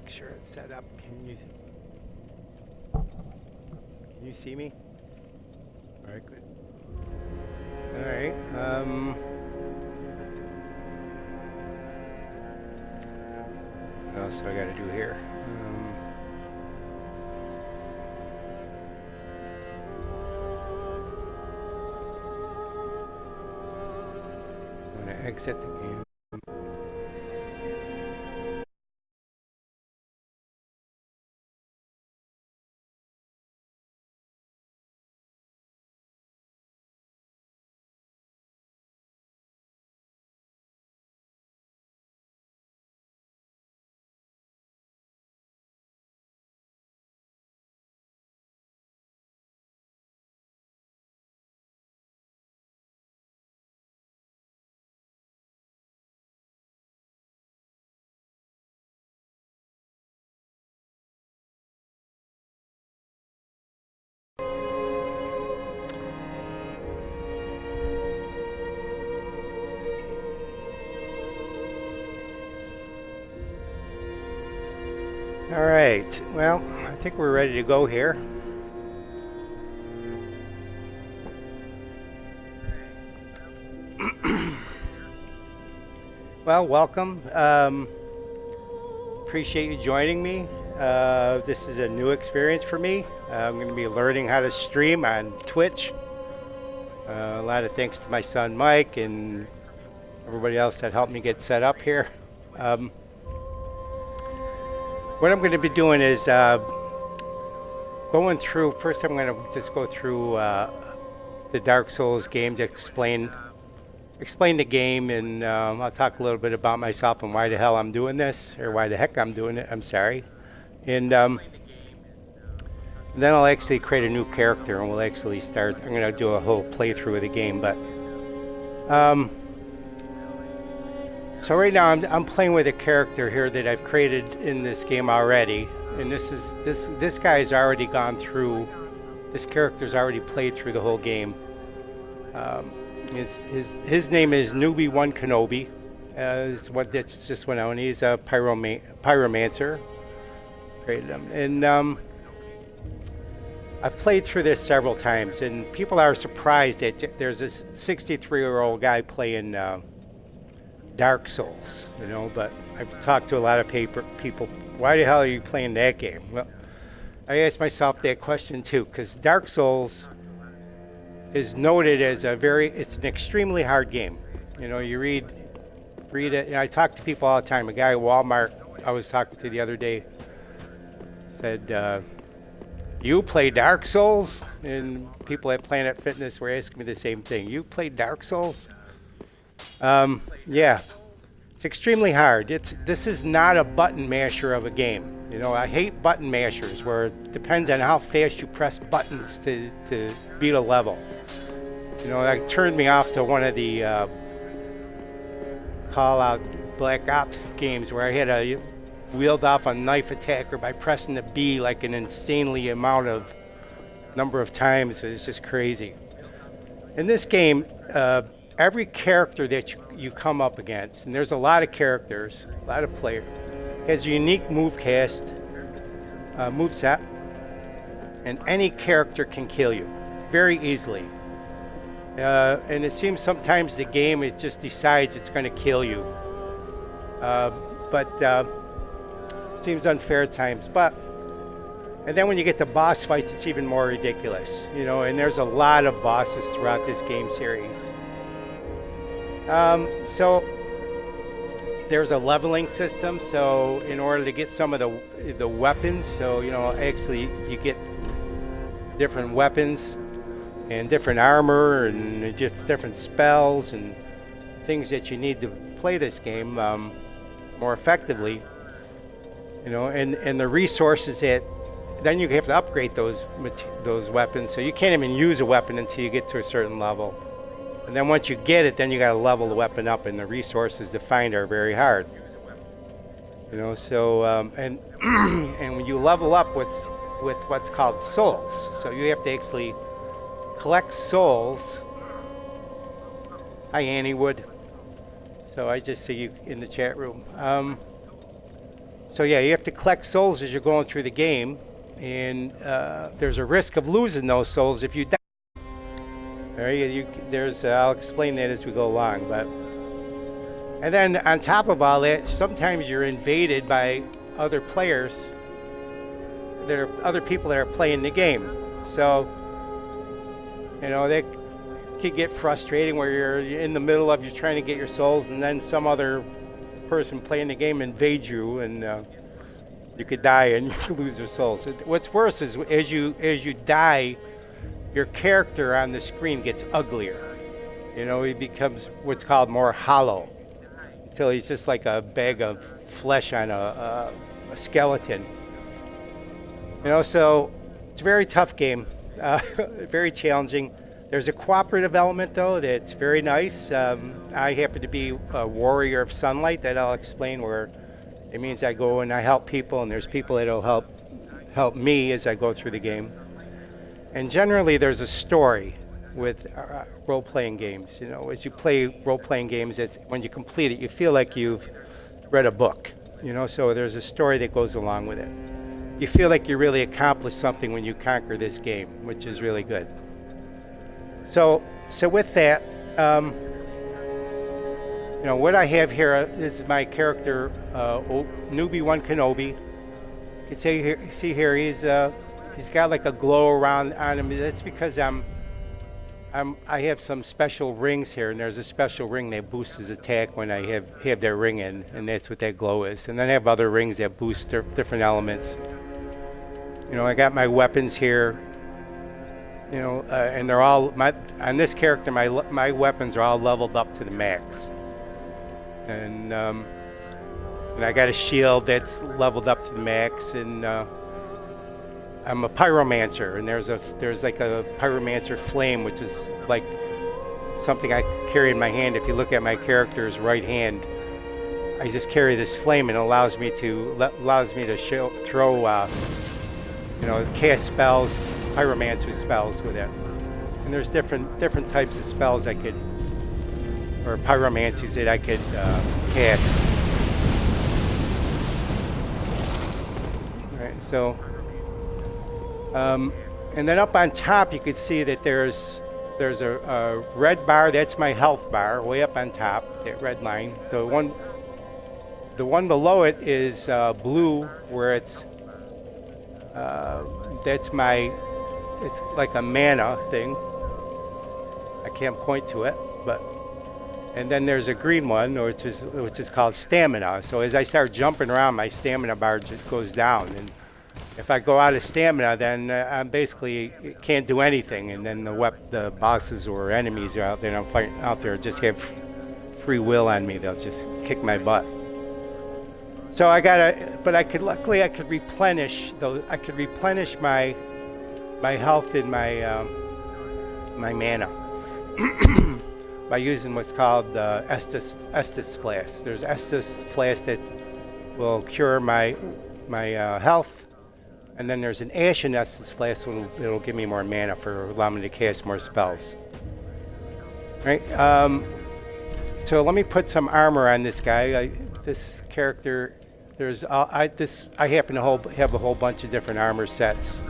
Make sure it's set up. Can you see me? All right, good. All right. What else do I got to do here? I'm going to exit the game. All right, well, I think we're ready to go here. Well, welcome. Appreciate you joining me. This is a new experience for me. I'm going to be learning how to stream on Twitch. A lot of thanks to my son Mike and everybody else that helped me get set up here. What I'm going to be doing is going through, first I'm going to just go through the Dark Souls game to explain the game, and I'll talk a little bit about myself and why the hell I'm doing this, or why the heck I'm doing it, I'm sorry. And then I'll actually create a new character and we'll actually start, I'm going to do a whole playthrough of the game, but so right now I'm playing with a character here that I've created in this game already, and this guy's already gone through, this character's already played through the whole game. His name is Newbie One Kenobi, is what that's just went out, and he's a pyromancer. Created him, and I've played through this several times, and people are surprised that there's this 63-year-old guy playing Dark Souls, you know, but I've talked to a lot of people, why the hell are you playing that game? Well, I asked myself that question too, because Dark Souls is noted as it's an extremely hard game. You know, you read it, and I talk to people all the time. A guy at Walmart I was talking to the other day said, you play Dark Souls? And people at Planet Fitness were asking me the same thing. You play Dark Souls? Yeah, it's extremely hard. This is not a button masher of a game. You know, I hate button mashers where it depends on how fast you press buttons to beat a level. You know, that turned me off to one of the Call Out Black Ops games where I had to wield off a knife attacker by pressing the B like an insanely number of times. It's just crazy. In this game, every character that you come up against, and there's a lot of characters, a lot of players, has a unique moveset, and any character can kill you very easily. And it seems sometimes the game, it just decides it's going to kill you. But it seems unfair at times. And then when you get to boss fights, it's even more ridiculous. You know, and there's a lot of bosses throughout this game series. So there's a leveling system, so in order to get some of the weapons, so you know, actually you get different weapons and different armor and different spells and things that you need to play this game more effectively, you know, and the resources that then you have to upgrade those weapons, so you can't even use a weapon until you get to a certain level. And then once you get it, then you got to level the weapon up, and the resources to find are very hard. You know, so and and when you level up with what's called souls, so you have to actually collect souls. Hi, Annie Wood. So I just see you in the chat room. So yeah, you have to collect souls as you're going through the game, and there's a risk of losing those souls if you die. I'll explain that as we go along, but. And then on top of all that, sometimes you're invaded by other players. There are other people that are playing the game. So, they could get frustrating where you're in the middle of, you're trying to get your souls, and then some other person playing the game invades you, and you could die and you lose your souls. What's worse is as you die, your character on the screen gets uglier. He becomes what's called more hollow, until he's just like a bag of flesh on a skeleton. So it's a very tough game, very challenging. There's a cooperative element though that's very nice. I happen to be a warrior of sunlight, that I'll explain, where it means I go and I help people, and there's people that'll help me as I go through the game. And generally there's a story with role-playing games. As you play role-playing games, when you complete it, you feel like you've read a book. So there's a story that goes along with it. You feel like you really accomplished something when you conquer this game, which is really good. So with that, what I have here is my character, Newbie One Kenobi. You can see here he's got like a glow around on him. That's because I have some special rings here, and there's a special ring that boosts his attack when I have that ring in, and that's what that glow is. And then I have other rings that boost different elements. I got my weapons here. And they're all on this character. My weapons are all leveled up to the max, and I got a shield that's leveled up to the max, and I'm a pyromancer, and there's like a pyromancer flame, which is like something I carry in my hand. If you look at my character's right hand, I just carry this flame, and it allows me to throw cast spells, pyromancer spells with it. And there's different types of spells or pyromancies that I could cast. All right, so and then up on top you can see that there's a red bar. That's my health bar way up on top, that red line. The one below it is blue, where it's it's like a mana thing. I can't point to it, and then there's a green one, which is called stamina. So as I start jumping around, my stamina bar just goes down, and if I go out of stamina, then I basically can't do anything. And then the bosses or enemies are out there, and I'm fighting out there, just have free will on me. They'll just kick my butt. So luckily I could replenish those. I could replenish my health and my mana by using what's called Estus Flask. There's Estus Flask that will cure my health, and then there's an Ashen Estus Flask that'll give me more mana allow me to cast more spells. Right. So let me put some armor on this guy. This character, I happen to have a whole bunch of different armor sets.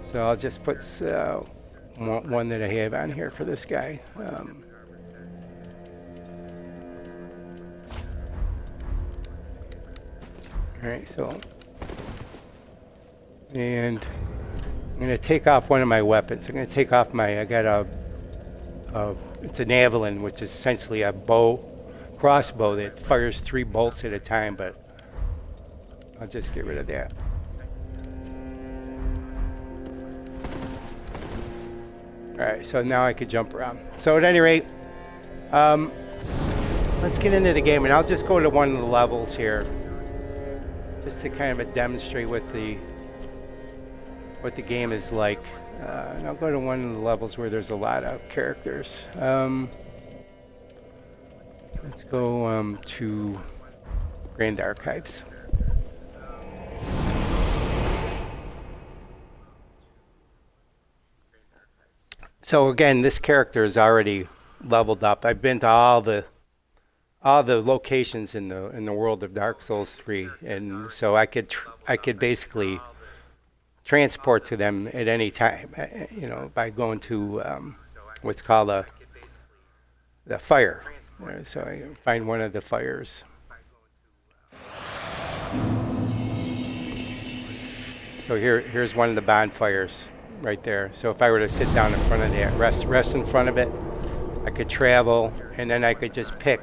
So I'll just put one that I have on here for this guy. All right, and I'm going to take off one of my weapons. I'm going to take off I got it's an Avalon, which is essentially a crossbow that fires 3 bolts at a time, but I'll just get rid of that. Alright, so now I could jump around. So at any rate, let's get into the game, and I'll just go to one of the levels here, just to kind of demonstrate what the game is like. And I'll go to one of the levels where there's a lot of characters. Let's go to Grand Archives. So again, this character is already leveled up. I've been to all the all the locations in the world of Dark Souls 3, and so I could basically transport to them at any time, by going to what's called the fire. So I find one of the fires. So here's one of the bonfires right there. So if I were to sit down in front of that, rest in front of it, I could travel, and then I could just pick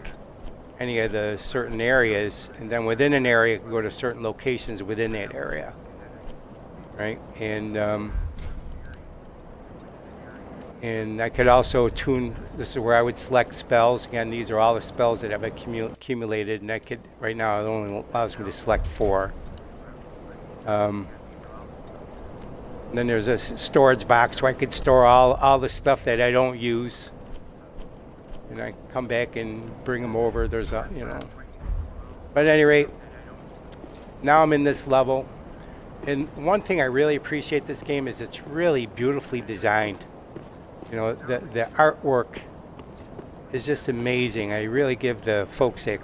any of the certain areas, and then within an area, I could go to certain locations within that area, right? And I could also tune. This is where I would select spells. Again, these are all the spells that I've accumulated, and I could right now it only allows me to select 4. Then there's a storage box where I could store all the stuff that I don't use, and I come back and bring them over. There's But at any rate, now I'm in this level, and one thing I really appreciate this game is it's really beautifully designed. The artwork is just amazing. I really give the folks that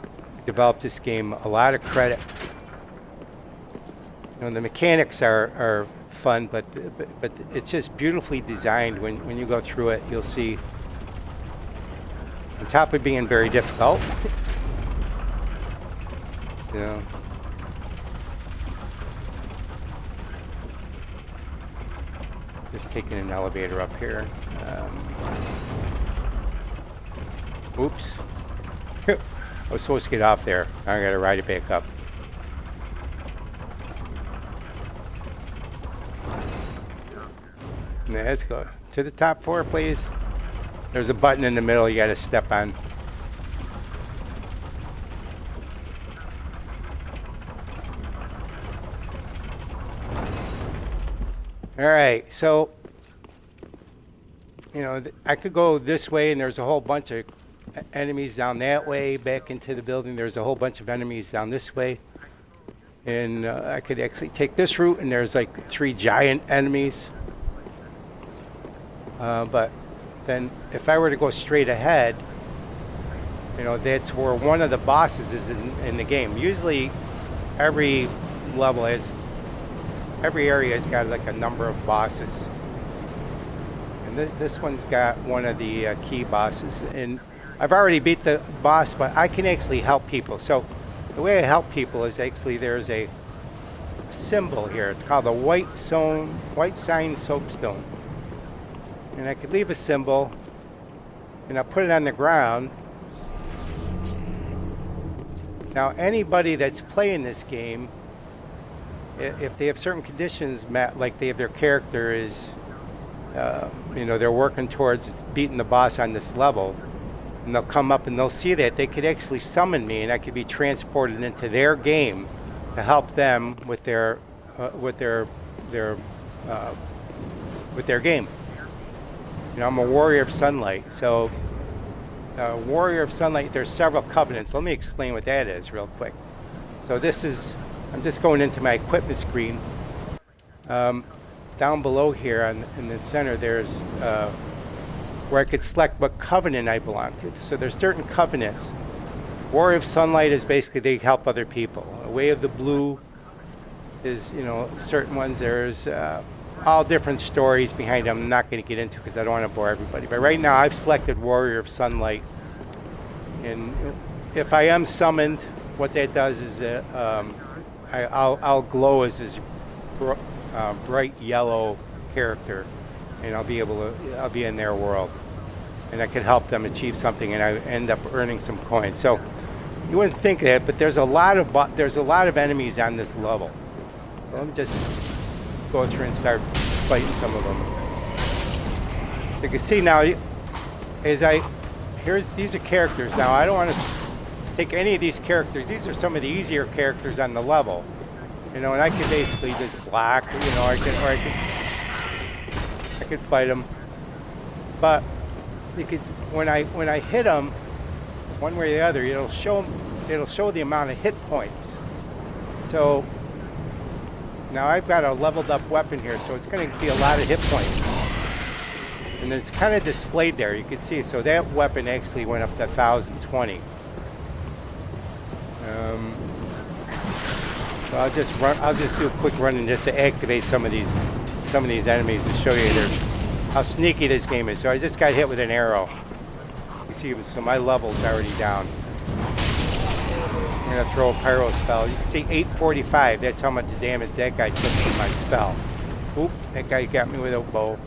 developed this game a lot of credit. The mechanics are fun, but it's just beautifully designed. When you go through it, you'll see. On top of being very difficult, just taking an elevator up here. Oops. I was supposed to get off there. Now I gotta ride it back up. Let's go to the top 4, please. There's a button in the middle you gotta step on. All right, so I could go this way, and there's a whole bunch of enemies down that way. Back into the building, there's a whole bunch of enemies down this way, and I could actually take this route, and there's like 3 giant enemies. But then if I were to go straight ahead, that's where one of the bosses is in the game. Usually every area has got like a number of bosses. And this one's got one of the key bosses. And I've already beat the boss, but I can actually help people. So the way I help people is actually there's a symbol here. It's called the White Sign Soapstone. And I could leave a symbol, and I'll put it on the ground. Now, anybody that's playing this game, if they have certain conditions met, like their character is, they're working towards beating the boss on this level, and they'll come up and they'll see that, they could actually summon me, and I could be transported into their game to help them with their game. I'm a Warrior of Sunlight. So, Warrior of Sunlight, there's several covenants. Let me explain what that is real quick. So I'm just going into my equipment screen. Down below here in the center, there's where I could select what covenant I belong to. So there's certain covenants. Warrior of Sunlight is basically they help other people. Way of the Blue is, certain ones. There's all different stories behind them. I'm not going to get into because I don't want to bore everybody. But right now I've selected Warrior of Sunlight. And if I am summoned, what that does is I'll glow as this bright yellow character, and I'll be in their world, and I could help them achieve something, and I end up earning some coins. So you wouldn't think that, but there's a lot of enemies on this level. So let me just go through and start fighting some of them. So you can see now, these are characters. Now I don't want to take any of these characters. These are some of the easier characters on the level, and I can basically just block, I could fight them. But because when I hit them, one way or the other, it'll show the amount of hit points. So now I've got a leveled up weapon here, so it's going to be a lot of hit points. And it's kind of displayed there, you can see. So that weapon actually went up to 1,020. Um, so I'll just do a quick run and just to activate some of these enemies to show you how sneaky this game is. So I just got hit with an arrow. You see, so my level's already down. I'm gonna throw a pyro spell. You can see 845. That's how much damage that guy took from my spell. Oop, that guy got me with a bow.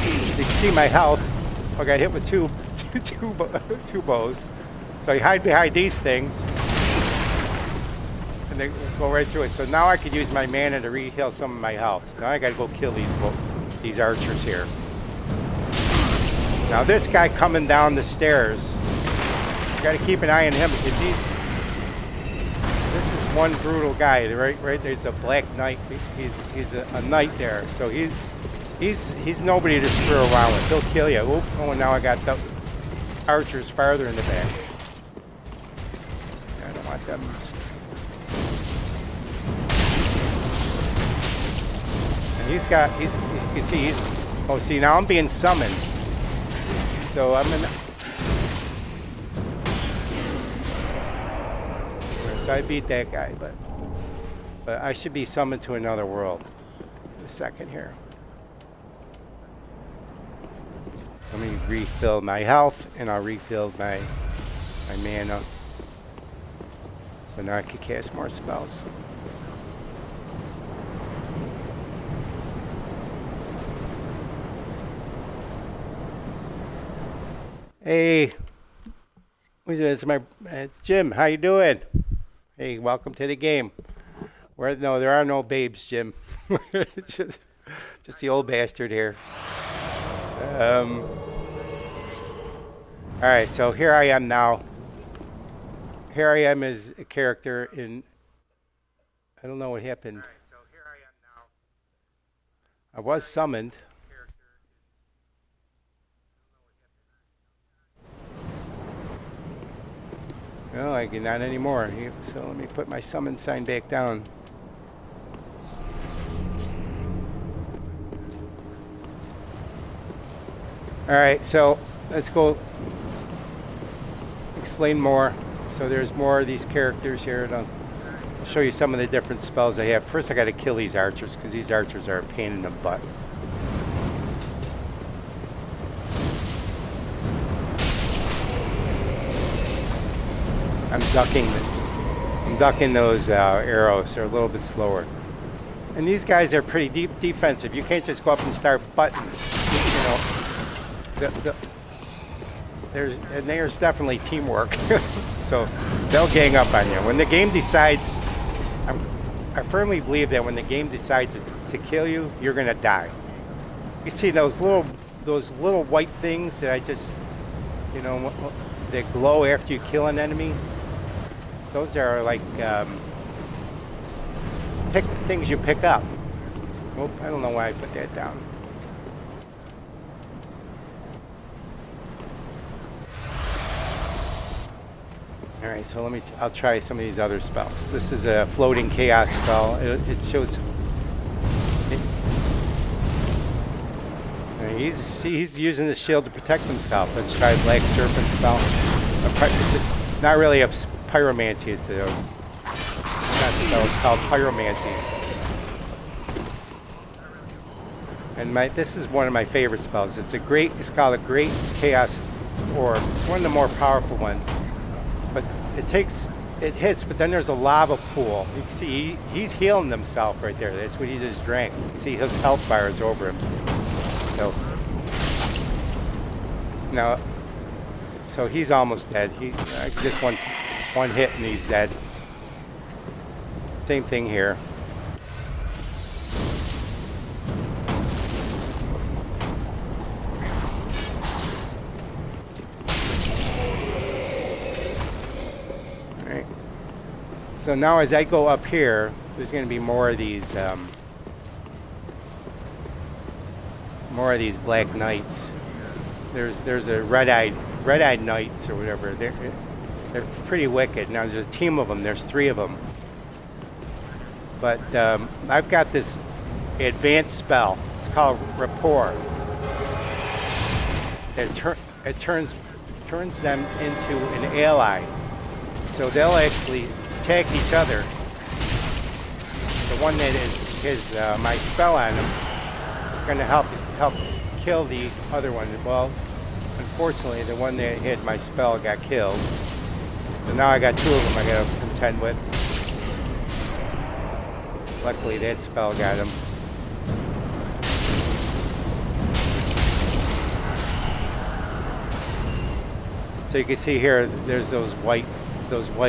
You can see my health. I got hit with two bows. So I hide behind these things, and they go right through it. So now I could use my mana to re-heal some of my health. Now I gotta go kill these archers here. Now this guy coming down the stairs, you gotta keep an eye on him because this is one brutal guy. Right there's a black knight. He's a knight there. So he's nobody to screw around with. He'll kill you. Oop, oh, now I got the archers farther in the back. I don't want them. And you see, oh, see, now I'm being summoned. So I'm in. So I beat that guy, but I should be summoned to another world. A second here. Let me refill my health, and I'll refill my mana. So now I can cast more spells. Hey, it's Jim. How you doing? Hey, welcome to the game. No, there are no babes, Jim. just the old bastard here. All right, so here I am now. Here I am as a character in. I don't know what happened. I was summoned. No, I can not anymore. So let me put my summon sign back down. All right, so let's go explain more. So there's more of these characters here, and I'll show you some of the different spells I have. First, I got to kill these archers because these archers are a pain in the butt. I'm ducking those arrows. They're a little bit slower. And these guys are pretty deep defensive. You can't just go up and start butting. You know, there's definitely teamwork. So they'll gang up on you. When the game decides, I firmly believe that when the game decides to kill you, you're gonna die. You see those little white things that I just, you know, that glow after you kill an enemy? Those are like things you pick up. Oh, I don't know why I put that down. All right, so I'll try some of these other spells. This is a floating chaos spell. It shows. He's using the shield to protect himself. Let's try Black Serpent spell. It's not really a pyromancy. It's called pyromancy. And this is one of my favorite spells. It's called a Great Chaos Orb. It's one of the more powerful ones. But it hits, but then there's a lava pool. You can see he's healing himself right there. That's what he just drank. You can see his health bar is over him. So now, so he's almost dead. Just one hit and he's dead. Same thing here. All right. So now as I go up here, there's going to be more of these black knights. There's a red-eyed knights or whatever. They're pretty wicked. Now there's a team of them. There's 3 of them. But I've got this advanced spell. It's called Rapport. It turns them into an ally. So they'll actually attack each other. The one that has my spell on him is going to help kill the other one. Well, unfortunately, the one that had my spell got killed. So now I got two of them I got to contend with. Luckily, that spell got him. So you can see here, there's those white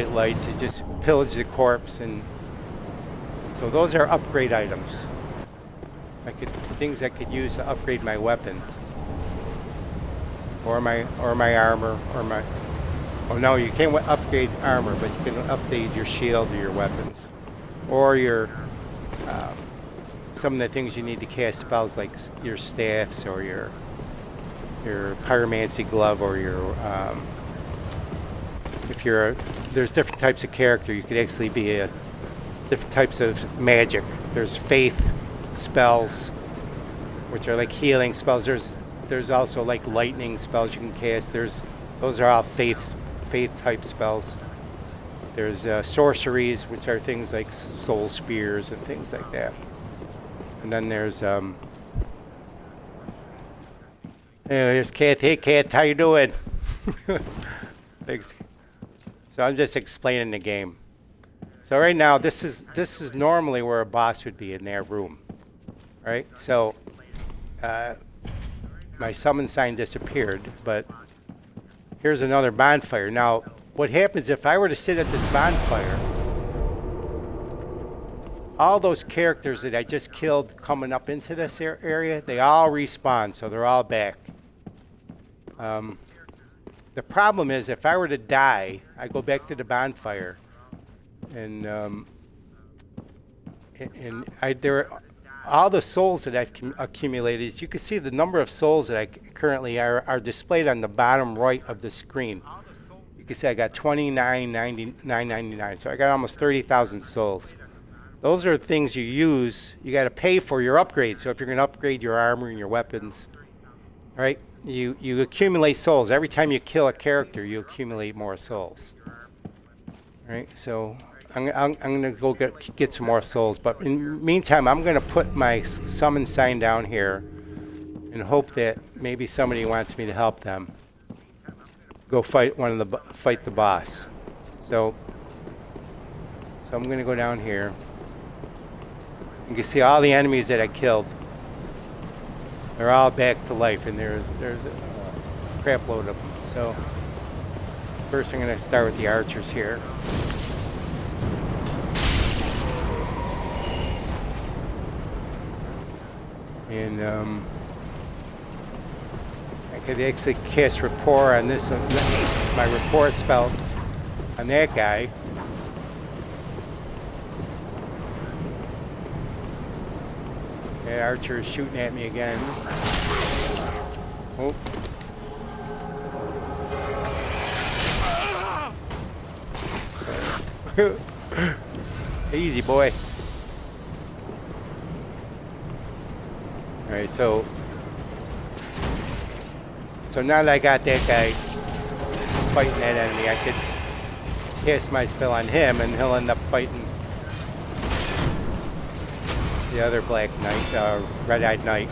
lights. It just pillage the corpse, and so those are upgrade items. Things I could use to upgrade my weapons, or my armor, or my. Oh no, you can't upgrade armor, but you can upgrade your shield or your weapons, or your some of the things you need to cast spells, like your staffs or your pyromancy glove, or your there's different types of character. You could actually be different types of magic. There's faith spells, which are like healing spells. There's also like lightning spells you can cast. Those are all faith type spells. There's sorceries, which are things like soul spears and things like that. And then there's here's Kath. Hey Kath, how you doing? Thanks. So I'm just explaining the game. So right now, this is normally where a boss would be, in their room, right? So my summon sign disappeared, but here's another bonfire. Now, what happens if I were to sit at this bonfire? All those characters that I just killed coming up into this area, they all respawn, so they're all back. The problem is, if I were to die, I go back to the bonfire, and all the souls that I've accumulated. You can see the number of souls that I currently are displayed on the bottom right of the screen. You can see I got 29,999, so I got almost 30,000 souls. Those are things you use. You got to pay for your upgrades. So if you're going to upgrade your armor and your weapons, right? You accumulate souls. Every time you kill a character, you accumulate more souls. Right? So I'm going to go get some more souls. But in the meantime, I'm going to put my summon sign down here and hope that maybe somebody wants me to help them go fight the boss. So I'm going to go down here. You can see all the enemies that I killed. They're all back to life, and there's a crap load of them. So first I'm going to start with the archers here. And I could actually cast rapport on this, my rapport spell on that guy. That archer is shooting at me again. Oh. Easy, boy. Alright, so now that I got that guy fighting that enemy, I could cast my spell on him, and he'll end up fighting the other Black Knight, Red-Eyed Knight.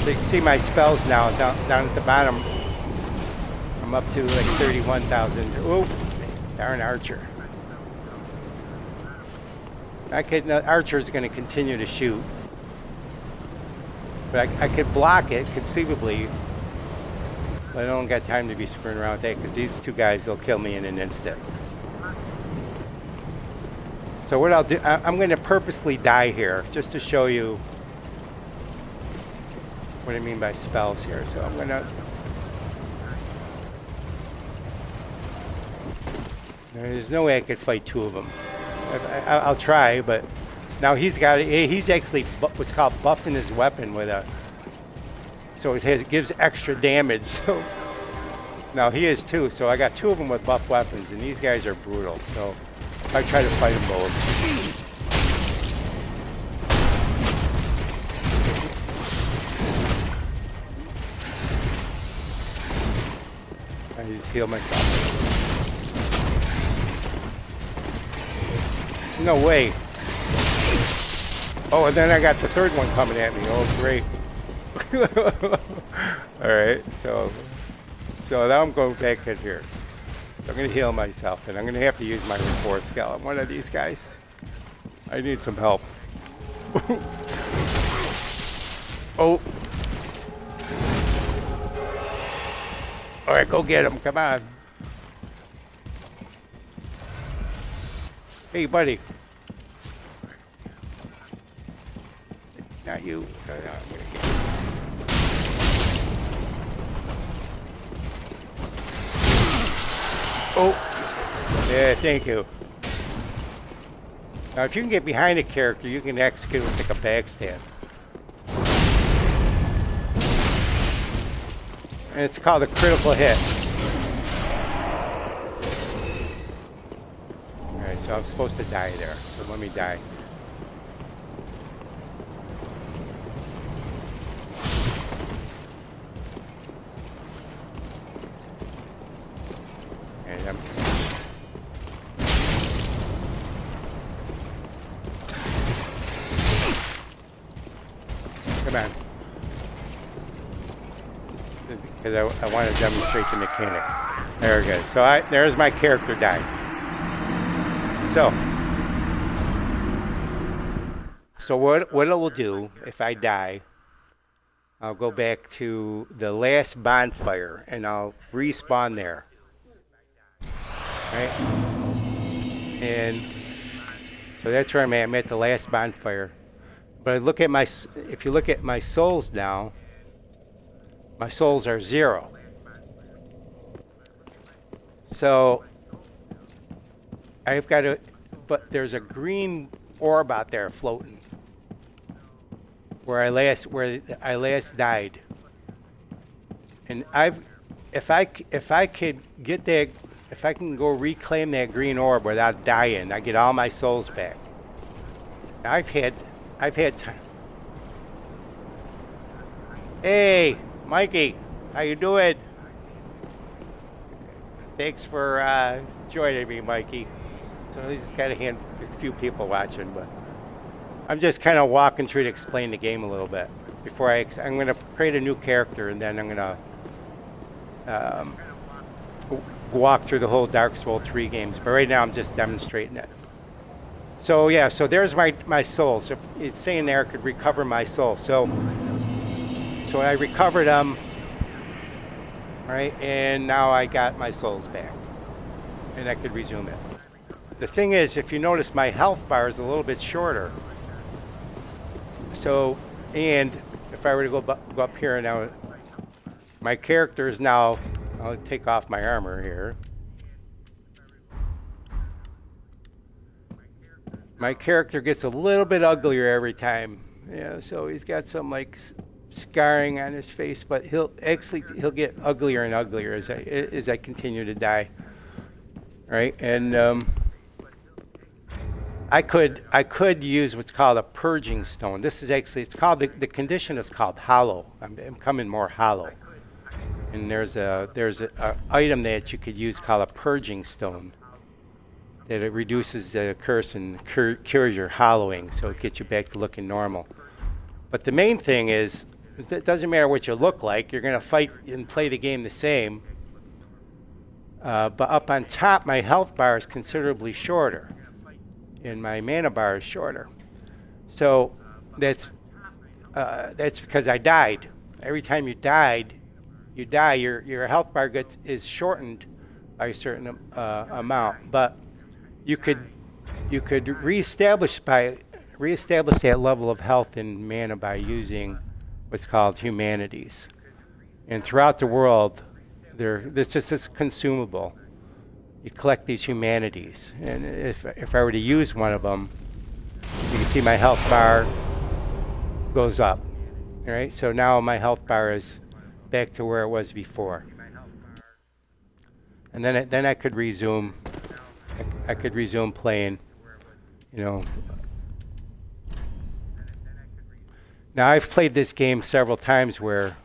So you can see my spells now down at the bottom. I'm up to like 31,000. Oh, darn archer. The archer is going to continue to shoot. But I could block it, conceivably. But I don't got time to be screwing around with that, because these two guys will kill me in an instant. So what I'll do, I'm going to purposely die here, just to show you what I mean by spells here. So I'm going to... There's no way I could fight two of them. I'll try, but now he's actually what's called buffing his weapon with a... So it gives extra damage. So now he is too. So I got two of them with buff weapons, and these guys are brutal. So I try to fight them both. just heal myself. No way. Oh, and then I got the third one coming at me. Oh, great. Alright, so now I'm going back in here. So I'm going to heal myself, and I'm going to have to use my Force Skull on one of these guys. I need some help. Oh. Alright, go get him. Come on. Hey, buddy. Not you. I'm gonna get you. Oh. Yeah, thank you. Now, if you can get behind a character, you can execute with like a backstab. And it's called a critical hit. Alright, so I'm supposed to die there. So let me die. And I'm... Come on. Because I want to demonstrate the mechanic. There we go. So there's my character died. So what it will do if I die, I'll go back to the last bonfire and I'll respawn there. Right? And so that's where I'm at. I'm at the last bonfire. But I look at if you look at my souls now, my souls are 0. So I've got but there's a green orb out there floating where I last died. And if I could get that, if I can go reclaim that green orb without dying, I get all my souls back. I've had time. Hey, Mikey, how you doing? Thanks for joining me, Mikey. So there's got a few people watching, but I'm just kind of walking through to explain the game a little bit before I'm going to create a new character, and then I'm going to walk through the whole Dark Souls 3 games. But right now I'm just demonstrating it. So yeah, so there's my souls. If it's saying there, I could recover my soul. So I recovered them, right? And now I got my souls back, and I could resume it. The thing is, if you notice, my health bar is a little bit shorter. So, and if I were to go up here now, my character is now, I'll take off my armor here. My character gets a little bit uglier every time. Yeah, so he's got some like scarring on his face, but he'll get uglier and uglier as I continue to die. Right? And I could use what's called a purging stone. This is actually, it's called, the condition is called hollow. I'm becoming more hollow. And there's a item that you could use called a purging stone. That it reduces the curse and cures your hollowing, so it gets you back to looking normal. But the main thing is, it doesn't matter what you look like, you're going to fight and play the game the same. But up on top, my health bar is considerably shorter, and my mana bar is shorter. So that's because I died. Every time you die, your health bar is shortened by a certain amount. But you could reestablish that level of health and mana by using what's called humanities. And throughout the world, this is consumable. You collect these humanities, and if I were to use one of them, you can see my health bar goes up. All right, so now my health bar is back to where it was before, and then I could resume. I could resume playing, you know. Now I've played this game several times where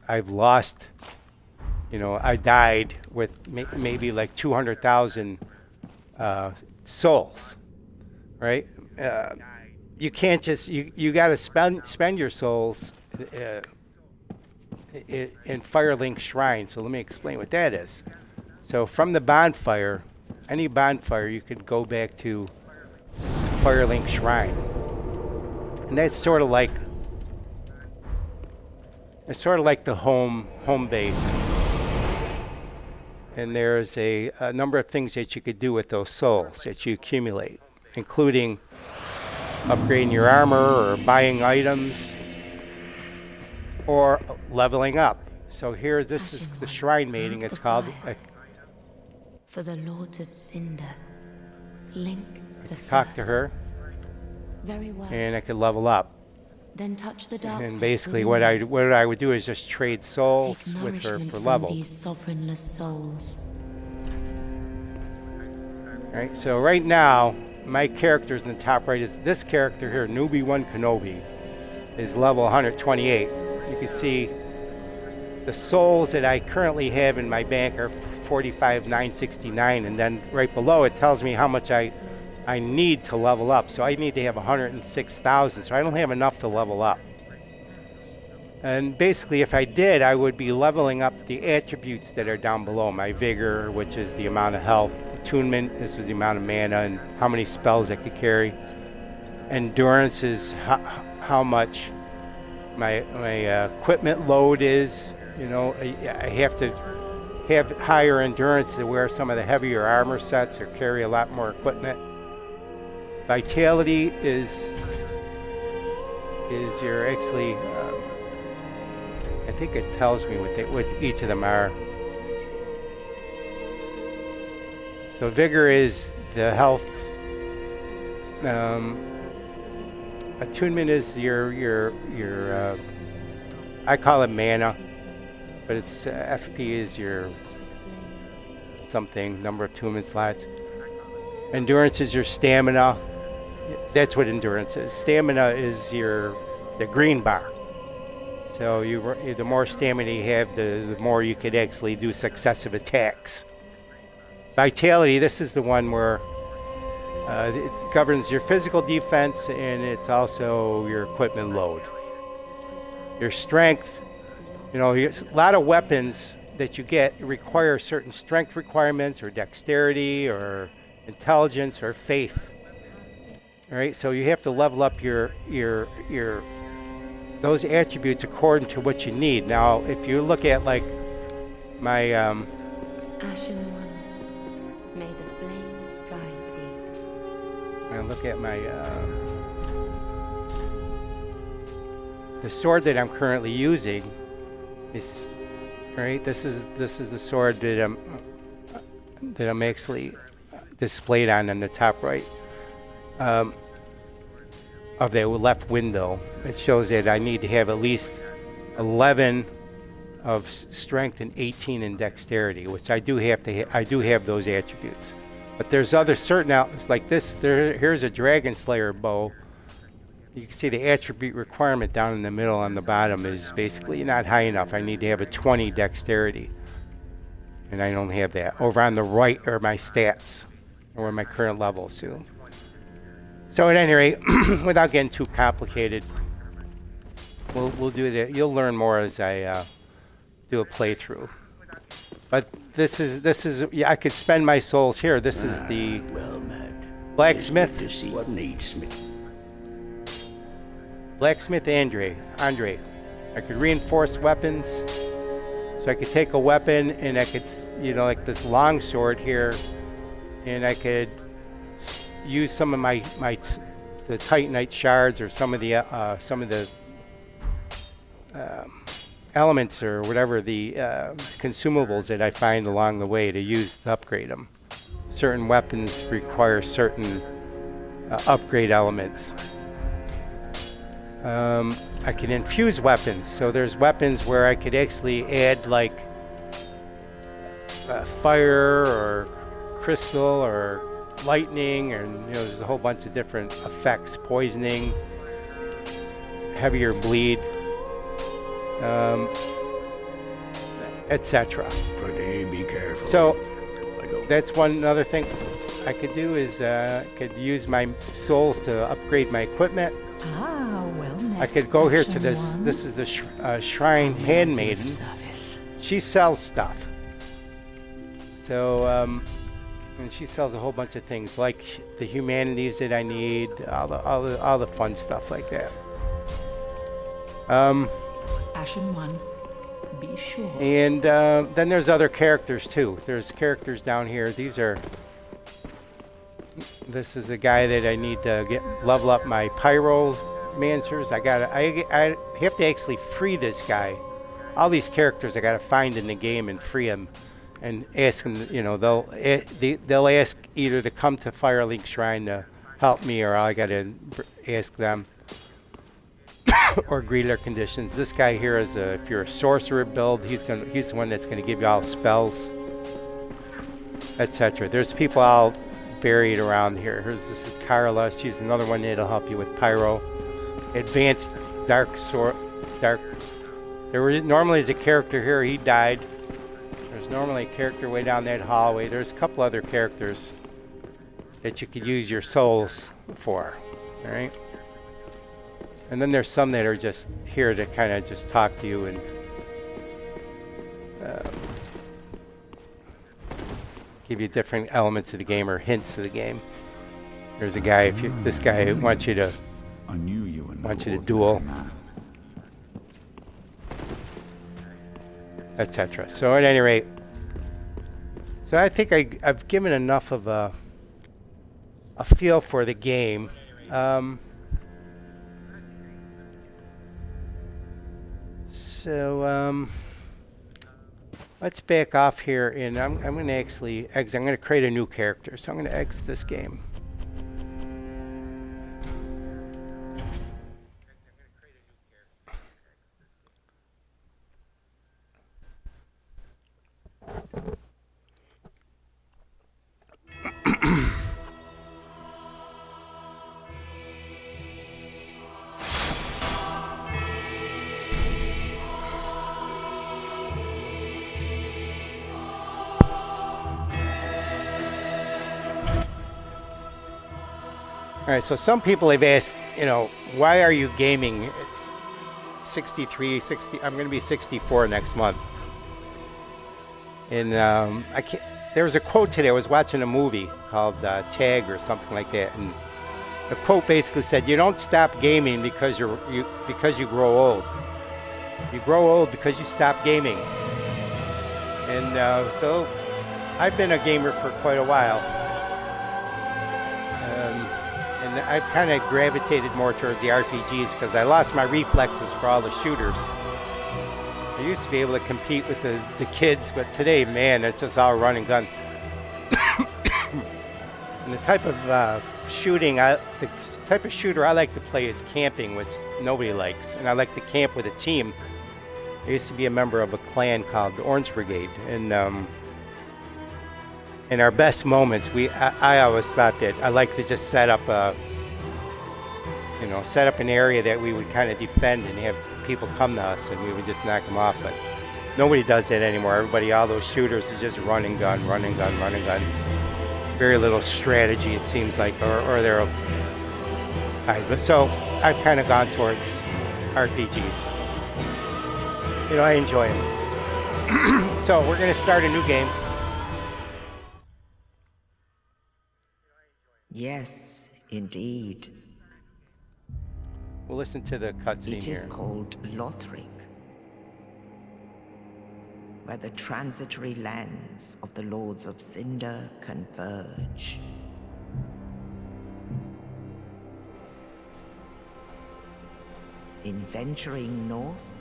I've lost You know, I died with maybe like 200,000 souls, right? You can't just you got to spend your souls in Firelink Shrine. So let me explain what that is. So from the bonfire, any bonfire, you could go back to Firelink Shrine, and that's sort of like the home base. And there's a number of things that you could do with those souls that you accumulate, including upgrading your armor or buying items or leveling up. So here, this is the shrine mating. It's called. For the Lords of Cinder, Link the Talk to her, very well. and I could level up. Then touch the darkness. And basically, what I would do is just trade souls with her for level. These sovereignless souls. All right. So right now, my characters in the top right is this character here, Newbie One Kenobi, is level 128. You can see the souls that I currently have in my bank are 45,969, and then right below it tells me how much I need to level up. So I need to have 106,000. So I don't have enough to level up. And basically, if I did, I would be leveling up the attributes that are down below. My vigor, which is the amount of health. Attunement, this was the amount of mana and how many spells I could carry. Endurance is how much my equipment load is. You know, I have to have higher endurance to wear some of the heavier armor sets or carry a lot more equipment. Vitality is your actually. I think it tells me what each of them are. So vigor is the health. Attunement is your I call it mana, but it's FP is your something number of attunement slots. Endurance is your stamina. That's what endurance is. Stamina is the green bar. So the more stamina you have, the more you could actually do successive attacks. Vitality, this is the one where it governs your physical defense, and it's also your equipment load. Your strength, you know, a lot of weapons that you get require certain strength requirements or dexterity or intelligence or faith. All right, so you have to level up your those attributes according to what you need. Now, if you look at like my Ashen One, may the flames guide thee. I look at my the sword that I'm currently using is right. This is the sword that I'm actually displayed on the top right of the left window. It shows that I need to have at least 11 of strength and 18 in dexterity, which I do have to. I do have those attributes, but there's other certain outlets like this. Here's a Dragon Slayer bow. You can see the attribute requirement down in the middle on the bottom is basically not high enough. I need to have a 20 dexterity, and I don't have that. Over on the right are my stats, or my current levels too. So at any rate, without getting too complicated, we'll do that. You'll learn more as I do a playthrough. But this is yeah, I could spend my souls here. This is the blacksmith. To see what needs me. Blacksmith Andre. I could reinforce weapons. So I could take a weapon and I could, you know, like this long sword here, and I could use some of the Titanite shards or some of the elements or whatever the consumables that I find along the way to use to upgrade them. Certain weapons require certain upgrade elements. I can infuse weapons, so there's weapons where I could actually add like fire or crystal or lightning, and you know, there's a whole bunch of different effects, poisoning, etc. Pretty be careful. So I go. that's one other thing I could do is could use my souls to upgrade my equipment. Ah, well met. I could go here to Action this. one. This is the Shrine Handmaiden. Service. She sells stuff. So, and she sells a whole bunch of things like the humanities that I need, all the fun stuff like that. Ashen one. Be sure. And then there's other characters too. There's characters down here. This is a guy that I need to level up my pyromancers. I have to actually free this guy. All these characters I gotta find in the game and free them, and ask them. You know, they'll ask either to come to Firelink Shrine to help me, or I gotta ask them, or agree to their conditions. This guy here is if you're a sorcerer build, he's the one that's gonna give you all spells, etc. There's people all buried around here. This is Carla. She's another one that'll help you with pyro. Advanced dark. There normally is a character here. He died. There's normally a character way down that hallway. There's a couple other characters that you could use your souls for. All right. And then there's some that are just here to kind of just talk to you and give you different elements of the game or hints of the game. There's a guy. This guy wants you to duel, etc. So at any rate, I think I've given enough of a feel for the game. Let's back off here, and I'm going to actually exit. I'm going to create a new character, so I'm going to exit this game. All right, so some people have asked, why are you gaming? It's 63, 60. I'm going to be 64 next month. And there was a quote today. I was watching a movie called Tag or something like that, and the quote basically said, "You don't stop gaming because you grow old. You grow old because you stop gaming." And so I've been a gamer for quite a while. And I've kind of gravitated more towards the RPGs because I lost my reflexes for all the shooters. I used to be able to compete with the kids, but today, man, it's just all run and gun. And the type of shooter I like to play is camping, which nobody likes. And I like to camp with a team. I used to be a member of a clan called the Orange Brigade, and in our best moments, I always thought that I like to just set up an area that we would kind of defend and have people come to us, and we would just knock them off. But nobody does that anymore. Everybody, all those shooters, is just run and gun. Very little strategy, it seems like, or they're. So I've kind of gone towards RPGs. I enjoy them. So we're going to start a new game. Yes, indeed. We'll listen to the cutscene It here. is called Lothric, where the transitory lands of the Lords of Cinder converge. In venturing north,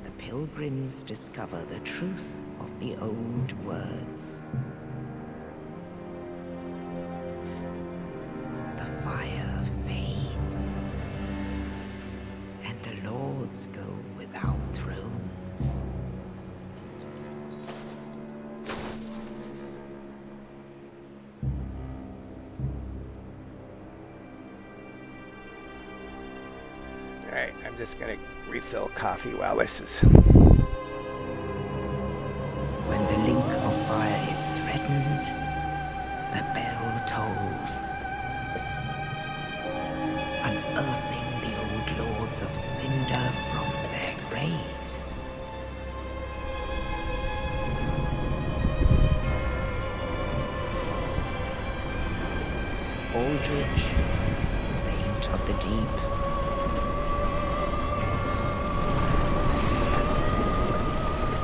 the pilgrims discover the truth of the old words. The fire fades, and the lords go without thrones. Alright, I'm just gonna refill coffee while this is... When the link of fire is threatened, the bell tolls, unearthing the old lords of Cinder from their graves. Aldrich, saint of the deep.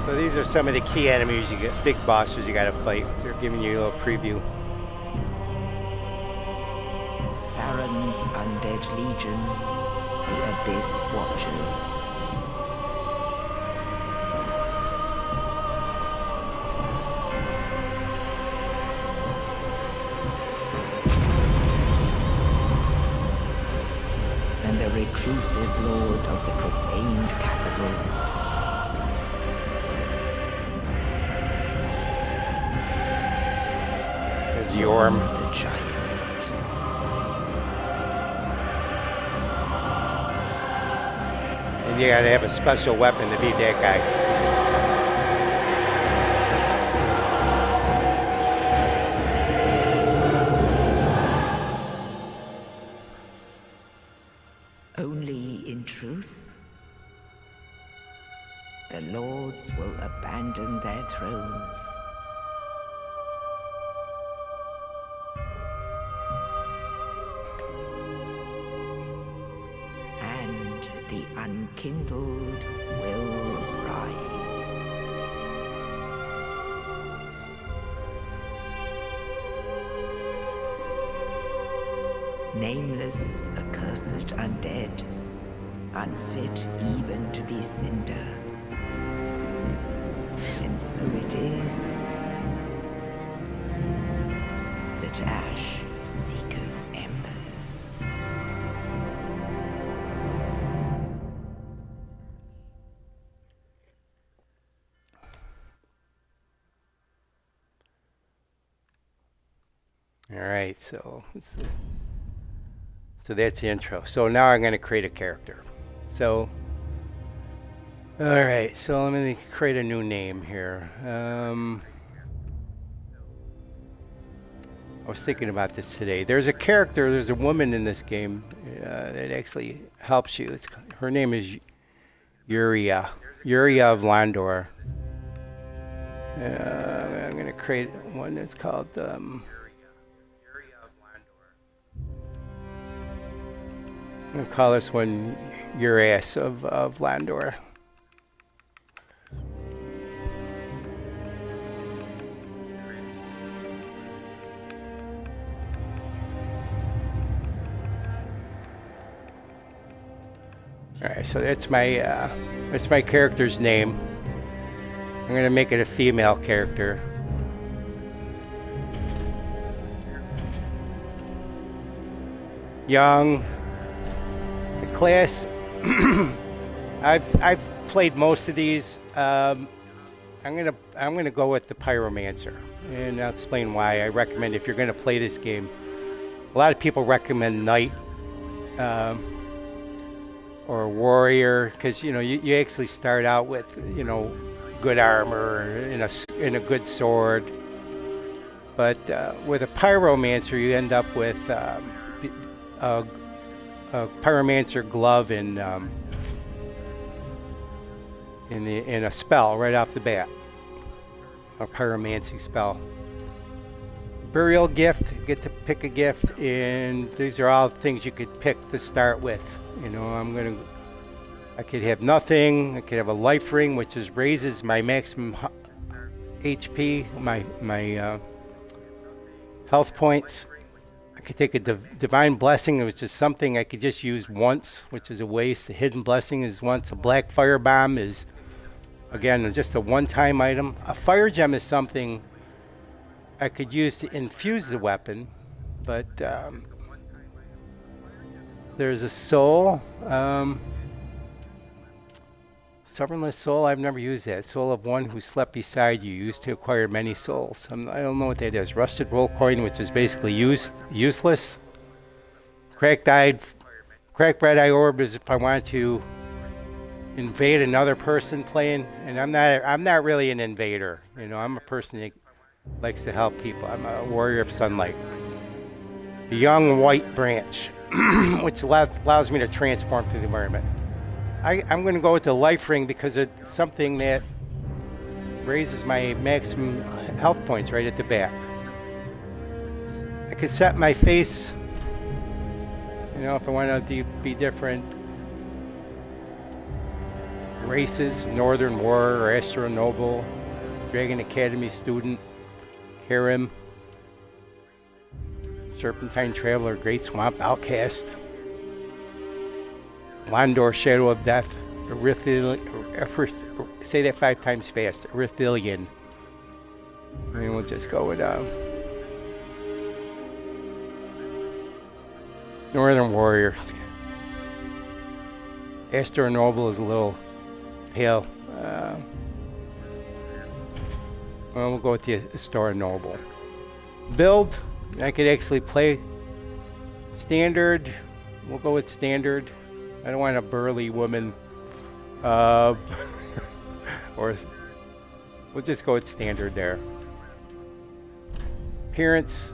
So these are some of the key enemies you get, big bosses you gotta fight. They're giving you a little preview. Farron's undead legion, the Abyss Watchers. And the reclusive lord of the profaned capital. There's Yorm. The giant. And you gotta have a special weapon to beat that guy. Only in truth, the lords will abandon their thrones. And the unkindled will rise. Nameless, accursed undead, unfit even to be Cinder. And so it is that ash seeketh embers. All right, so that's the intro. So now I'm going to create a character. So, all right, so let me create a new name here. I was thinking about this today. There's a character, there's a woman in this game that actually helps you. Her name is Yuria of Landor. I'm going to create one that's called... I'm going to call this one Urias of Landor. Alright, so that's my character's name. I'm going to make it a female character. Young. Class, I've played most of these. I'm gonna go with the Pyromancer, and I'll explain why. I recommend if you're gonna play this game. A lot of people recommend Knight or Warrior because you actually start out with good armor and a good sword. But with a Pyromancer, you end up with a Pyromancer glove in a spell right off the bat. A Pyromancy spell. Burial gift, you get to pick a gift, and these are all things you could pick to start with. I could have nothing. I could have a life ring, which raises my maximum HP, my health points. I could take a divine blessing, which is something I could just use once, which is a waste. The hidden blessing is once. A black fire bomb is, again, just a one-time item. A fire gem is something I could use to infuse the weapon, but there's a soul. Stubbornless soul, I've never used that. Soul of one who slept beside you, used to acquire many souls. I don't know what that is. Rusted roll coin, which is basically useless. Cracked Cracked Red-Eye Orb is if I want to invade another person playing, and I'm not really an invader. You know, I'm a person that likes to help people. I'm a warrior of sunlight. A young white branch, which allows me to transform through the environment. I'm going to go with the life ring because it's something that raises my maximum health points right at the back. I could set my face, you know, if I want to be different races, Northern Warrior, Astro Noble, Dragon Academy student, Karim, Serpentine Traveler, Great Swamp Outcast, Londor, Shadow of Death, say that 5 times fast, Erythilian. And we'll just go with Northern Warriors. Astro Noble is a little pale. Well, we'll go with the Astro Noble. Build, I could actually play standard. We'll go with standard. I don't want a burly woman. Or we'll just go with standard there. Appearance,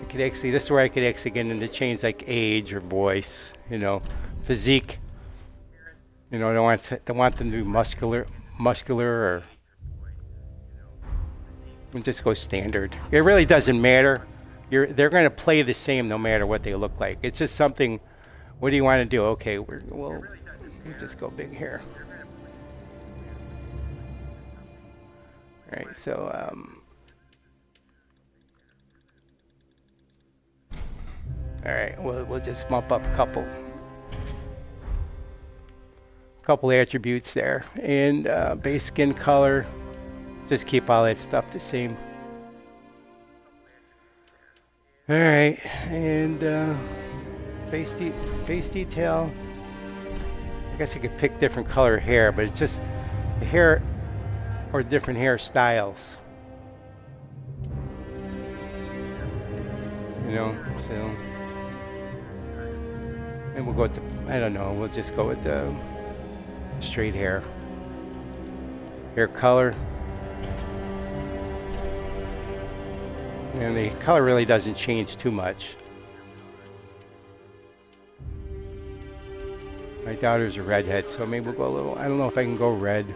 I could actually, this is where I could actually get into change like age or voice, you know, physique. You know, I don't want them to be muscular or we'll just go standard. It really doesn't matter. They're going to play the same no matter what they look like. It's just something. What do you want to do? Okay, we'll just go big here. All right, so all right, we'll just bump up a couple attributes there, and base skin color. Just keep all that stuff the same. All right, and face detail. I guess I could pick different color hair, but it's just the hair or different hairstyles. You know, so. And we'll go with I don't know, we'll just go with the straight hair. Hair color. And the color really doesn't change too much. My daughter's a redhead, so maybe we'll go a little, I don't know if I can go red.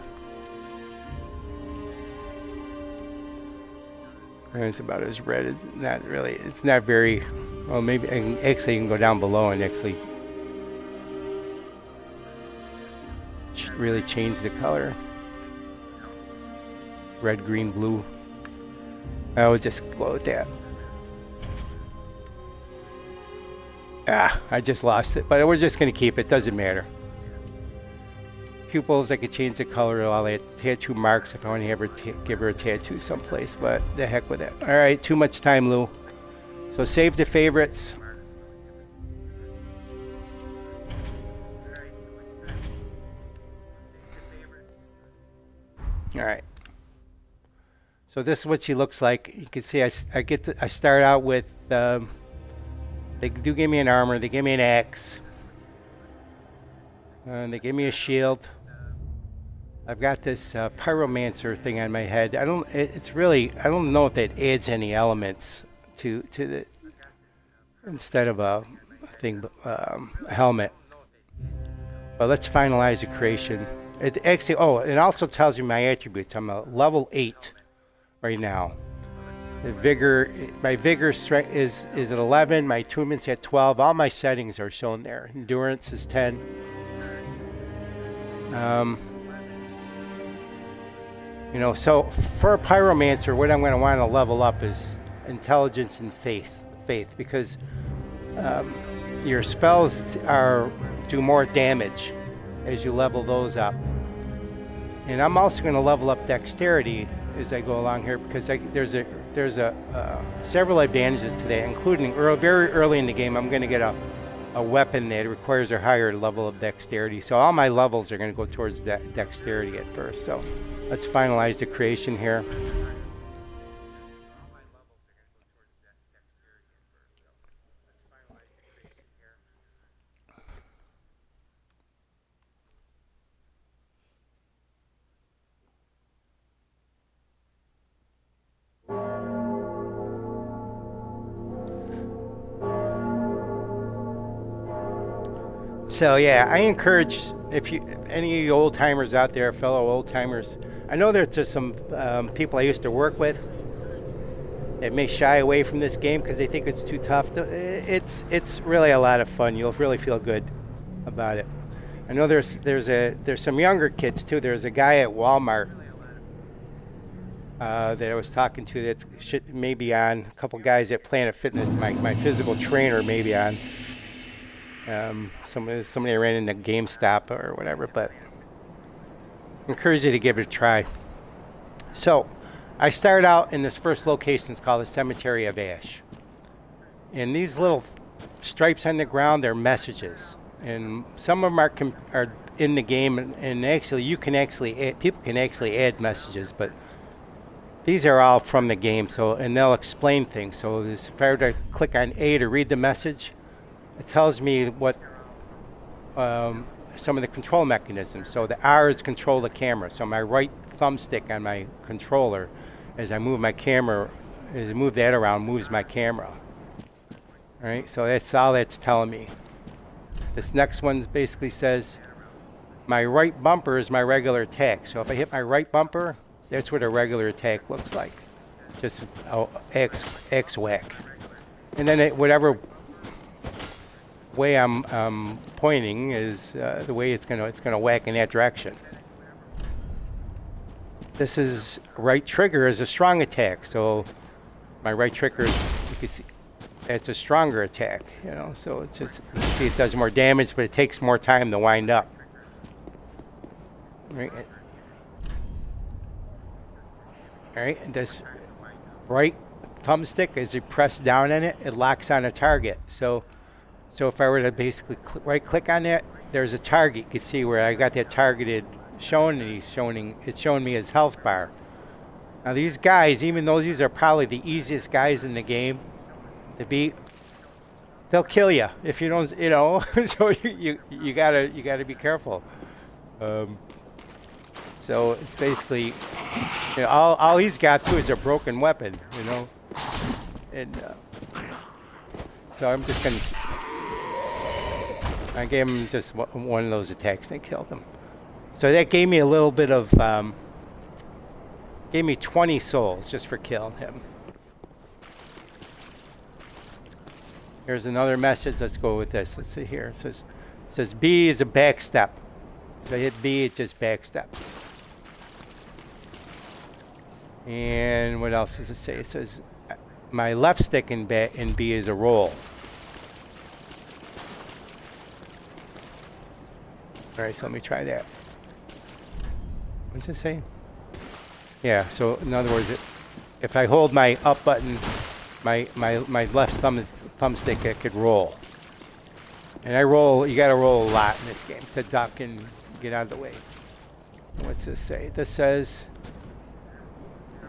And it's about as red as, not really, it's not very, well maybe, I can go down below and actually really change the color. Red, green, blue. I would just go with that. I just lost it, but we're just going to keep it. Doesn't matter. Pupils, I could change the color of all that. Tattoo marks if I want to have her give her a tattoo someplace, but the heck with that. All right, too much time, Lou. So save the favorites. All right. So this is what she looks like. You can see I start out with. They do give me an armor. They give me an axe. And they give me a shield. I've got this pyromancer thing on my head. I don't know if that adds any elements to the instead of a thing, a helmet. But let's finalize the creation. It actually, it also tells you my attributes. I'm a level 8 right now. The vigor, my vigor strength is at 11. My attunement's at 12. All my settings are shown there. Endurance is 10. You know, so for a pyromancer, what I'm going to want to level up is intelligence and faith, because your spells do more damage as you level those up. And I'm also going to level up dexterity as I go along here, because there's several advantages to that, including very early in the game I'm going to get a weapon that requires a higher level of dexterity. So all my levels are going to go towards dexterity at first. So let's finalize the creation here. So yeah, I encourage if any of you old timers out there, fellow old timers, I know there's just some people I used to work with that may shy away from this game because they think it's too tough. It's really a lot of fun. You'll really feel good about it. I know there's some younger kids too. There's a guy at Walmart that I was talking to that may be on. A couple guys at Planet Fitness, my physical trainer may be on. Somebody ran into GameStop or whatever, but I encourage you to give it a try. So I started out in this first location. It's called the Cemetery of Ash. And these little stripes on the ground, they're messages. And some of them are in the game, and actually people can actually add messages, but these are all from the game. So, and they'll explain things. So if I were to click on A to read the message, it tells me what some of the control mechanisms. So the R is control the camera. So my right thumbstick on my controller, as I move that around, moves my camera. All right, so that's all that's telling me. This next one basically says my right bumper is my regular attack. So if I hit my right bumper, that's what a regular attack looks like. Just X whack. And then whatever way I'm pointing is the way it's gonna whack in that direction. This is right trigger is a strong attack. So my right trigger, you can see, it's a stronger attack. You know, so it's just, you see it does more damage, but it takes more time to wind up. Right. All right, and this right thumbstick, as you press down on it, it locks on a target. So if I were to basically right click on that, there's a target. You can see where I got that targeted shown, and it's showing me his health bar. Now these guys, even though these are probably the easiest guys in the game to beat, they'll kill you if you don't, you know. So you gotta be careful. So it's basically, you know, all he's got too is a broken weapon, you know. And so I'm just gonna. I gave him just one of those attacks and killed him. So that gave me a little bit of, gave me 20 souls just for killing him. Here's another message. Let's go with this. Let's see here. It says B is a backstep. If I hit B, it just backsteps. And what else does it say? It says my left stick in B is a roll. All right, so let me try that. What's it say? Yeah, so in other words, if I hold my up button, my left thumbstick, it could roll. And you gotta roll a lot in this game to duck and get out of the way. What's this say? This says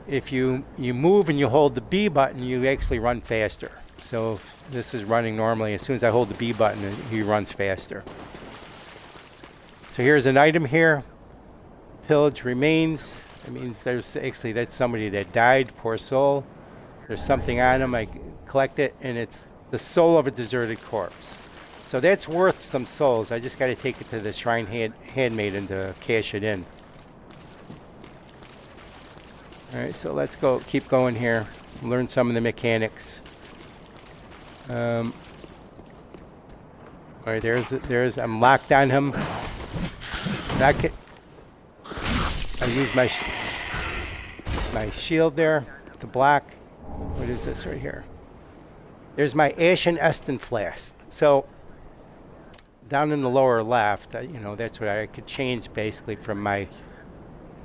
if you move and you hold the B button, you actually run faster. So if this is running normally, as soon as I hold the B button, he runs faster. So here's an item here. Pillage remains. It means that's somebody that died, poor soul. There's something on him. I collect it, and it's the soul of a deserted corpse. So that's worth some souls. I just got to take it to the Shrine Handmaiden to cash it in. All right, so let's keep going here. Learn some of the mechanics. All right, I'm locked on him. I use my shield there to block. What is this right here? There's my Ashen Estus Flask. So down in the lower left, that's what I could change basically from my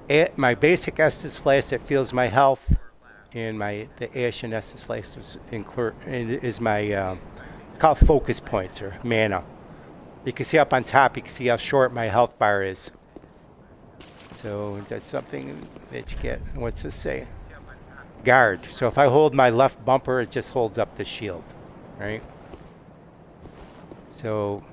basic Estus Flask that feels my health, and the Ashen Estus Flask is my it's called focus points or mana. You can see up on top, you can see how short my health bar is. So that's something that you get. What's this say? Guard. So if I hold my left bumper, it just holds up the shield, right? So,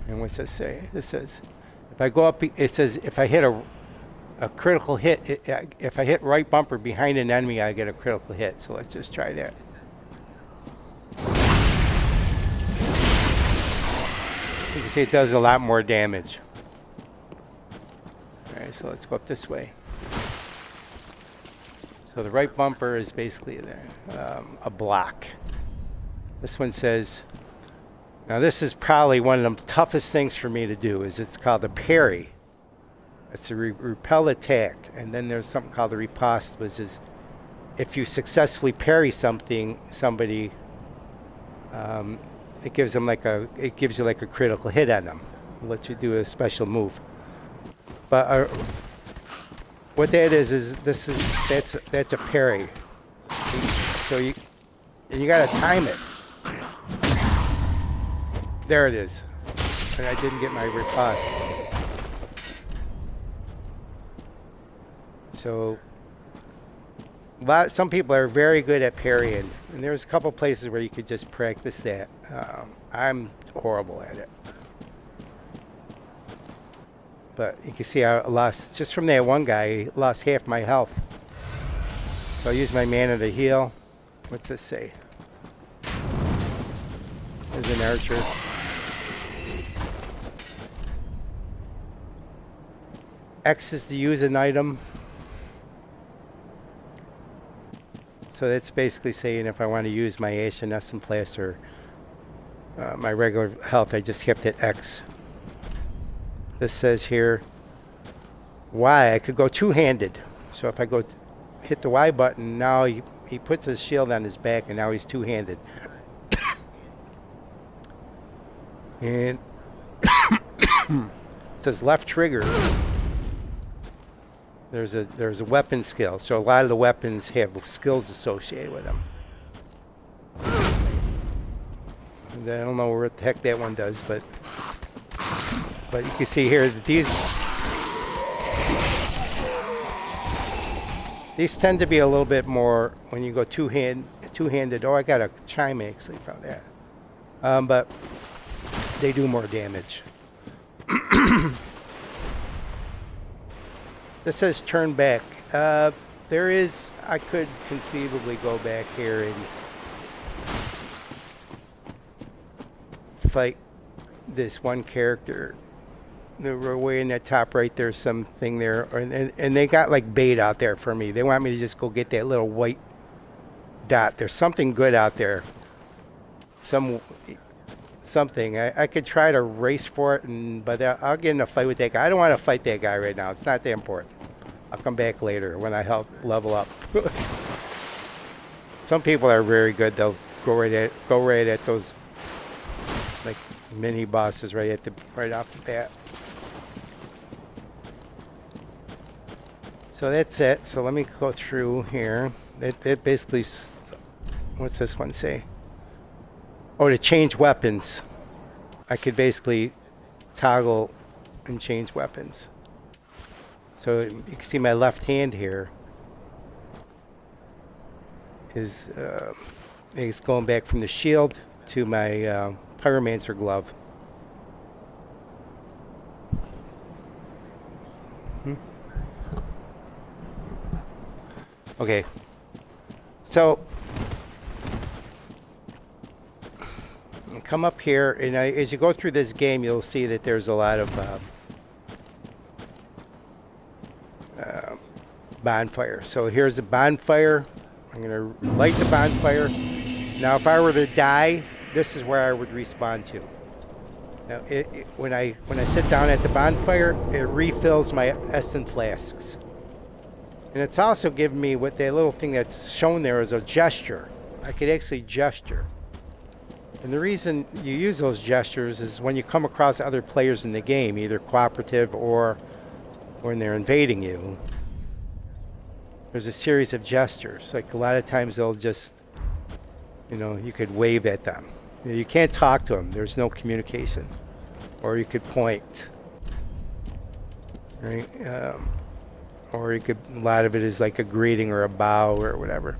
and what's this say? This says, if I go up, it says if I hit a critical hit, if I hit right bumper behind an enemy, I get a critical hit. So let's just try that. see it does a lot more damage. Alright, so let's go up this way. So the right bumper is basically a block. This one says, now this is probably one of the toughest things for me to do, is it's called a parry. It's a repel attack, and then there's something called the riposte, which is if you successfully parry somebody, it gives you like a critical hit on them. It lets you do a special move. But what that is that's a parry. So you gotta time it. There it is. And I didn't get my riposte. So some people are very good at parrying, and there's a couple places where you could just practice that. I'm horrible at it. But you can see I lost, just from that one guy, I lost half my health. So I use my mana to heal. What's this say? There's an archer. X is to use an item. So that's basically saying if I want to use my Ashen Essence Flask or my regular health, I just hit X. This says here Y. I could go two-handed. So if I go hit the Y button, now he puts his shield on his back, and now he's two-handed. And it says left trigger. There's a weapon skill. So a lot of the weapons have skills associated with them. And I don't know what the heck that one does, but you can see here that these tend to be a little bit more when you go two-handed. Oh, I got a chime actually from that. But they do more damage. This says turn back. I could conceivably go back here and fight this one character. We're way in that top right, there's something there, and they got like bait out there for me. They want me to just go get that little white dot. There's something good out there. Something. I could try to race for it, but I'll get in a fight with that guy. I don't want to fight that guy right now. It's not that important. I'll come back later when I help level up. Some people are very good. They'll go right at those like mini bosses right off the bat. So that's it. So let me go through here. It basically, what's this one say? Oh, to change weapons. I could basically toggle and change weapons. So you can see my left hand here is going back from the shield to my Pyromancer glove. Okay, so come up here, and as you go through this game, you'll see that there's a lot of bonfire. So here's the bonfire. I'm going to light the bonfire. Now, if I were to die, this is where I would respawn to. Now, when I sit down at the bonfire, it refills my Essence Flasks. And it's also giving me what that little thing that's shown there is a gesture. I could actually gesture. And the reason you use those gestures is when you come across other players in the game, either cooperative or when they're invading you, there's a series of gestures. Like a lot of times they'll just, you could wave at them. You can't talk to them. There's no communication. Or you could point. Right? Or you could, a lot of it is like a greeting or a bow or whatever.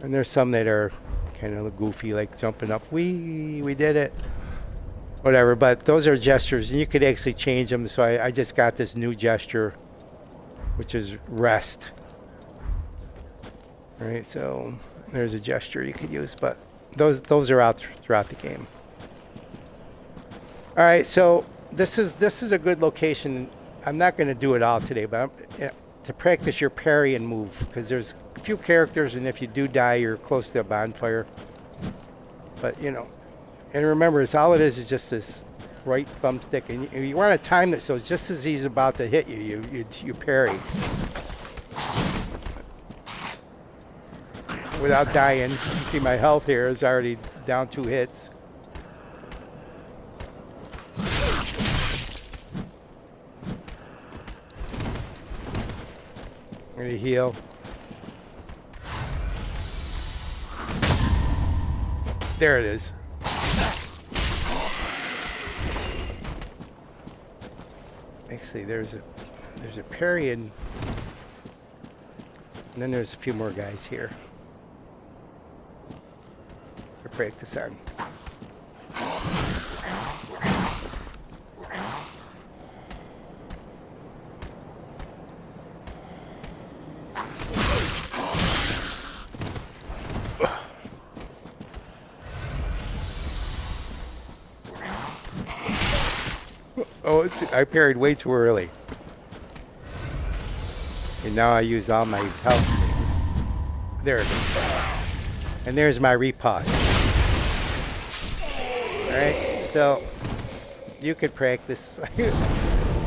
And there's some that are kind of goofy, like jumping up, we did it, whatever. But those are gestures, and you could actually change them. So I just got this new gesture, which is rest. All right, so there's a gesture you could use, but those are out throughout the game. All right, so this is a good location. I'm not going to do it all today, but to practice your parry and move, because there's a few characters, and if you do die, you're close to a bonfire. But you know, and remember, it's all it is just this right thumbstick, and you want to time it so it's just as he's about to hit you, you parry without dying. You can see my health here is already down 2 hits. I'm gonna heal. There it is. Actually, there's a parry and then there's a few more guys here to practice on. Oh, I parried way too early. And now I use all my health things. There it is. And there's my riposte. Alright, so you could practice.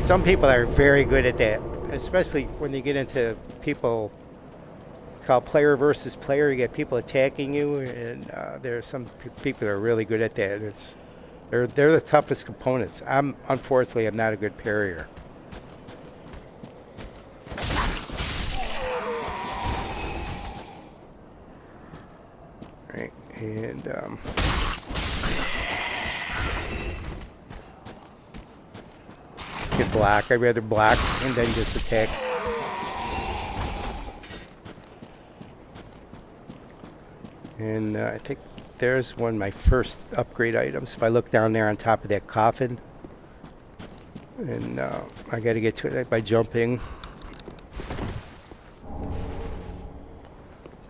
Some people are very good at that, especially when you get into people. It's called player versus player. You get people attacking you, and there are some people that are really good at that. They're the toughest components. Unfortunately, I'm not a good parrier. Right, and get block. I'd rather block and then just attack. And I think there's one of my first upgrade items. If I look down there on top of that coffin, and I got to get to it by jumping.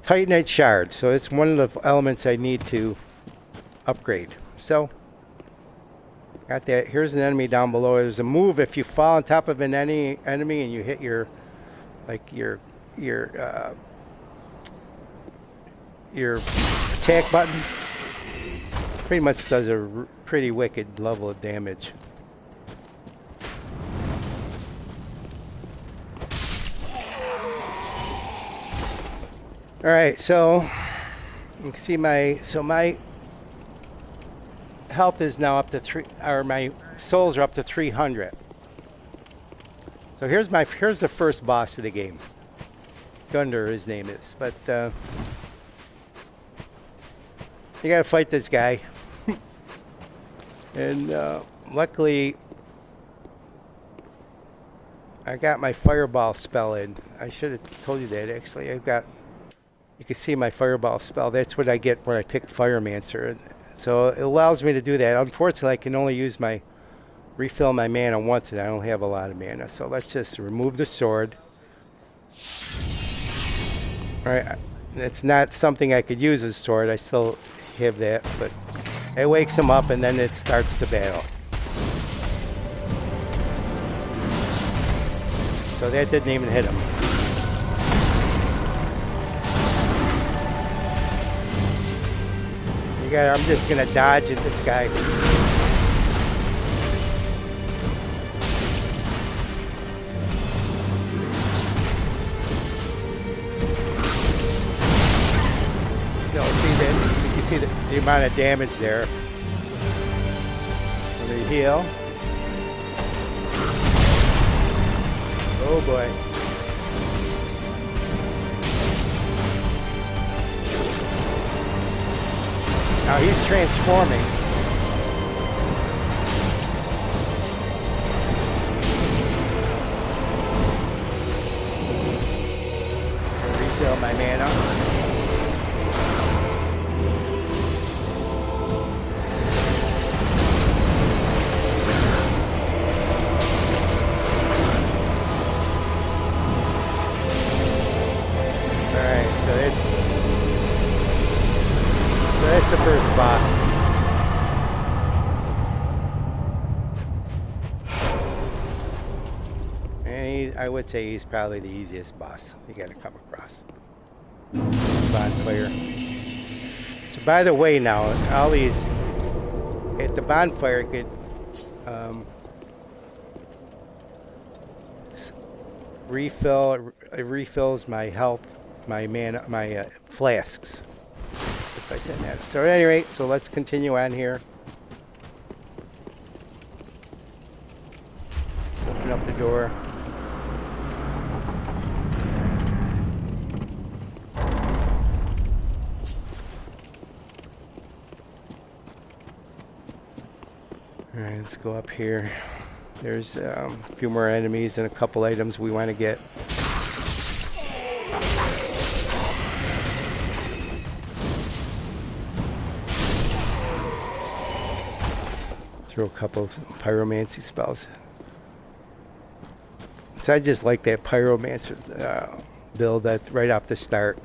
Titanite shard. So it's one of the elements I need to upgrade. So got that. Here's an enemy down below. There's a move if you fall on top of an enemy and you hit your attack button. Pretty much does a pretty wicked level of damage. All right, so you can see my health is now up to 3, or my souls are up to 300. So here's the first boss of the game. Gunder, his name is, but you gotta fight this guy. And luckily I got my fireball spell in. I should have told you that actually. You can see my fireball spell. That's what I get when I pick Firemancer. So it allows me to do that. Unfortunately, I can only refill my mana once, and I don't have a lot of mana. So let's just remove the sword. All right, it's not something I could use as a sword. I still have that, but it wakes him up, and then it starts the battle. So that didn't even hit him. I'm just gonna dodge at this guy. You can see the amount of damage there. Let me heal. Oh boy. Now he's transforming. I'll refill my mana. Alright, so that's the first boss. I would say he's probably the easiest boss you gotta come across. Bonfire. So by the way, now all these at the bonfire could it refills my health, my flasks. If I said that. So at any rate, so let's continue on here. Open up the door. Alright, let's go up here. There's a few more enemies and a couple items we want to get. Throw a couple of pyromancy spells. So I just like that pyromancer build that right off the start.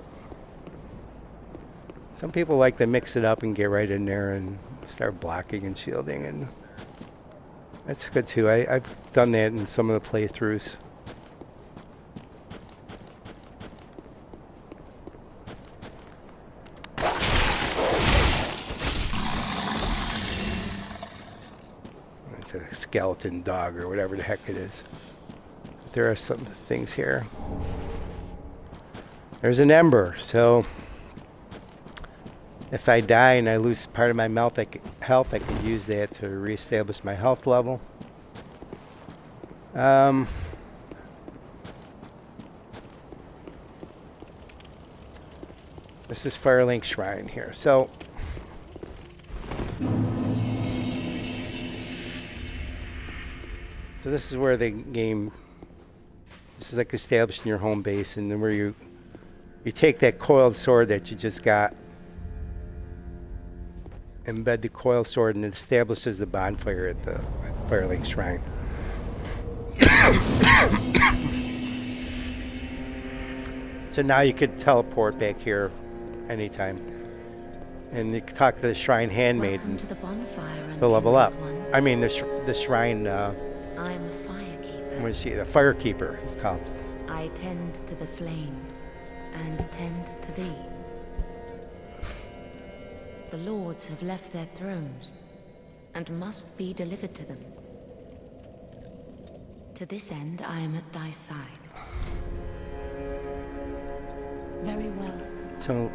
Some people like to mix it up and get right in there and start blocking and shielding, and that's good too. I've done that in some of the playthroughs. It's a skeleton dog or whatever the heck it is. But there are some things here. There's an ember, so if I die and I lose part of my health, I can use that to reestablish my health level. This is Firelink Shrine here. So this is where the game, this is like establishing your home base, and then where you take that coiled sword that you just got, embed the coiled sword, and it establishes the bonfire at the Firelink Shrine. So now you could teleport back here anytime, and you can talk to the Shrine Handmaiden To the bonfire to level up. One. I mean the Shrine. I'm a firekeeper. What is she? The Firekeeper. It's called. I tend to the flame and tend to thee. The lords have left their thrones and must be delivered to them. To this end, I am at thy side. Very well. So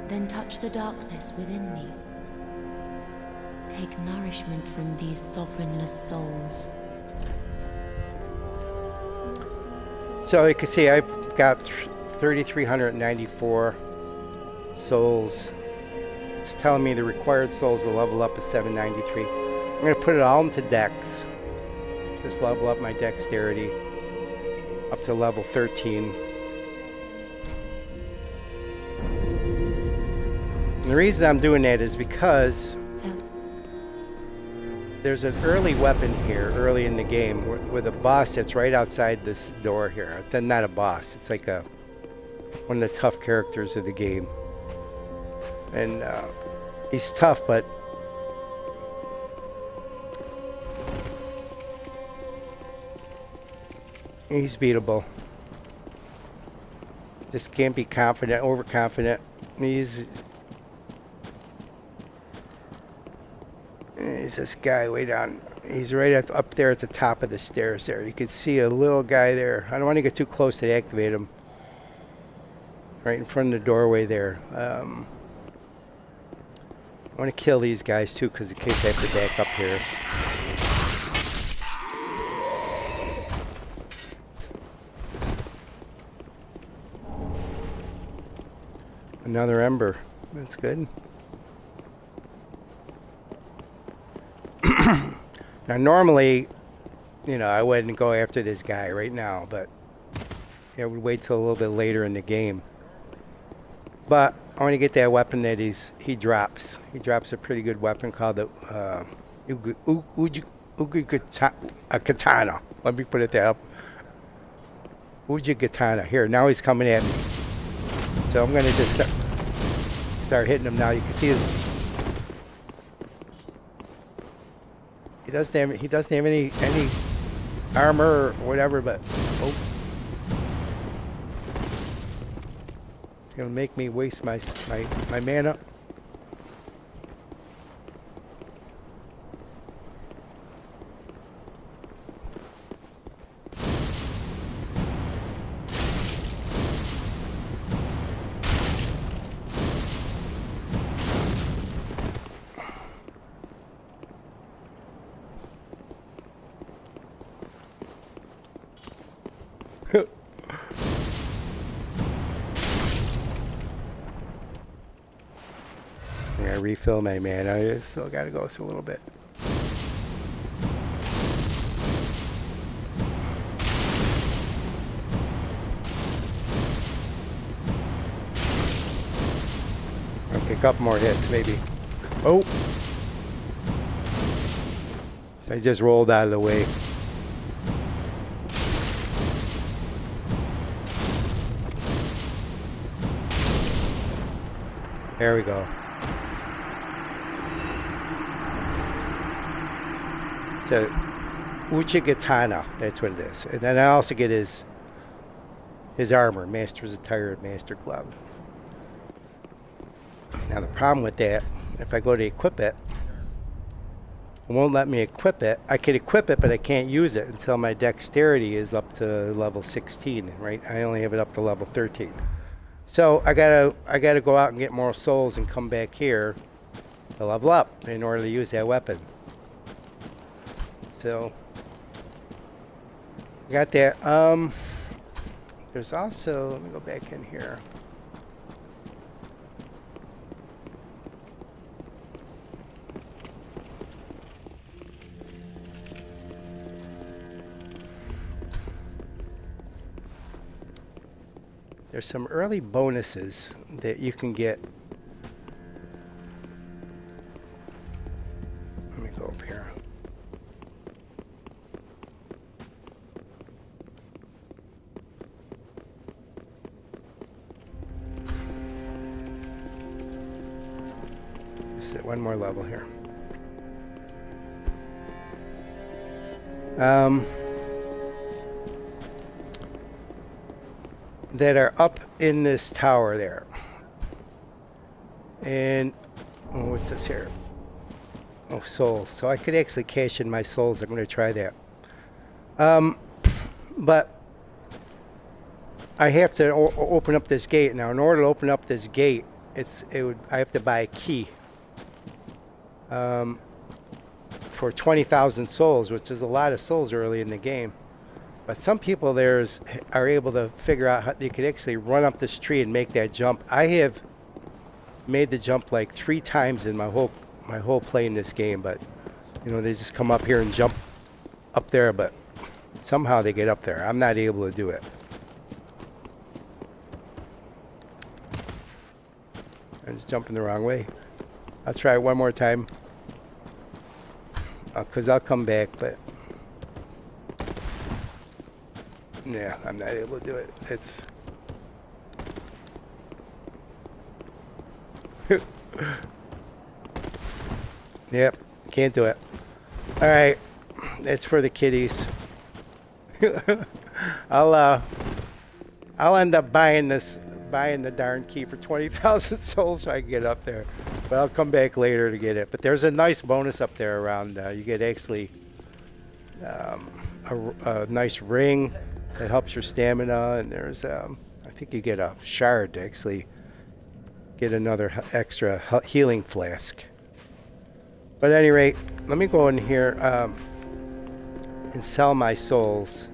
Then touch the darkness within me. Take nourishment from these sovereignless souls. you can see I've got 3,394 souls. It's telling me the required souls to level up is 793. I'm going to put it all into dex. Just level up my dexterity up to level 13. And the reason I'm doing that is because there's an early weapon here, early in the game, with a boss that's right outside this door here. Then not a boss, it's like one of the tough characters of the game. And he's tough, but he's beatable. Just can't be confident, overconfident. He's this guy way down. He's right up there at the top of the stairs there. You can see a little guy there. I don't want to get too close to activate him. Right in front of the doorway there. I want to kill these guys too, because in case I have to back up here. Another ember. That's good. Now normally, I wouldn't go after this guy right now, but I would wait till a little bit later in the game. But I want to get that weapon that he drops. He drops a pretty good weapon called the Katana. Let me put it there. Katana. Here, now he's coming at me. So I'm going to just start hitting him now. You can see he doesn't have any armor or whatever, but gonna make me waste my mana. Yeah, refill my mana. I still gotta go through a little bit. Okay, a couple more hits, maybe. Oh! So I just rolled out of the way. There we go. So, Uchigatana, that's what it is. And then I also get his armor, Master's Attire and Master Glove. Now the problem with that, if I go to equip it, it won't let me equip it. I can equip it, but I can't use it until my dexterity is up to level 16, right? I only have it up to level 13. So I gotta go out and get more souls and come back here to level up in order to use that weapon. So got that. There's also, let me go back in here. There's some early bonuses that you can get. Let me go up here. Just at one more level here. That are up in this tower there. And oh, what's this here? Oh, souls. So I could actually cash in my souls. I'm going to try that. But I have to open up this gate. Now, in order to open up this gate, I have to buy a key for 20,000 souls, which is a lot of souls early in the game. But some people are able to figure out how they could actually run up this tree and make that jump. I have made the jump like 3 times in my whole play in this game, but you know, they just come up here and jump up there, but somehow they get up there. I'm not able to do it. I'm just jumping the wrong way. I'll try it one more time, because I'll come back, but yeah, I'm not able to do it. It's yep, can't do it. All right, that's for the kiddies. I'll end up buying the darn key for 20,000 souls so I can get up there. But I'll come back later to get it. But there's a nice bonus up there around. You get actually a nice ring that helps your stamina, and there's I think you get a shard to actually get another extra healing flask. But at any rate, let me go in here and sell my souls.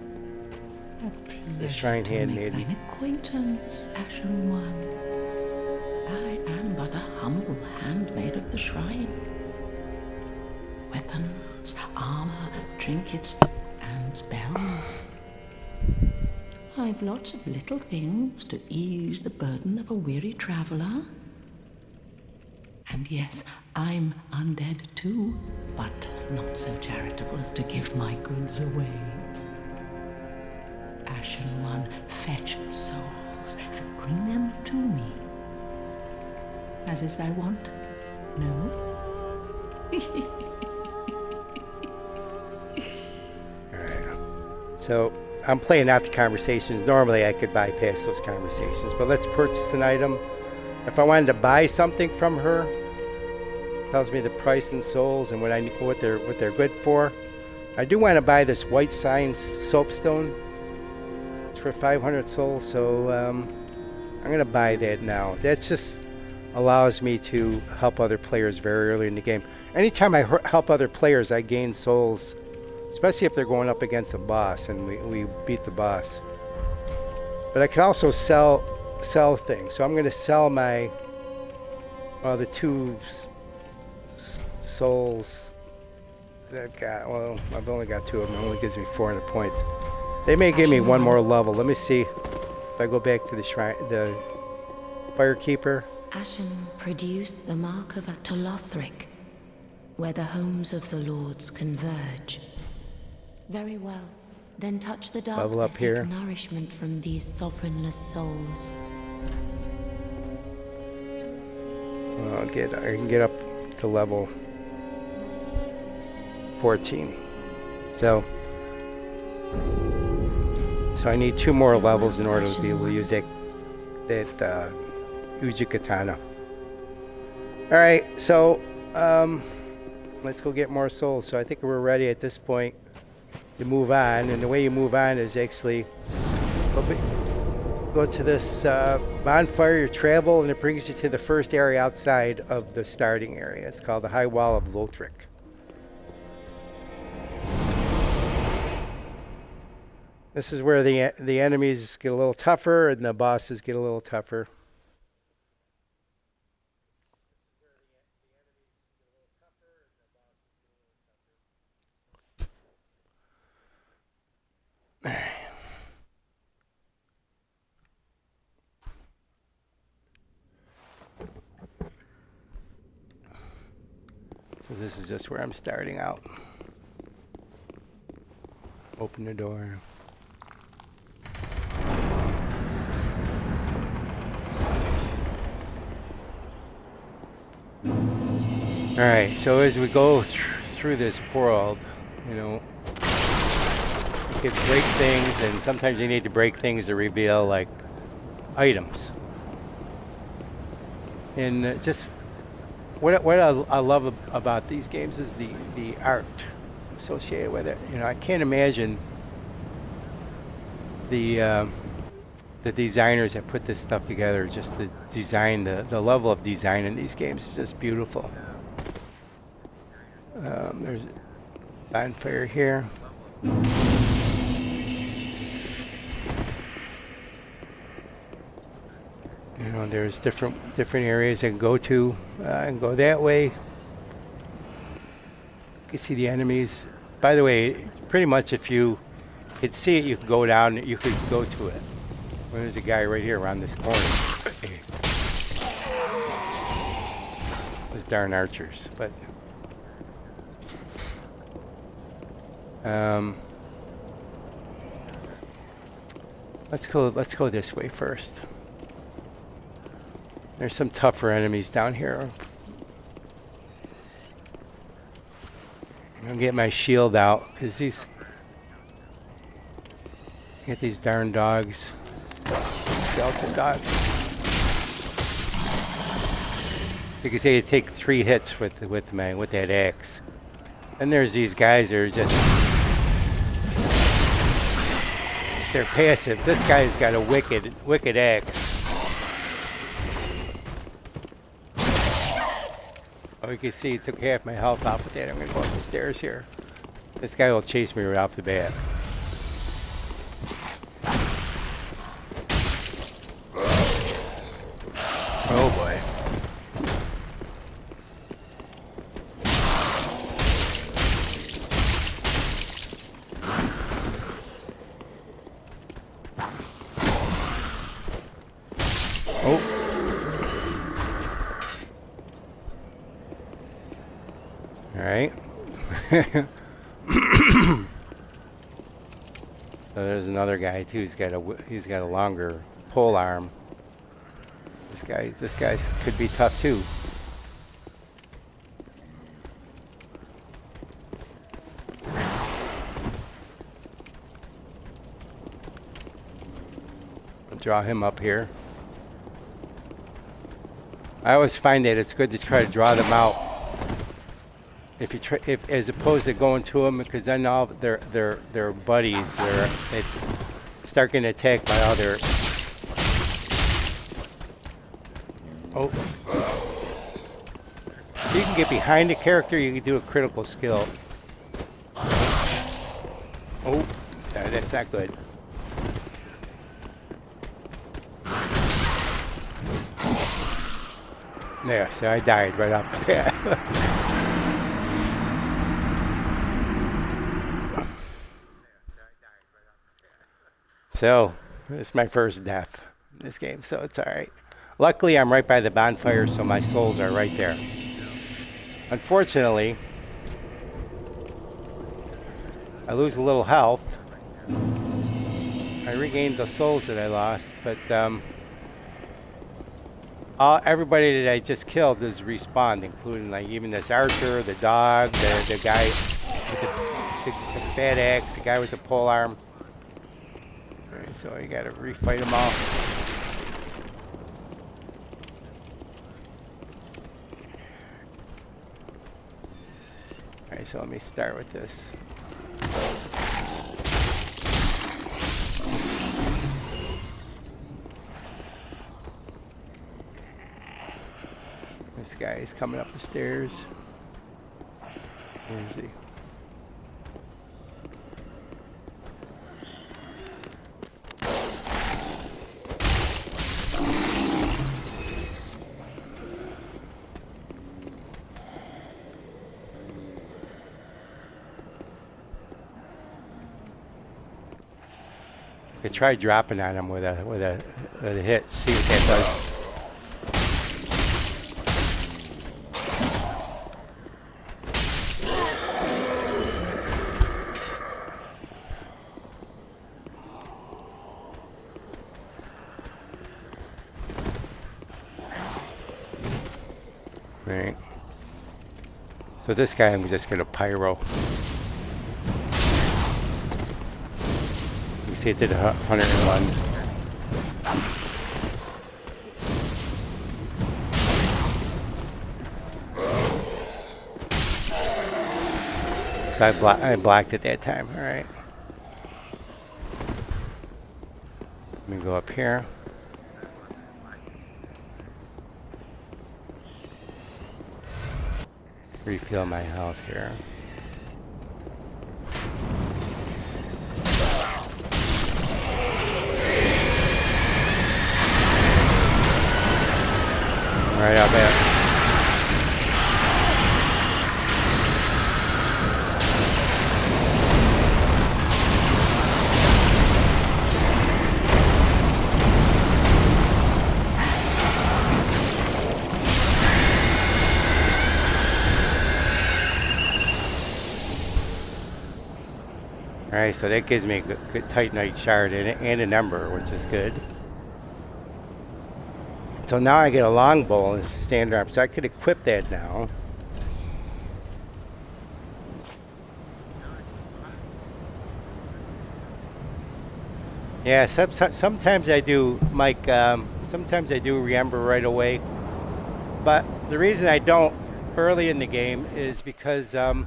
The Shrine Handmaid. Thine acquaintance, Ashen One. I am but a humble handmaid of the shrine. Weapons, armor, trinkets, and spells. I've lots of little things to ease the burden of a weary traveler. And yes, I'm undead too, but not so charitable as to give my goods away. Ashen One, fetch souls and bring them to me. As is thy wont? No? Alright. So I'm playing out the conversations. Normally I could bypass those conversations, but let's purchase an item. If I wanted to buy something from her, it tells me the price in souls and what they're good for. I do want to buy this white sign soapstone. It's for 500 souls, so I'm gonna buy that now. That just allows me to help other players very early in the game. Anytime I help other players, I gain souls, especially if they're going up against a boss and we beat the boss. But I can also sell things. So I'm going to sell my the 2 souls that I've got. Well, I've only got 2 of them. It only gives me 400 points. They may give me 1 more level. Let me see if I go back to the shrine, the Firekeeper. Ashen produced the mark of Atolothric, where the homes of the lords converge. Very well. Then touch the darkness. Level up here. Take nourishment from these sovereignless souls. I can get up to level 14. So I need 2 more levels in order to be able to use that Uji-Katana. All right, so let's go get more souls. So I think we're ready at this point to move on, and the way you move on is actually go to this bonfire, you travel, and it brings you to the first area outside of the starting area. It's called the High Wall of Lothric. This is where the enemies get a little tougher and the bosses get a little tougher. So this is just where I'm starting out. Open the door. All right, so as we go through this world, you know, you can break things, and sometimes you need to break things to reveal like items. And just what I love about these games is the art associated with it. You know, I can't imagine the designers that put this stuff together. Just the design, the level of design in these games is just beautiful. There's a bonfire here. You know, there's different areas I can go to. I can go that way. You can see the enemies. By the way, pretty much if you could see it, you could go down. You could go to it. Well, there's a guy right here around this corner. Those darn archers, but. Let's go this way first. There's some tougher enemies down here. I'm gonna get my shield out because get these darn dogs. Delta dogs. You can say you take 3 hits with that axe. And there's these guys that are they're passive. This guy's got a wicked axe. Oh, you can see he took half my health off with that. I'm gonna go up the stairs here. This guy will chase me right off the bat. Oh boy. So there's another guy too. He's got a longer pole arm. This guy could be tough too. draw him up here. I always find that it's good to try to draw them out. If you try, as opposed to going to them, because then all their buddies, they start getting attacked by other. Oh, so you can get behind the character. You can do a critical skill. Oh, that's not good. There, so I died right off the bat. So, it's my first death in this game, so it's alright. Luckily, I'm right by the bonfire, so my souls are right there. Unfortunately, I lose a little health. I regained the souls that I lost, but everybody that I just killed is respawned, including like even this archer, the dog, the guy with the fat axe, the guy with the pole arm. Alright, so you gotta refight them all. Alright, so let me start with this. This guy is coming up the stairs. Where is he? I try dropping on him with a hit. See what that does. Right. So this guy, I'm just gonna pyro. You see, it did 101. So I blocked it that time. All right. Let me go up here. Refill my health here. Right out there. Alright, so that gives me a good Titanite shard and an ember, which is good. So now I get a longbow and standard arm, so I could equip that now. Yeah, sometimes I do, Mike, sometimes I do re-ember right away. But the reason I don't early in the game is because right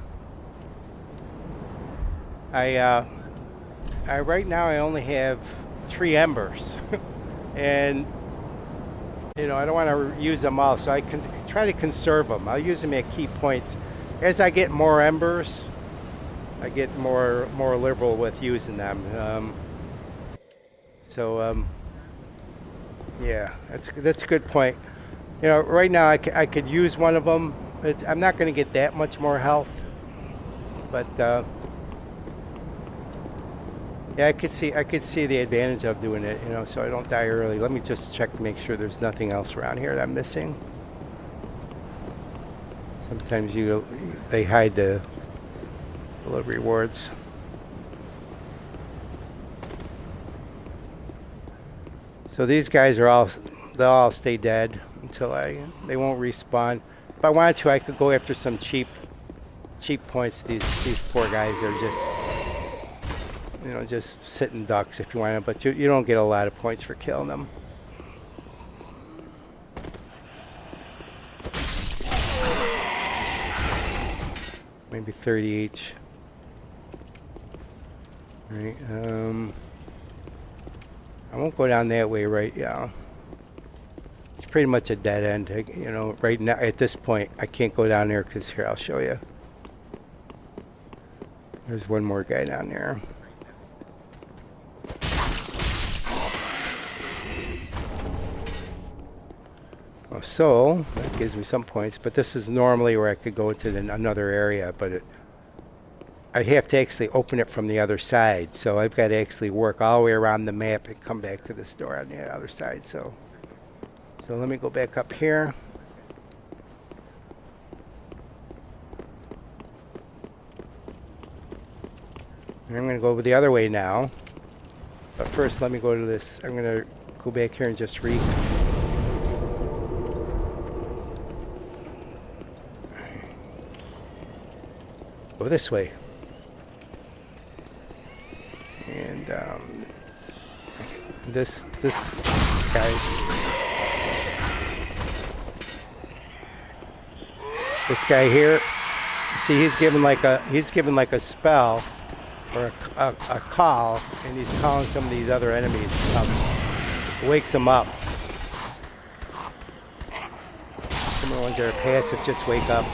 now I only have 3 embers. And you know, I don't want to use them all, so I can try to conserve them. I'll use them at key points. As I get more embers, I get more liberal with using them. Yeah, that's a good point. You know, right now I could use one of them. I'm not going to get that much more health, but yeah, I could see the advantage of doing it, you know, so I don't die early. Let me just check to make sure there's nothing else around here that I'm missing. Sometimes they hide the little rewards. So these guys they'll all stay dead until they won't respawn. If I wanted to, I could go after some cheap points. These poor guys are just, you know, just sitting ducks if you want to, but you don't get a lot of points for killing them. Maybe 30 each. Right, I won't go down that way right now. It's pretty much a dead end. You know, right now, at this point, I can't go down there because here, I'll show you. There's one more guy down there. Well, so, that gives me some points, but this is normally where I could go into another area, but I have to actually open it from the other side, so I've got to actually work all the way around the map and come back to this door on the other side. So let me go back up here. And I'm going to go the other way now. But first, let me go to this. I'm going to go back here and just read. Go this way. And this guy here, see, he's given like a spell or a call, and he's calling some of these other enemies to come. Wakes them up. Some of the ones that are passive just wake up.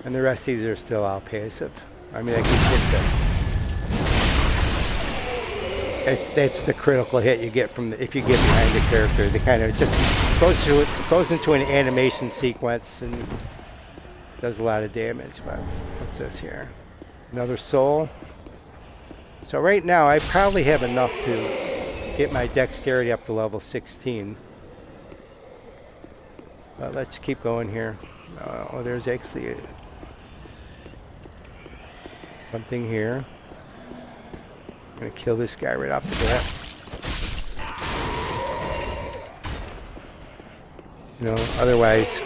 And the rest of these are still all passive. I mean, I can hit them. That's the critical hit you get from if you get behind the character. The kind of just goes into an animation sequence and does a lot of damage. But what's this here? Another soul. So right now I probably have enough to get my dexterity up to level 16. But let's keep going here. Oh, there's actually something here. I'm gonna kill this guy right off the bat. You know, otherwise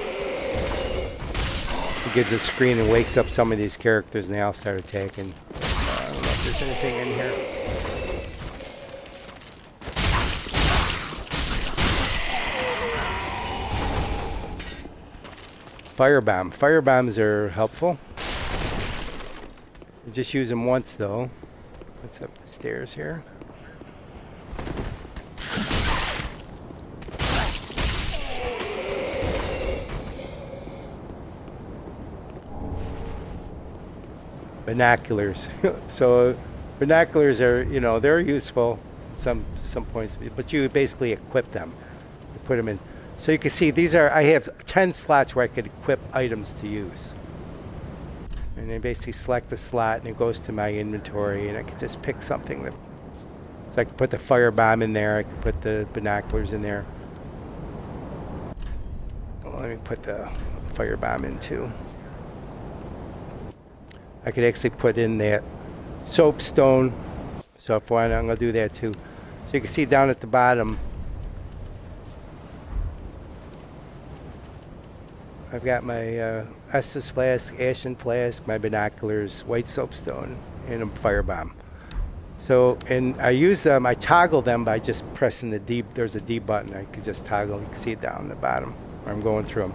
he gives a screen and wakes up some of these characters and they all start attacking. I don't know if there's anything in here. Firebomb. Firebombs are helpful. You just use them once though. What's up the stairs here? Binoculars. So binoculars are, you know, they're useful some points, but you basically equip them. You put them in. So you can see these are, I have 10 slots where I could equip items to use. And then basically select the slot and it goes to my inventory and I can just pick something that, so I can put the firebomb in there, I can put the binoculars in there. Well, let me put the firebomb in too. I could actually put in that soapstone. So if I want, I'm gonna do that too. So you can see down at the bottom, I've got my Estus flask, Ashen flask, my binoculars, white soapstone, and a firebomb. So, and I use them, I toggle them by just pressing the D, there's a D button, I could just toggle, you can see it down the bottom where I'm going through them.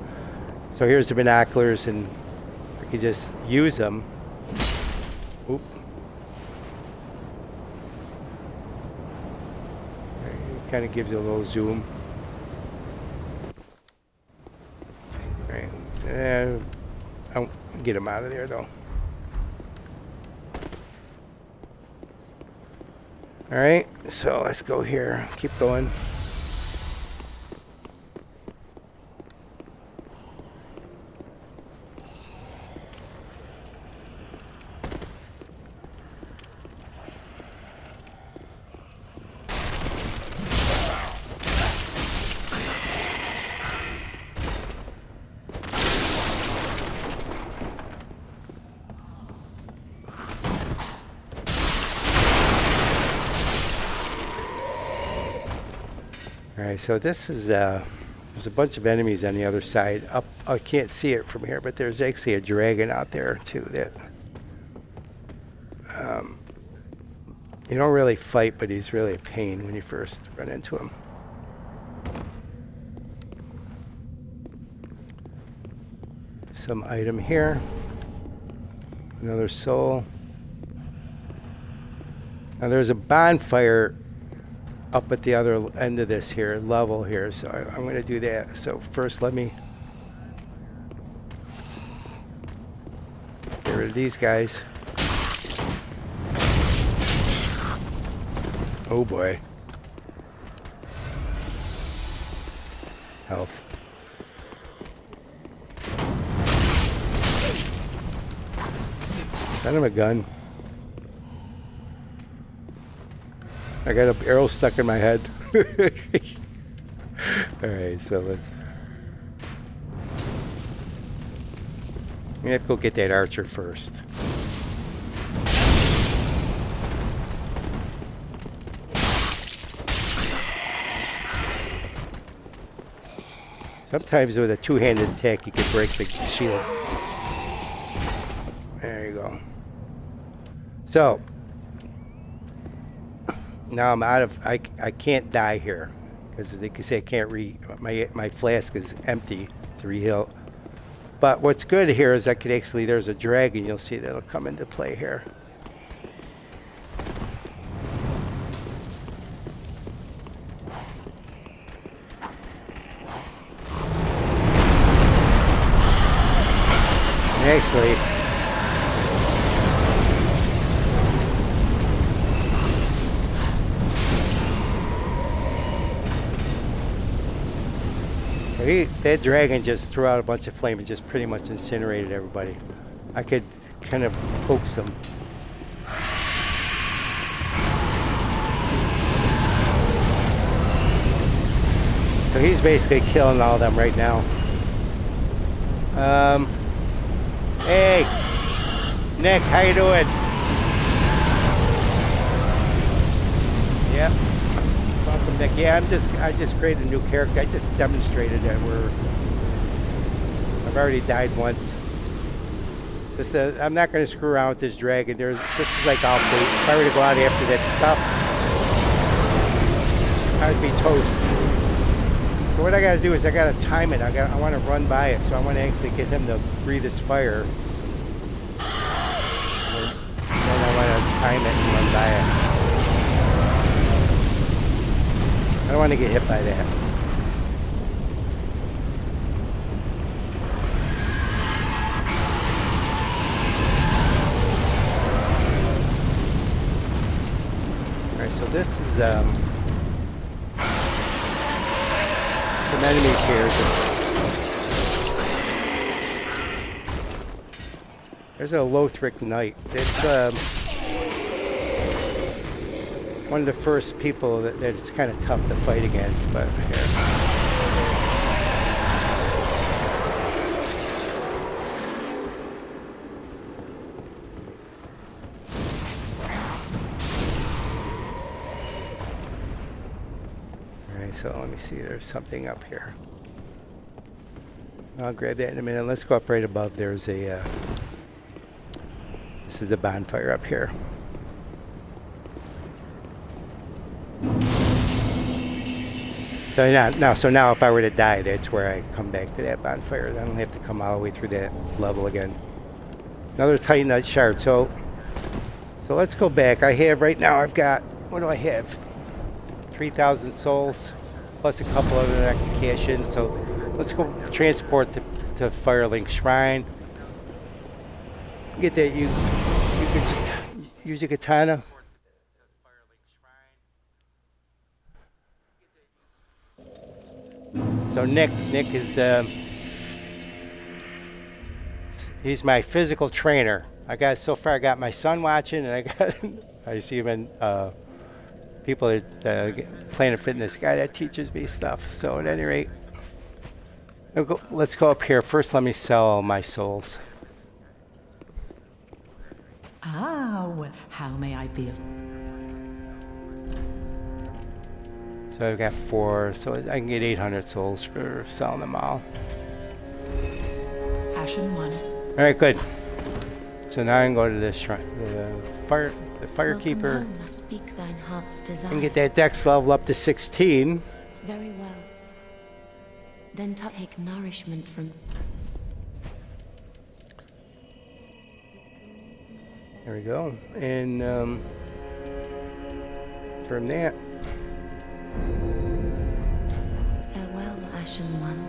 So here's the binoculars and I could just use them. Oop. It kind of gives you a little zoom. I'll get him out of there though. Alright, so let's go here. Keep going. Alright, so this is There's a bunch of enemies on the other side. Up, I can't see it from here, but there's actually a dragon out there too. That you don't really fight, but he's really a pain when you first run into him. Some item here. Another soul. Now there's a bonfire up at the other end of this here, level here, so I'm going to do that. So first let me get rid of these guys. Oh boy. Health. Son of a gun. I got an arrow stuck in my head. Alright, so let's... We have to go get that archer first. Sometimes with a two-handed attack you can break the shield. There you go. So... Now I'm out of, I can't die here because they can say I can't my flask is empty to reheal. But what's good here is I could actually, there's a dragon, you'll see that'll come into play here. And actually, that dragon just threw out a bunch of flame and just pretty much incinerated everybody. I could kind of coax them. So he's basically killing all of them right now. Hey, Nick, how you doing? Yep. Welcome, Nick. Yeah, I just created a new character. I just demonstrated that I've already died once. This I'm not going to screw around with this dragon. This is like all bait. If I were to go out after that stuff, I would be toast. So what I got to do is I got to time it. I want to run by it, so I want to actually get him to breathe his fire. And then I want to time it and run by it. I don't want to get hit by that. Alright, so this is some enemies here. There's a Lothric Knight. It's one of the first people that it's kind of tough to fight against, but here. Alright, so let me see, there's something up here. I'll grab that in a minute. Let's go up right above. There's a, this is the bonfire up here. So now if I were to die, that's where I come back to that bonfire. I don't have to come all the way through that level again. Another Titanite shard. So let's go back. I have right now, I've got, what do I have? 3,000 souls plus a couple other active cash in. So let's go transport to Firelink Shrine. Get that, you can use a katana. So Nick is, he's my physical trainer. So far I got my son watching, and I see him in, people at Planet Fitness, guy that teaches me stuff. So at any rate, let's go up here. First let me sell all my souls. Ah, well, how may I be of... So I've got 4, so I can get 800 souls for selling them all. Ashen one. All right, good. So now I can go to this shrine, the firekeeper, Welcome home, I speak thine heart's desire. and get that dex level up to 16. Very well. Then take nourishment from... There we go. And from that, Farewell, Ashen One.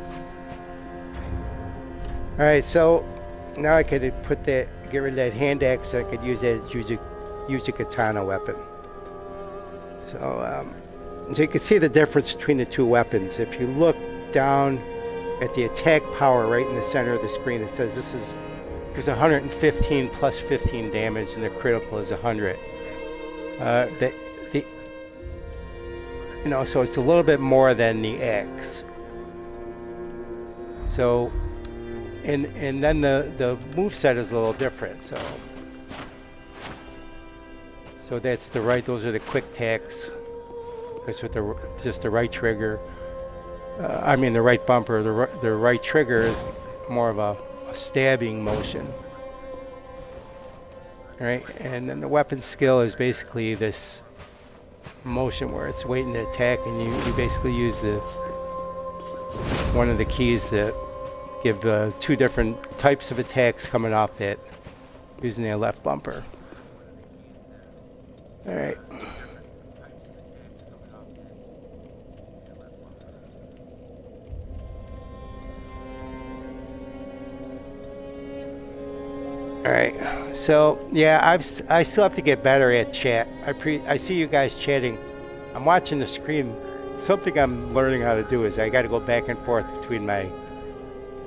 all right. So now I could put that, get rid of that hand axe. I could use that use a katana weapon. So so you can see the difference between the two weapons. If you look down at the attack power right in the center of the screen, it says there's 115 plus 15 damage, and the critical is 100. You know, so it's a little bit more than the axe. So, and then the moveset is a little different. So that's the right. Those are the quick attacks. That's with just the right trigger. I mean the right bumper. The right trigger is more of a stabbing motion. All right, and then the weapon skill is basically this motion where it's waiting to attack, and you basically use one of the keys that give 2 different types of attacks coming off that using the left bumper. All right. All right, so yeah, I still have to get better at chat. I see you guys chatting. I'm watching the screen. Something I'm learning how to do is I got to go back and forth between my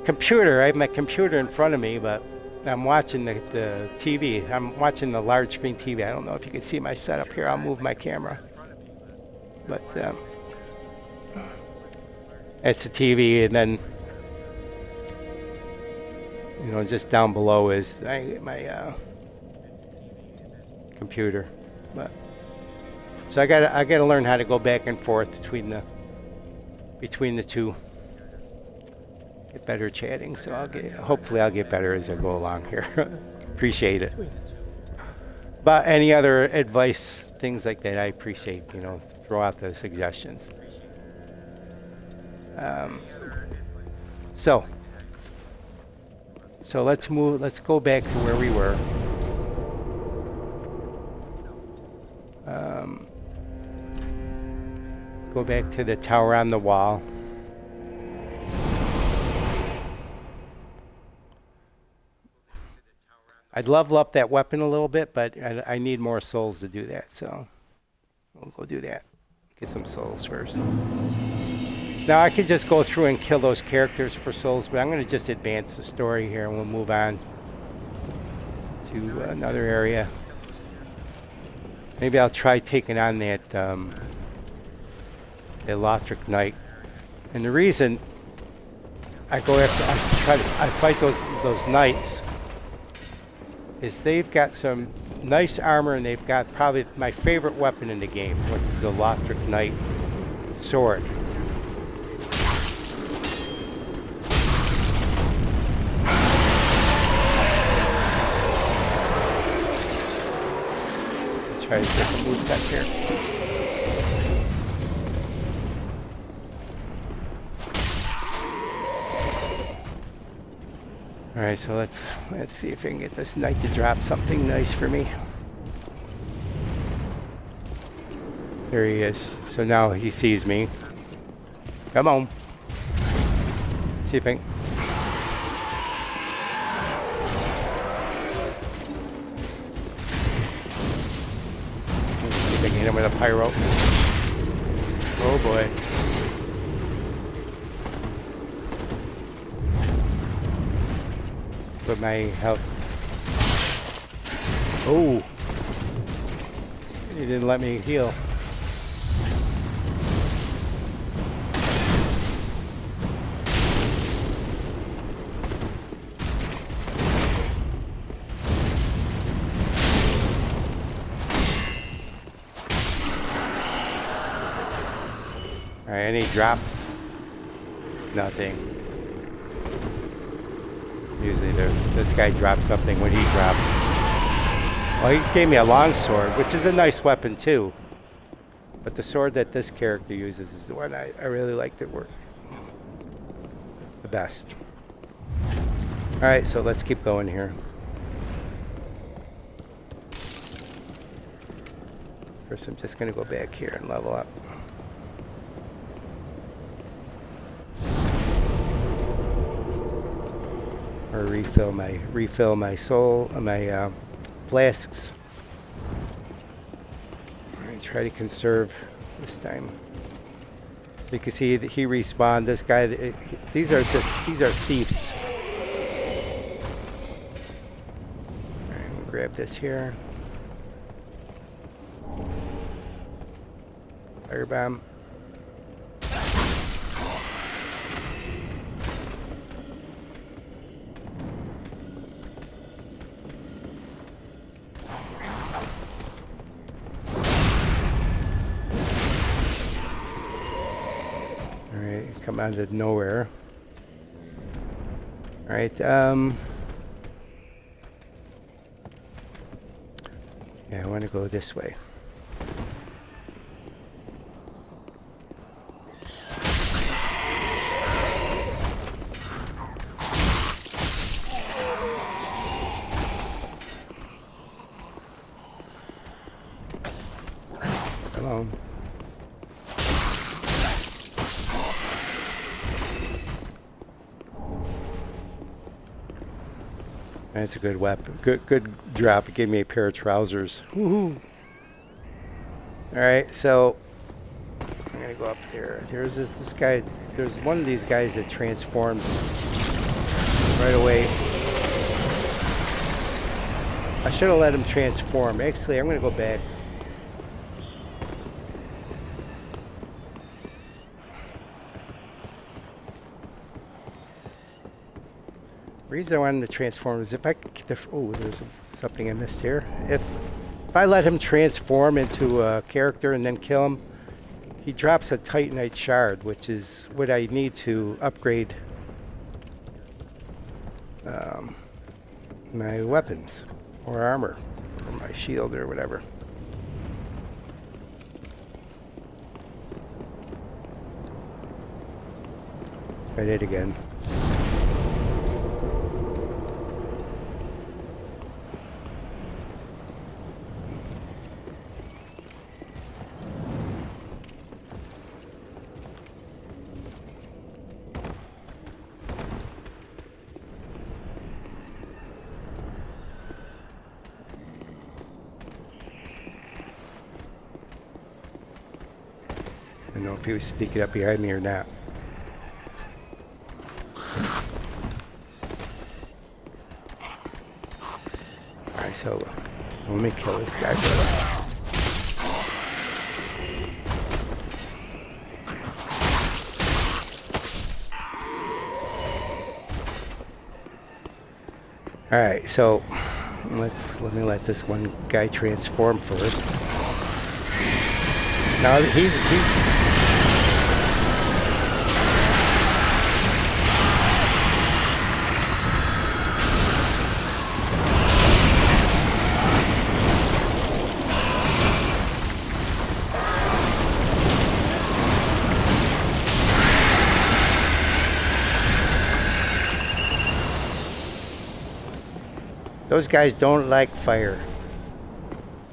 computer. I have my computer in front of me, but I'm watching the TV. I'm watching the large screen TV. I don't know if you can see my setup here. I'll move my camera, but it's the TV, and then, you know, just down below is my computer. But so I gotta learn how to go back and forth between the two. Get better chatting. So hopefully I'll get better as I go along here. Appreciate it. But any other advice, things like that, I appreciate. You know, throw out the suggestions. So let's go back to where we were. Go back to the tower on the wall. I'd level up that weapon a little bit, but I need more souls to do that, so we'll go do that. Get some souls first. Now I could just go through and kill those characters for souls, but I'm going to just advance the story here and we'll move on to another area. Maybe I'll try taking on that Lothric Knight. And the reason I fight those knights is they've got some nice armor, and they've got probably my favorite weapon in the game, which is the Lothric Knight sword. Try to get the moveset here. All right, so let's see if I can get this knight to drop something nice for me. There he is. So now he sees me. Come on. See if I can. Hit him with a pyro. Oh boy. Put my health. Oh. He didn't let me heal. Alright, any drops? Nothing. Usually this guy drops something when he dropped. Well, he gave me a long sword, which is a nice weapon too. But the sword that this character uses is the one I really like to work the best. Alright, so let's keep going here. First, I'm just going to go back here and level up. Or refill my soul, my flasks. Alright, try to conserve this time. So you can see that he respawned. This guy, these are thieves. Alright, we'll grab this here. Firebomb. Alright, come out of nowhere. Alright, yeah, I want to go this way. Hello. That's a good weapon. Good drop. It gave me a pair of trousers. Woohoo! Alright, so I'm gonna go up there. There's this guy. There's one of these guys that transforms right away. I should have let him transform. Actually, I'm gonna go back. The reason I wanted to transform is if I could get the, oh, there's something I missed here. If I let him transform into a character and then kill him, he drops a Titanite shard, which is what I need to upgrade my weapons or armor or my shield or whatever. I did again. I don't know if he was sneaking up behind me or not. Alright, so let me kill this guy first. Alright, so let me let this one guy transform first. Now he's those guys don't like fire.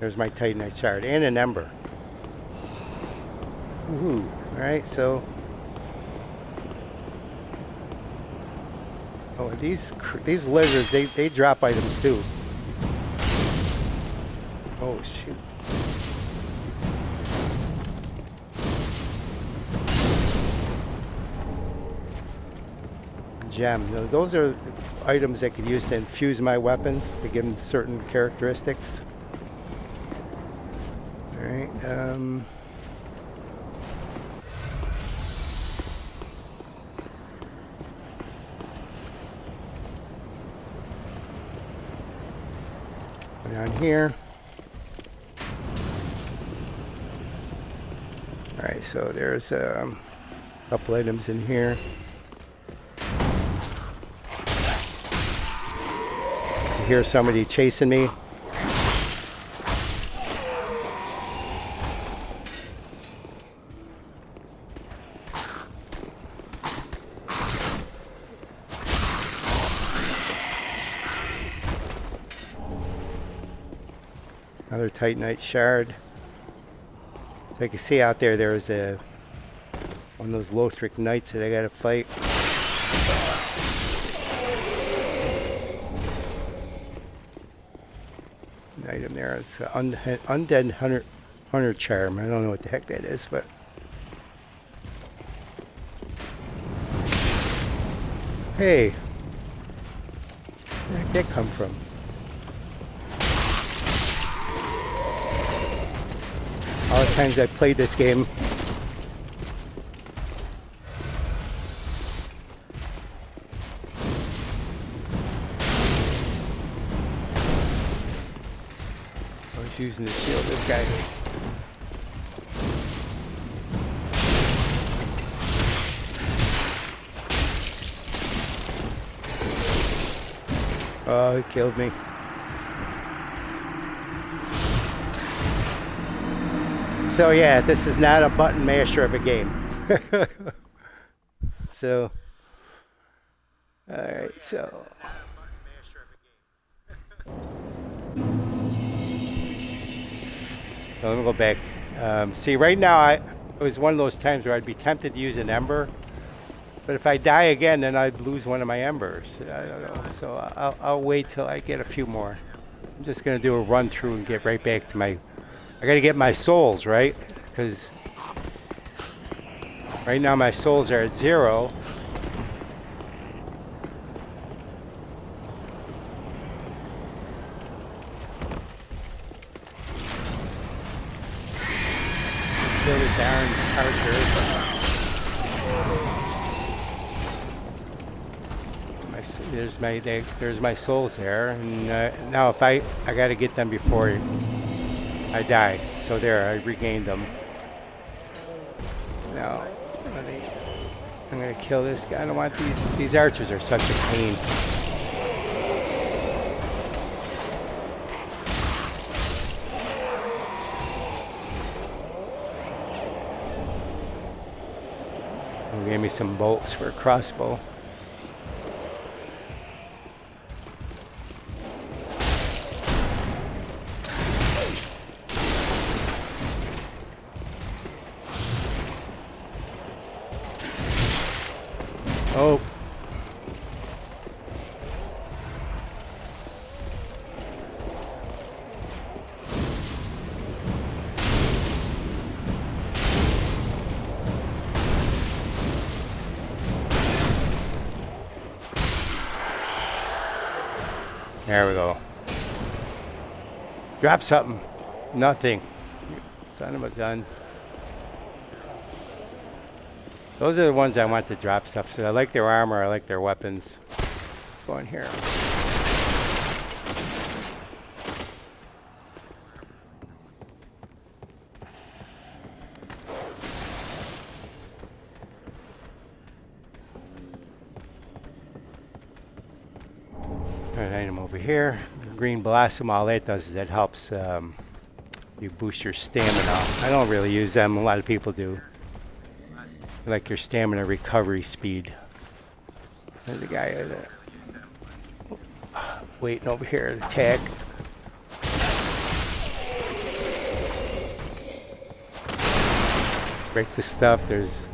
There's my Titanite shard and an ember. Woohoo! All right, so oh, these lizards they drop items too. Oh shoot! Gem. Those are items I could use to infuse my weapons to give them certain characteristics. All right. Down here. All right. So there's Couple items in here. I hear somebody chasing me. Another Titanite shard. So I can see out there, there's one of those Lothric knights that I gotta fight. An item there. It's an undead hunter charm. I don't know what the heck that is, but hey, where did that come from? All the times I played this game, I was using to shield this guy. Oh, he killed me. So yeah, this is not a button masher of a game. So, alright, so. So let me go back. See, right now, it was one of those times where I'd be tempted to use an ember. But if I die again, then I'd lose one of my embers. I don't know. So I'll wait till I get a few more. I'm just going to do a run through and get right back to my... I got to get my souls, right? Because right now my souls are at 0. Kill the darn archer. There's my souls there, and now if I got to get them before I die. So there, I regained them. Now, I'm gonna kill this guy. I don't want these archers are such a pain. They gave me some bolts for a crossbow. Oh. There we go. Drop something. Nothing. Son of a gun. Those are the ones I want to drop stuff. So I like their armor, I like their weapons. Go in here. An item over here. Green blossom, all that does is it helps you boost your stamina. I don't really use them, a lot of people do. Like your stamina recovery speed. There's a guy waiting over here to attack. Break the stuff. There's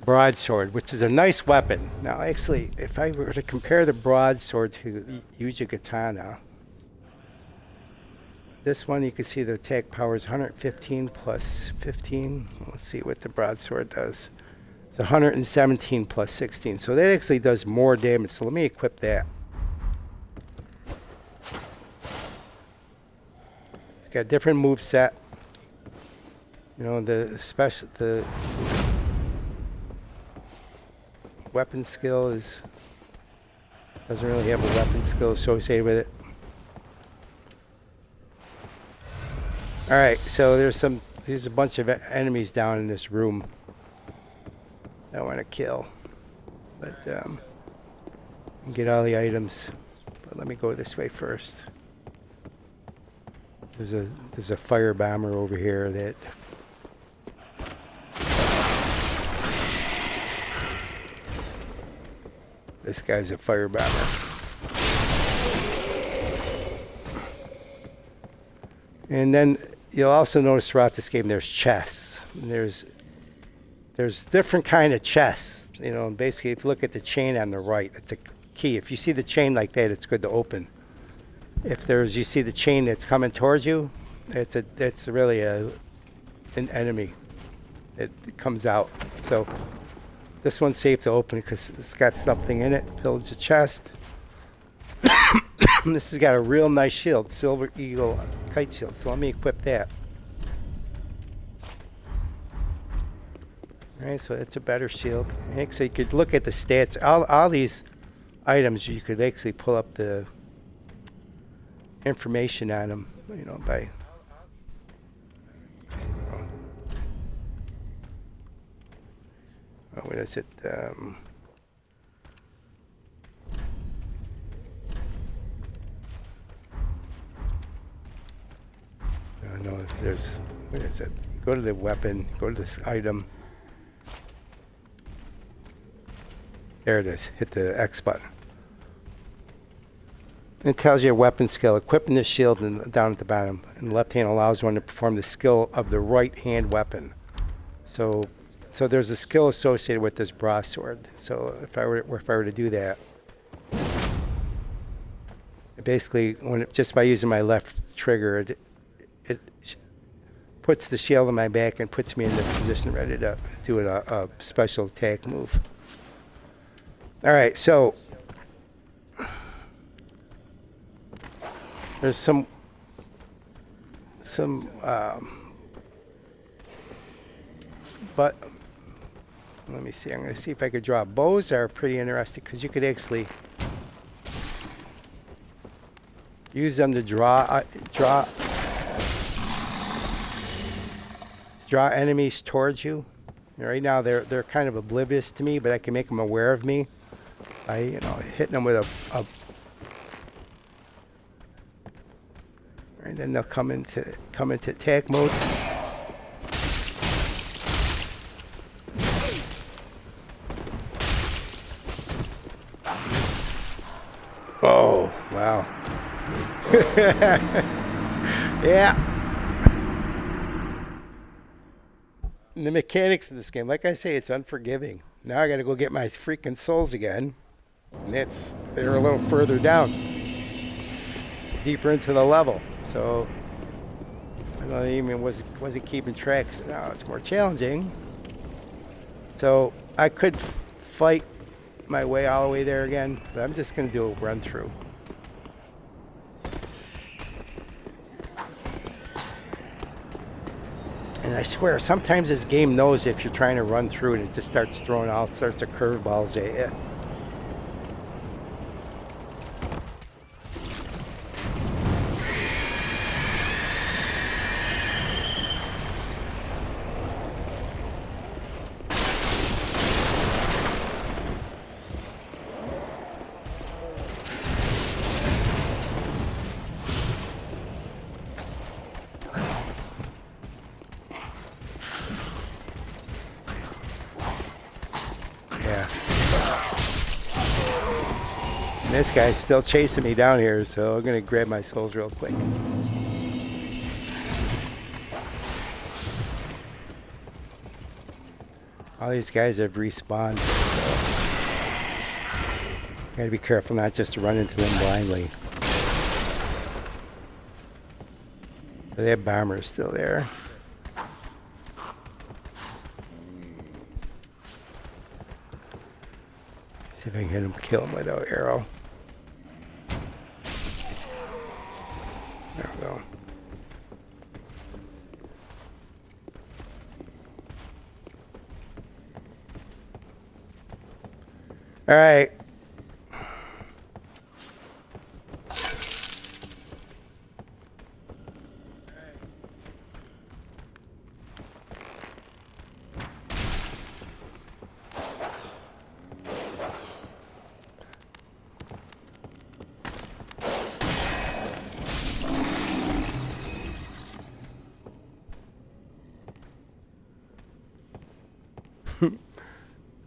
broadsword, which is a nice weapon. Now, actually, if I were to compare the broadsword to the Ujigatana, this one you can see the attack power is 115 plus 15. Let's see what the broadsword does. It's 117 plus 16. So that actually does more damage. So let me equip that. It's got a different move set. You know, the weapon skill doesn't really have a weapon skill associated with it. Alright, so there's a bunch of enemies down in this room. I want to kill. But get all the items. But let me go this way first. There's a fire bomber over here that this guy's a fire bomber. And then you'll also notice throughout this game there's chests. And there's different kind of chests. You know, and basically if you look at the chain on the right, it's a key. If you see the chain like that, it's good to open. If you see the chain that's coming towards you, it's really an enemy. It comes out. So this one's safe to open because it's got something in it. Pillage the chest. This has got a real nice shield, Silver Eagle kite shield. So let me equip that. All right, so it's a better shield. Actually, you could look at the stats. All these items, you could actually pull up the information on them, you know, by what is it? No, there's, what is it? Go to the weapon, go to this item. There it is. Hit the X button. It tells you a weapon skill. Equipping the shield and down at the bottom. And the left hand allows one to perform the skill of the right hand weapon. So there's a skill associated with this broadsword. So if I were to do that, basically just by using my left trigger, it puts the shield on my back and puts me in this position ready to do a special attack move. All right, so there's some but let me see. I'm going to see if I could draw. Bows are pretty interesting because you could actually use them to draw enemies towards you. Right now they're kind of oblivious to me, but I can make them aware of me by, you know, hitting them with a and then they'll come into attack mode. Oh, wow. Yeah. And the mechanics of this game, like I say, it's unforgiving. Now I gotta go get my freaking souls again. And they're a little further down. Deeper into the level. So I don't even wasn't keeping track. So now it's more challenging. So I could fight my way all the way there again, but I'm just gonna do a run through. And I swear, sometimes this game knows if you're trying to run through it, it just starts throwing all sorts of curveballs at you. This guy's still chasing me down here, so I'm gonna grab my souls real quick. All these guys have respawned, so gotta be careful not just to run into them blindly. So that bomber is still there. See if I can hit him, kill him without arrow. There we go. All right.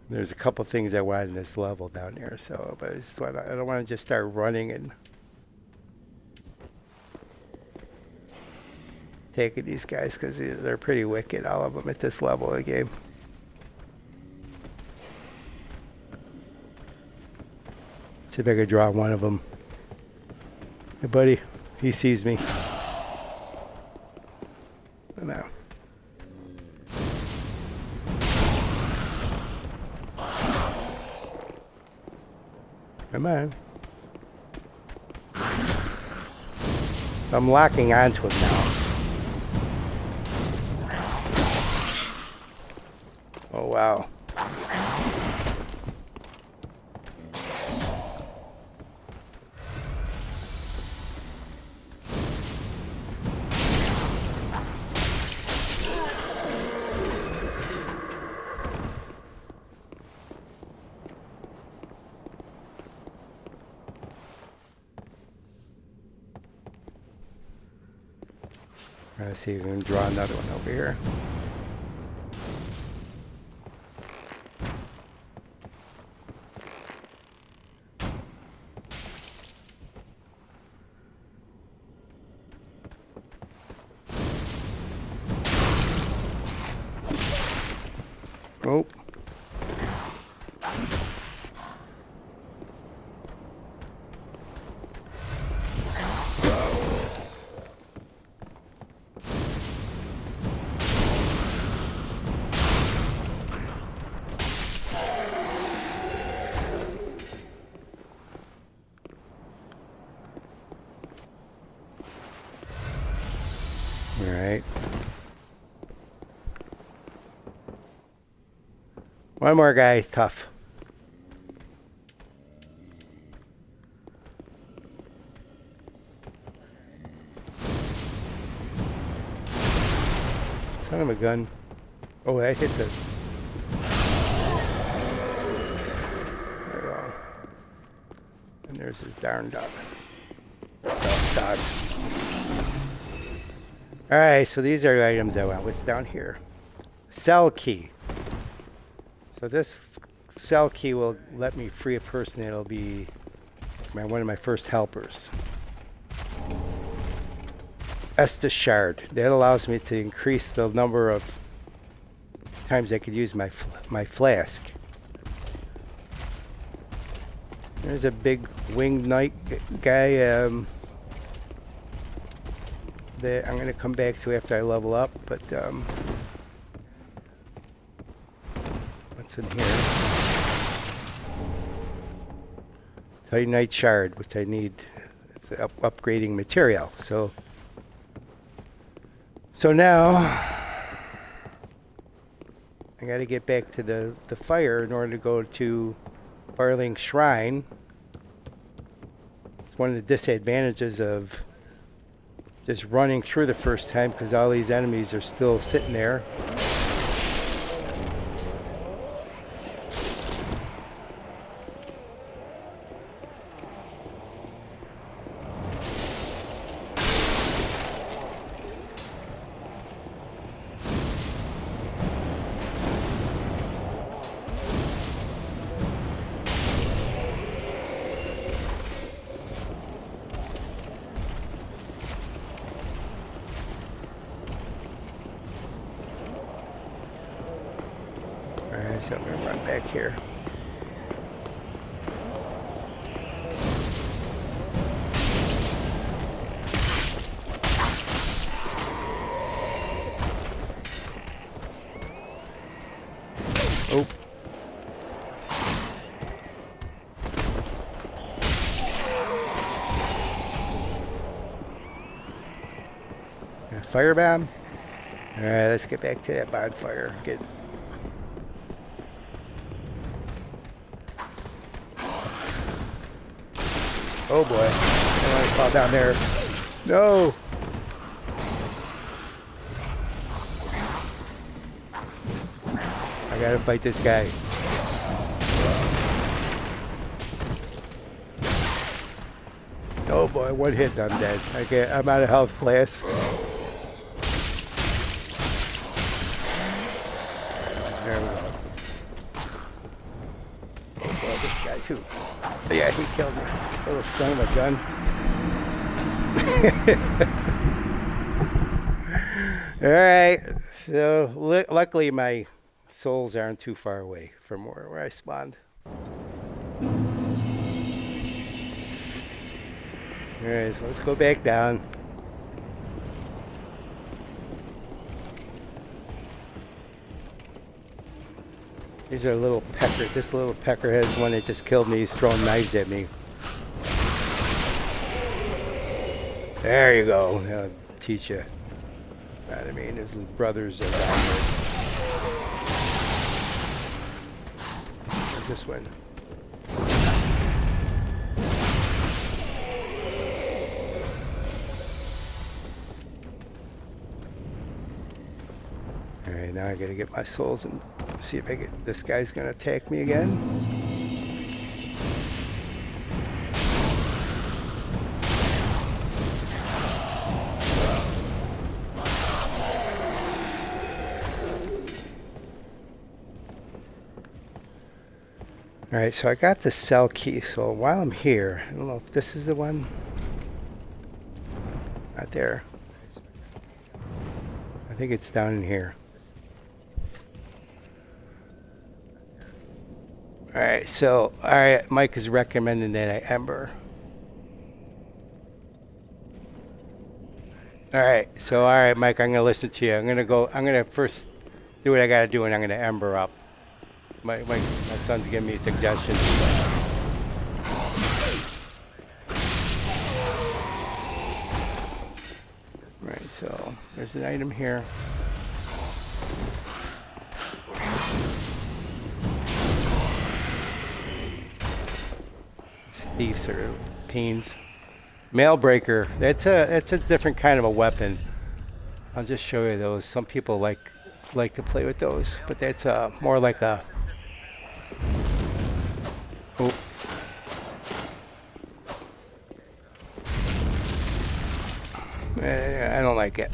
There's a couple things I want in this level down there, so but I don't want to just start running and taking these guys because they're pretty wicked, all of them at this level of the game. See if I could draw one of them. Hey, buddy, he sees me. Now. Come on. I'm locking onto him now. Oh, wow. Let's see if we can draw another one over here. Oh. All right. One more guy, tough. Son of a gun. Oh, I hit the... There we go. And there's his darn dog. Dog. Alright, so these are the items I want. What's down here? Cell key. So this cell key will let me free a person that'll be one of my first helpers. Estus Shard. That allows me to increase the number of times I could use my flask. There's a big winged knight guy that I'm going to come back to after I level up, but what's in here? Titanite Shard, which I need. It's upgrading material. So now I got to get back to the fire in order to go to Firelink Shrine. It's one of the disadvantages of just running through the first time because all these enemies are still sitting there. So I'm going to run back here. Oh. Firebomb. All right, let's get back to that bonfire. Get. Oh boy, I don't want to fall down there. No! I gotta fight this guy. Oh boy, one hit, I'm dead. I'm out of health flasks. There we go. guy too. Yeah, he killed me. Little son of a gun. All right. So luckily my souls aren't too far away from where I spawned. All right, so let's go back down. These are little pecker. This little peckerhead's one that just killed me. He's throwing knives at me. There you go. I'll teach you. I mean, his brothers are down here. This one. All right, now I gotta get my souls and see if I get. This guy's gonna attack me again. All right, so I got the cell key. So while I'm here, I don't know if this is the one. Not there. I think it's down in here. All right, so Mike is recommending that I ember. All right, Mike, I'm gonna listen to you. I'm gonna first do what I gotta do, and I'm gonna ember up. My son's giving me suggestions. Right, so there's an item here. Thieves are pains. Mailbreaker. That's a different kind of a weapon. I'll just show you those. Some people like to play with those, but that's more like a. Oh. I don't like it.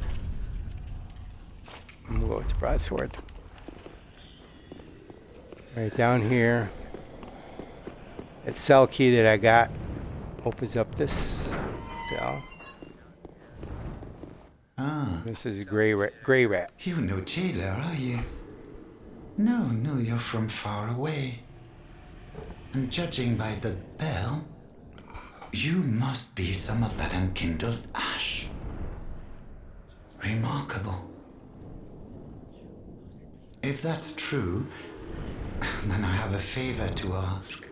I'm gonna go with the broadsword. Right down here. That cell key that I got opens up this cell. Ah. This is Grey Rat. You're no jailer, are you? No, you're from far away. And judging by the bell, you must be some of that unkindled ash. Remarkable. If that's true, then I have a favor to ask.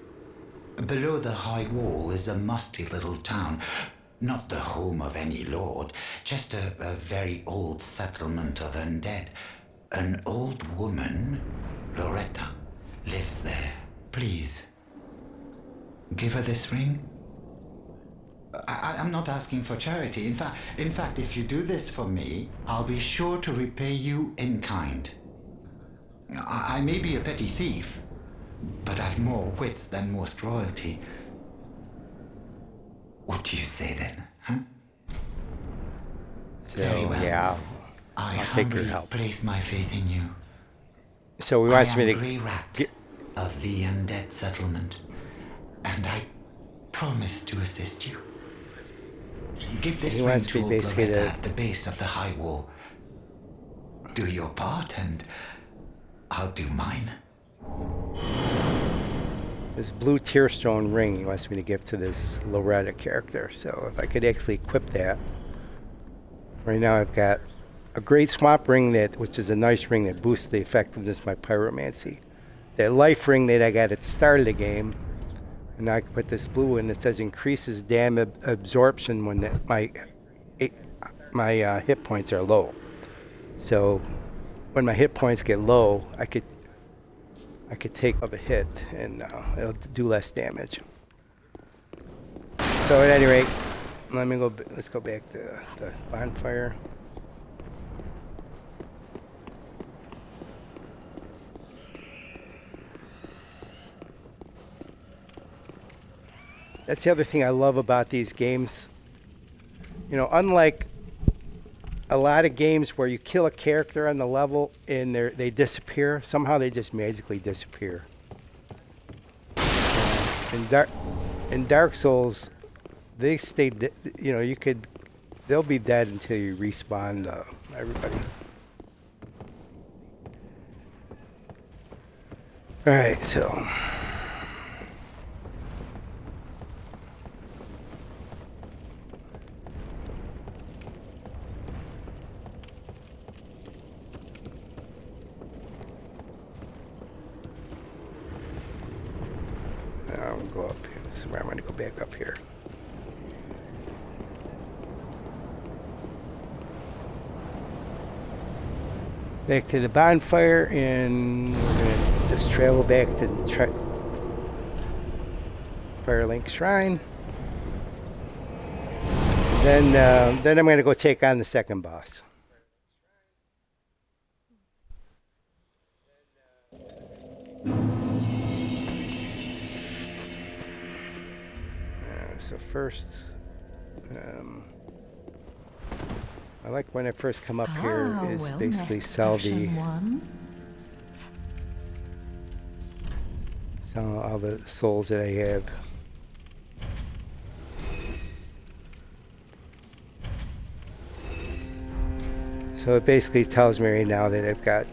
Below the high wall is a musty little town. Not the home of any lord, just a very old settlement of undead. An old woman, Loretta, lives there. Please, give her this ring. I'm not asking for charity. In fact, if you do this for me, I'll be sure to repay you in kind. I may be a petty thief, but I've more wits than most royalty. What do you say then, huh? So, Very well. yeah, I I'll take your humbly help. place my faith in you. So he I wants am me to Grey Rat of the undead settlement, and I promise to assist you. Give this He ring wants to me old basically Loretta to- at the base of the high wall. Do your part, and I'll do mine. this blue tearstone ring he wants me to give to this Loretta character. So if I could actually equip that. Right now I've got a Great Swamp ring, which is a nice ring that boosts the effectiveness of my pyromancy. That life ring that I got at the start of the game. And now I can put this blue in that says increases damage absorption when my hit points are low. So when my hit points get low, I could take up a hit and it'll do less damage. So at any rate, let's go back to the bonfire. That's the other thing I love about these games. You know, unlike a lot of games where you kill a character on the level and they disappear, somehow they just magically disappear. in Dark Souls, they stay. You know, they'll be dead until you respawn. Everybody. All right, so. I'll go up here. This is where I'm going to go back up here. Back to the bonfire, and we're going to just travel back to Firelink Shrine. Then I'm going to go take on the second boss. So first, I like when I first come up here is well basically met, sell Passion all the souls that I have. So it basically tells me right now that I've got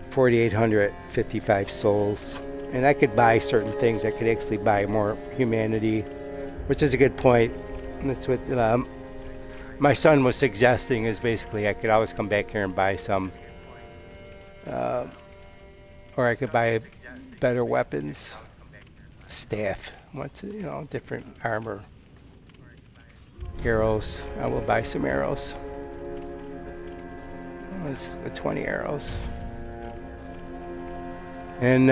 4,855 souls. And I could buy certain things. I could actually buy more humanity, which is a good point. And that's what my son was suggesting, is basically I could always come back here and buy some. Or I could buy better weapons, staff, different armor, arrows. I will buy some arrows. That's 20 arrows. And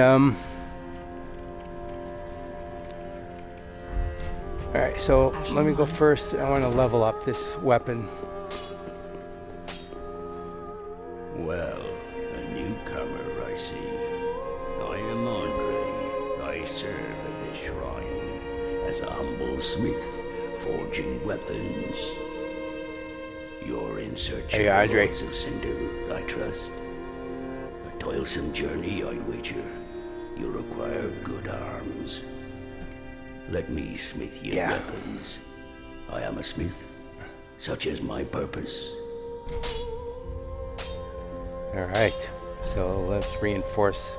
alright, so let me go first. I want to level up this weapon. Well, a newcomer, I see. I am Andre. I serve at this shrine as a humble smith, forging weapons. You're in search Hey, of the Andre. Lords of Cinder, I trust. A toilsome journey, I'd wager. You'll require good arms. Let me smith you weapons. I am a smith. Such is my purpose. Alright, so let's reinforce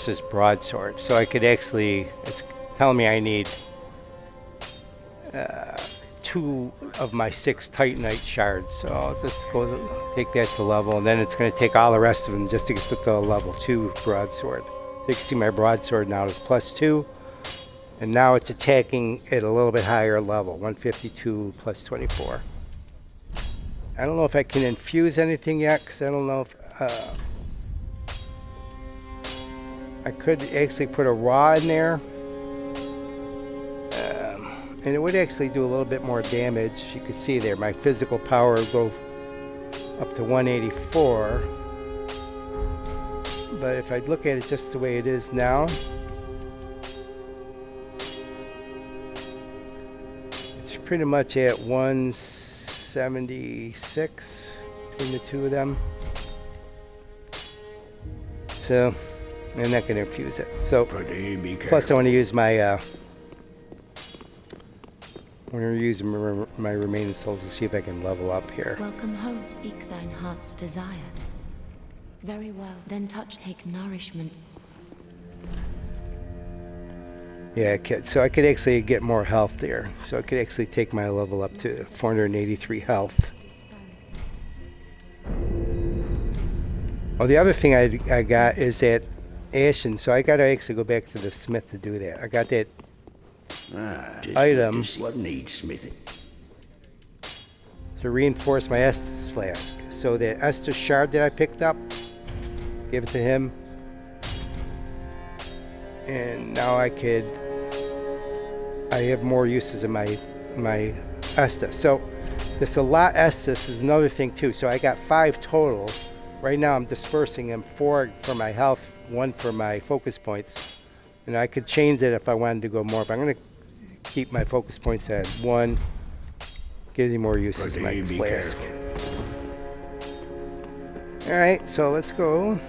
this broadsword. So I could actually, it's telling me I need 2 of my 6 Titanite shards. So I'll just take that to level, and then it's going to take all the rest of them just to get to the level 2 broadsword. So you can see my broadsword now is +2. And now it's attacking at a little bit higher level, 152 plus 24. I don't know if I can infuse anything yet, because I don't know if... I could actually put a raw in there. And it would actually do a little bit more damage. You can see there, my physical power would go up to 184. But if I look at it just the way it is now... pretty much at 176 between the two of them. So I'm not going to infuse it. So plus I want to use my my remaining souls to see if I can level up here. Welcome home, speak thine heart's desire. Very well, then take nourishment. Yeah, so I could actually get more health there. So I could actually take my level up to 483 health. Oh, the other thing I got is that Ashen. So I got to actually go back to the smith to do that. I got that item What needs smithing? to reinforce my Estus flask. So the Estus shard that I picked up, give it to him. And now I have more uses in my Estus. So this a lot Estus is another thing too. So I got 5 total. Right now I'm dispersing them, 4 for my health, 1 for my focus points. And I could change it if I wanted to go more, but I'm going to keep my focus points at 1. Gives you more uses in my flask. Alright, so let's go.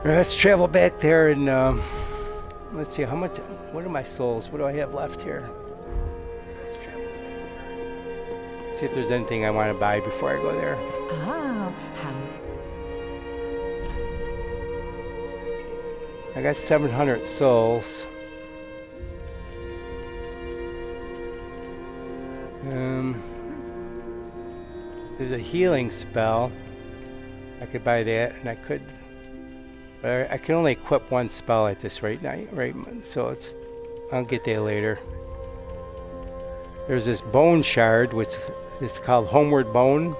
Let's travel back there and let's see how much. What are my souls? What do I have left here? See if there's anything I want to buy before I go there. Ah, how I got 700 souls. There's a healing spell. I could buy that, and I could, but I can only equip one spell at this right now. Right, so I'll get that later. There's this bone shard, which is called Homeward Bone.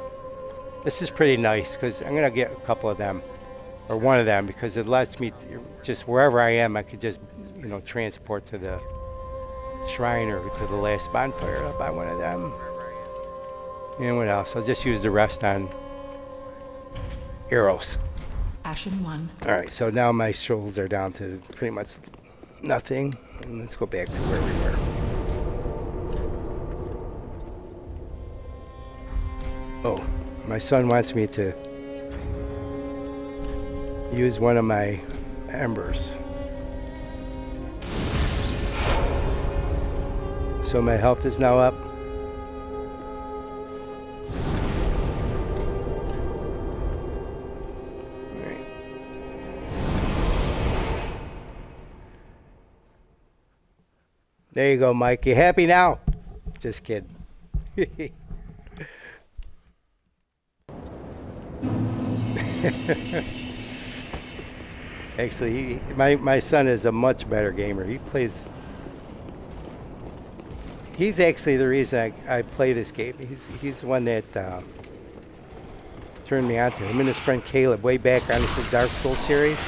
This is pretty nice because I'm gonna get a couple of them, or one of them, because it lets me just wherever I am, I could just transport to the shrine or to the last bonfire. I'll buy one of them. And what else? I'll just use the rest on arrows. Ashen one. All right, so now my souls are down to pretty much nothing. And let's go back to where we were. Oh, my son wants me to use one of my embers. So my health is now up. There you go, Mike. You happy now? Just kidding. Actually, my son is a much better gamer. He's actually the reason I play this game. He's the one that turned me on to him and his friend Caleb way back on the Dark Souls series.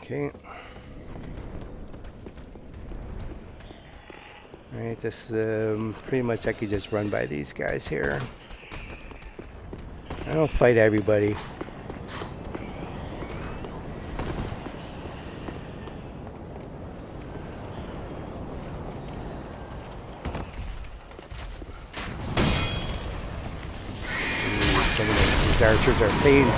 Okay. Alright, this pretty much I could just run by these guys here. I don't fight everybody. Some of these archers are pains.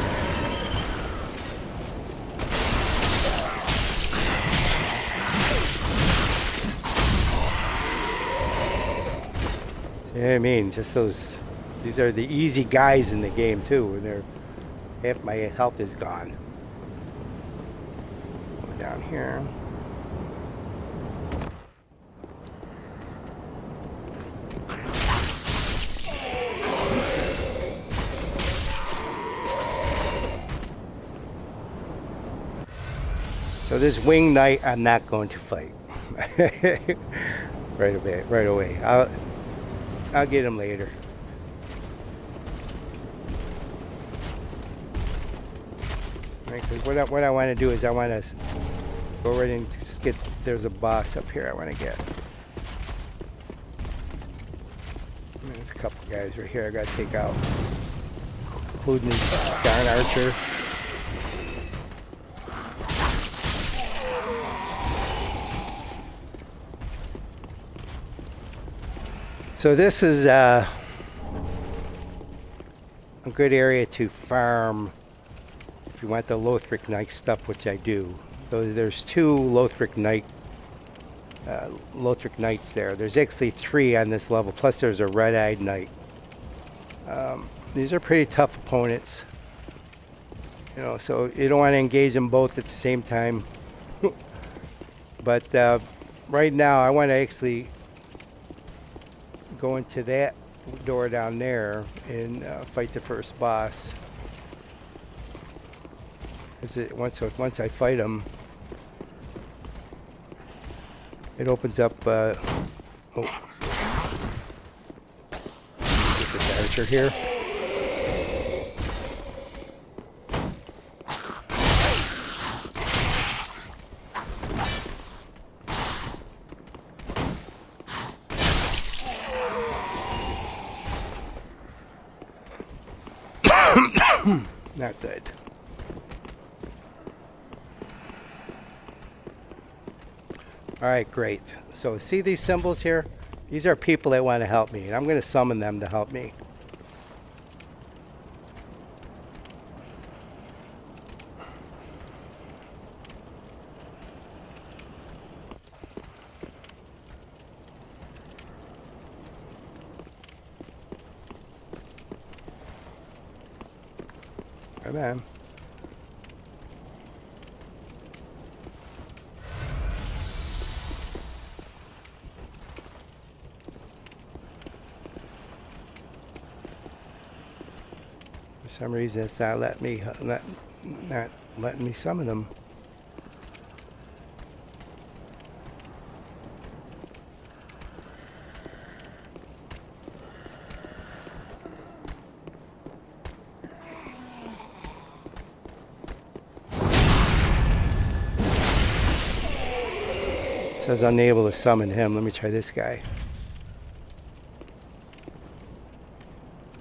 Yeah, I mean, just these are the easy guys in the game too, and half my health is gone. Go down here. So this winged knight, I'm not going to fight. right away. I'll get him later. Right, 'cause what I want to do is I want to go right and just get. There's a boss up here I want to get. And there's a couple guys right here I got to take out, including this darn archer. So this is a good area to farm if you want the Lothric Knight stuff, which I do. So there's two Lothric Knights there. There's actually 3 on this level, plus there's a Red-Eyed Knight. These are pretty tough opponents. So you don't want to engage them both at the same time. But right now I want to actually go into that door down there and fight the first boss. Once I fight him, it opens up. Get this archer here. Not good. All right, great. So see these symbols here? These are people that want to help me, and I'm going to summon them to help me. Come on. For some reason, it's not letting me not letting me summon them. Says unable to summon him. Let me try this guy.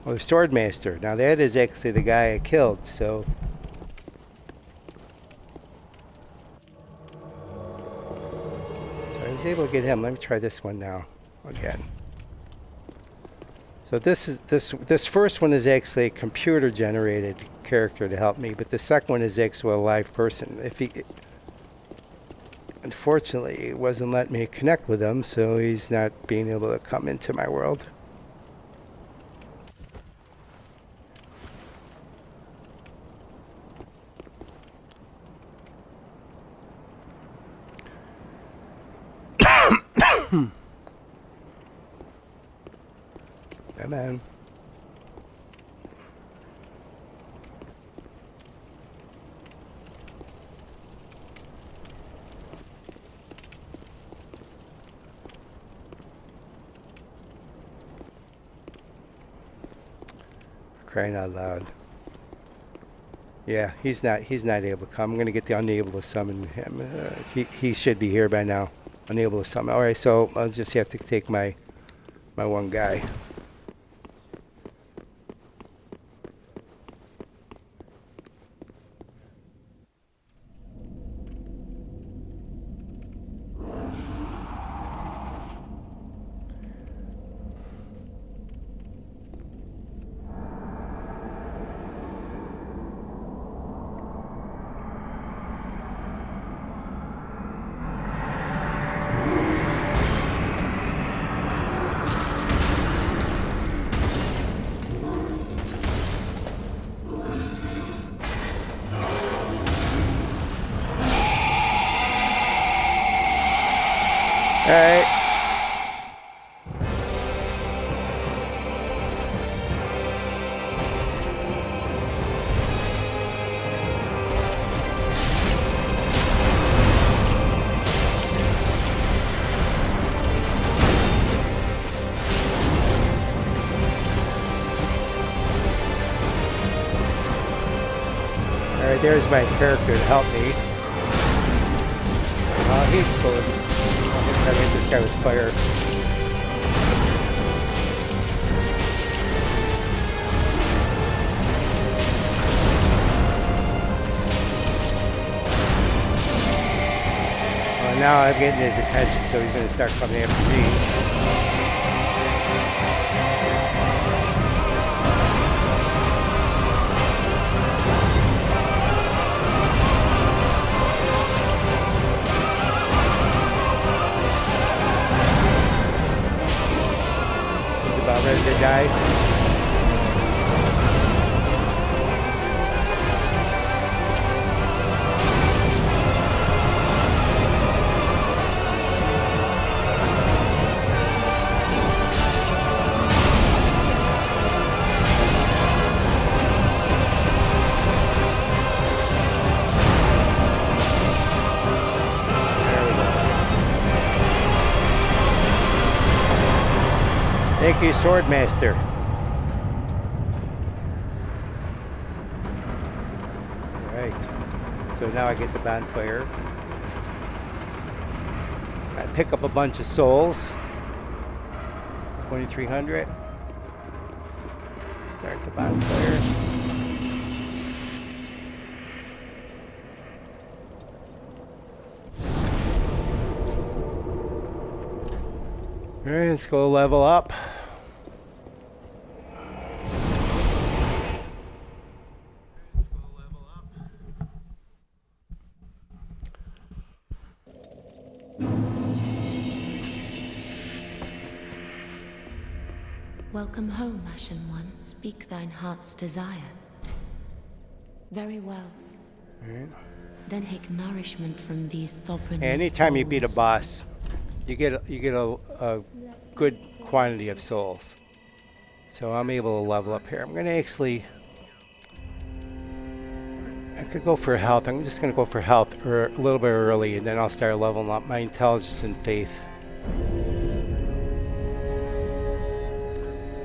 Oh, the Sword Master. Now that is actually the guy I killed, so. I was able to get him. Let me try this one now again. So this first one is actually a computer generated character to help me, but the second one is actually a live person. Unfortunately, it wasn't letting me connect with him, so he's not being able to come into my world. Come on. Crying out loud. Yeah, he's not able to come. I'm gonna get the unable to summon him. He should be here by now. Unable to summon. All right, so I'll just have to take my one guy. All right. All right, there's my character to help me. He's full. I mean, this guy was fire. Well, now I'm getting his attention, so he's going to start coming after me. Ready to die. Thank you, Sword Master. Alright. So now I get the bonfire. I pick up a bunch of souls. 2,300. Start the bonfire. Alright, let's go level up. Welcome home, Ashen One. Speak thine heart's desire. Very well. Then take nourishment from these sovereign Anytime you beat a souls. boss, you get a good quantity of souls. So I'm able to level up here. I'm gonna actually, I could go for health. I'm just gonna go for health a little bit early, and then I'll start leveling up my intelligence and faith.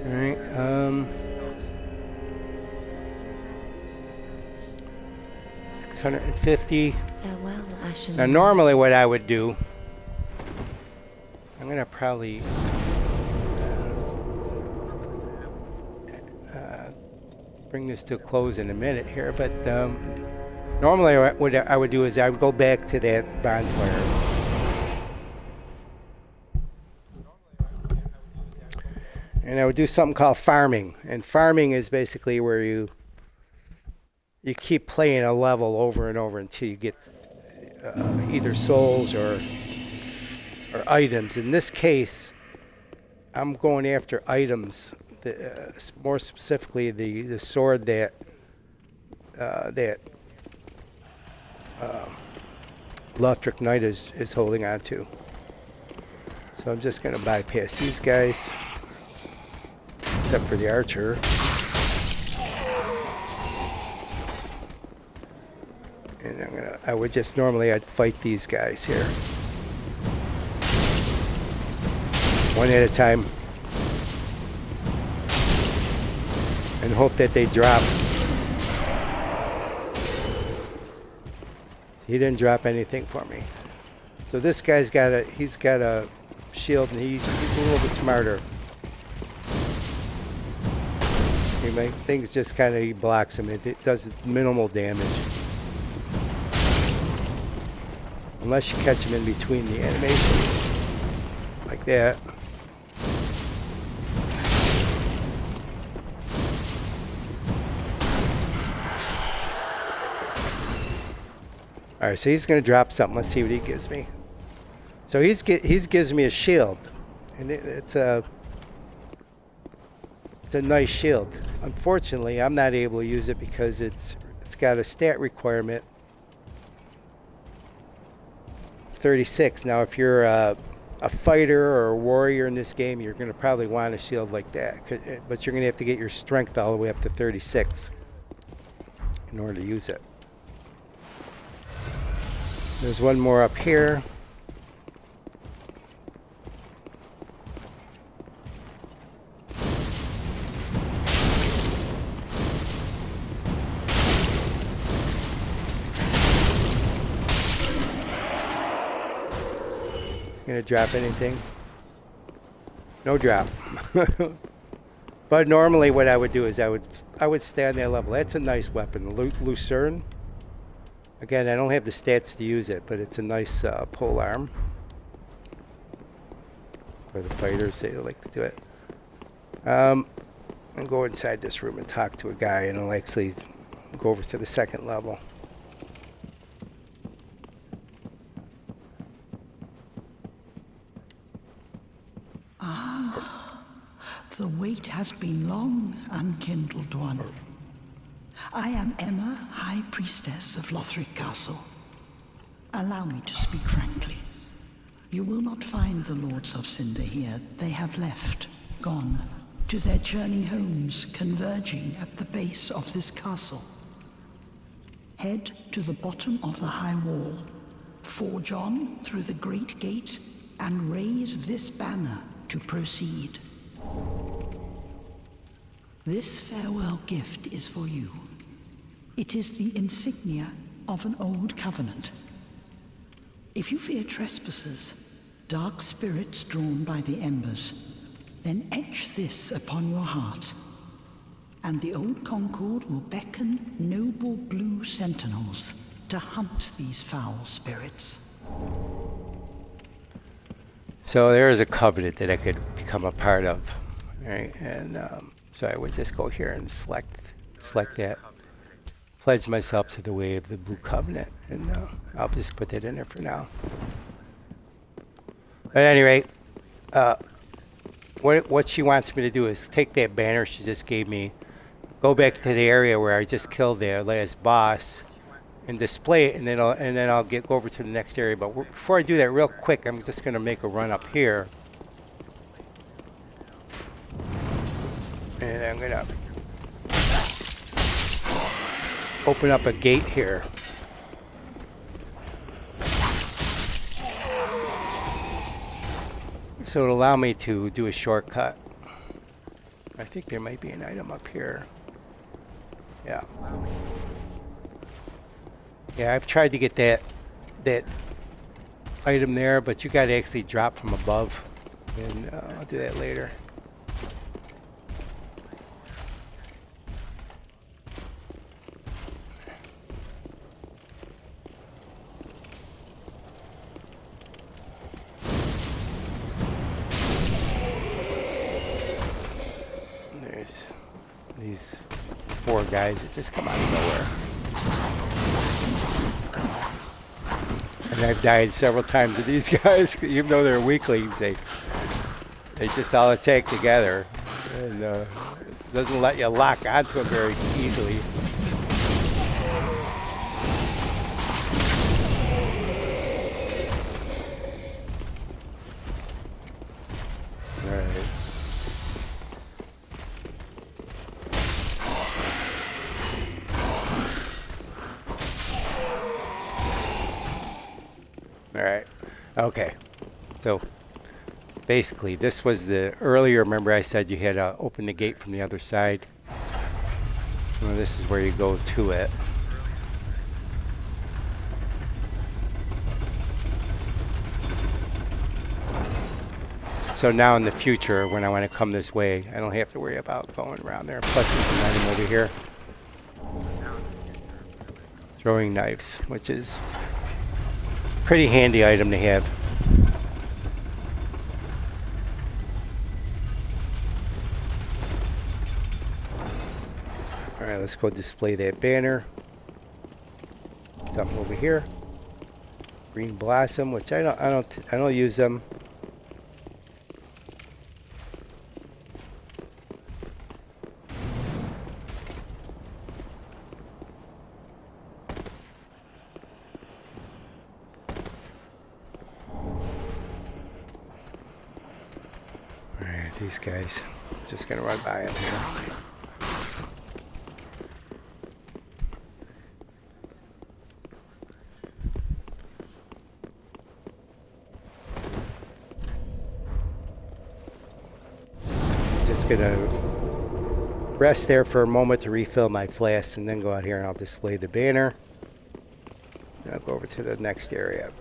All right. 650. Farewell, Ashen Now, One. normally what I would do, I'm gonna probably bring this to a close in a minute here, but normally what I would do is I would go back to that bonfire. And I would do something called farming. And farming is basically where you keep playing a level over and over until you get either souls or items. In this case, I'm going after items. More specifically, the sword that Lothric Knight is holding on to. So I'm just going to bypass these guys, except for the archer. And I would just normally I'd fight these guys here, one at a time, and hope that they drop. He didn't drop anything for me. So this guy's got a shield, and he's a little bit smarter. Things just kind of, he blocks him. It does minimal damage. Unless you catch him in between the animations. Like that. Alright, so he's going to drop something. Let's see what he gives me. So he gives me a shield. And it's a nice shield. Unfortunately, I'm not able to use it because it's got a stat requirement 36. Now, if you're a fighter or a warrior in this game, you're going to probably want a shield like that. But you're going to have to get your strength all the way up to 36 in order to use it. There's one more up here. Gonna drop anything? No drop. But normally what I would do is I would stay on that level. That's a nice weapon, Lucerne. Again, I don't have the stats to use it, but it's a nice pole arm. For the fighters, they like to do it. I'll go inside this room and talk to a guy, and I'll actually go over to the second level. The wait has been long, unkindled one. I am Emma, High Priestess of Lothric Castle. Allow me to speak frankly. You will not find the Lords of Cinder here. They have left, gone, to their journeying homes, converging at the base of this castle. Head to the bottom of the high wall, forge on through the great gate, and raise this banner to proceed. This farewell gift is for you. It is the insignia of an old covenant. If you fear trespassers, dark spirits drawn by the embers, then etch this upon your heart, and the old Concord will beckon noble blue sentinels to hunt these foul spirits. So there is a covenant that I could become a part of, right? And so I would just go here and select that. Pledge myself to the way of the blue covenant, and I'll just put that in there for now. At any rate, what she wants me to do is take that banner she just gave me, go back to the area where I just killed the last boss, and display it, and then I'll go over to the next area. But before I do that, real quick, I'm just gonna make a run up here, and I'm gonna open up a gate here. So it'll allow me to do a shortcut. I think there might be an item up here. Yeah. Yeah, I've tried to get that item there, but you gotta actually drop from above. And I'll do that later. There's these 4 guys that just come out of nowhere. And I've died several times to these guys, even though they're weaklings. They just all attack together, and doesn't let you lock onto them very easily. All right. All right. Okay. So basically, this was the earlier. Remember, I said you had to open the gate from the other side. Well, this is where you go to it. So now in the future, when I want to come this way, I don't have to worry about going around there. Plus, there's an item over here. Throwing knives, which is pretty handy item to have. All right, let's go display that banner. Something over here. Green blossom, which I don't use them. These guys, just gonna run by them here. Just gonna rest there for a moment to refill my flask, and then go out here and I'll display the banner. I'll go over to the next area.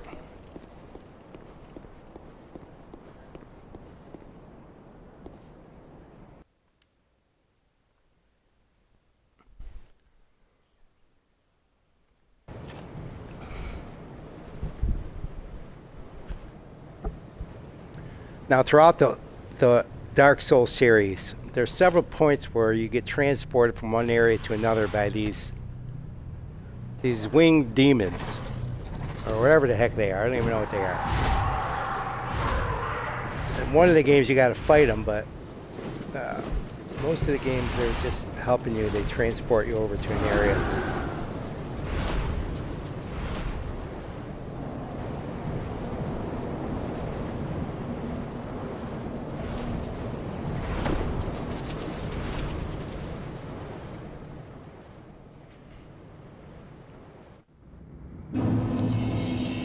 Now, throughout the Dark Souls series, there's several points where you get transported from one area to another by these winged demons, or whatever the heck they are. I don't even know what they are. In one of the games, you got to fight them, but most of the games, they're just helping you. They transport you over to an area.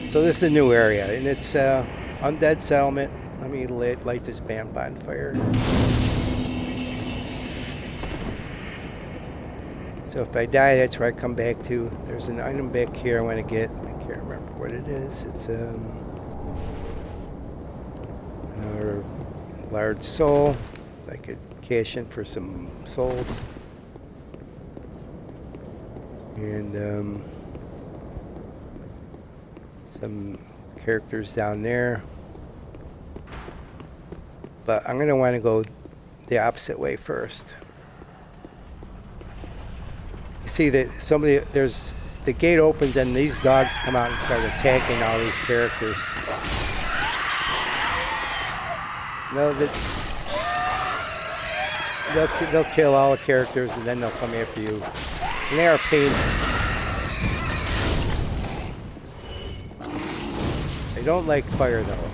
So this is a new area, and it's Undead Settlement. Let me light this bonfire. So if I die, that's where I come back to. There's an item back here I want to get. I can't remember what it is. It's another large soul. I could cash in for some souls. And some characters down there. But I'm gonna want to go the opposite way first. You see that there's the gate opens and these dogs come out and start attacking all these characters. No, they'll kill all the characters and then they'll come after you. And they are pains. They don't like fire though.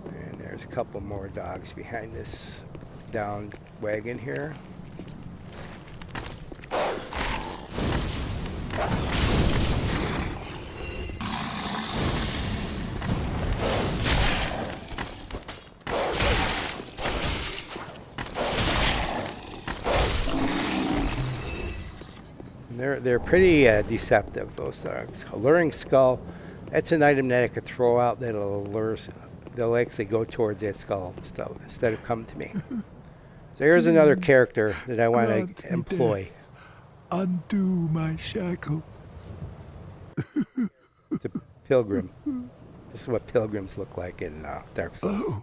And there's a couple more dogs behind this down wagon here. They're pretty deceptive, those dogs. Alluring skull, that's an item that I could throw out that'll allure. They'll actually go towards that skull stuff instead of come to me. So here's another character that I want to employ. Undo my shackles. It's a pilgrim. This is what pilgrims look like in Dark Souls.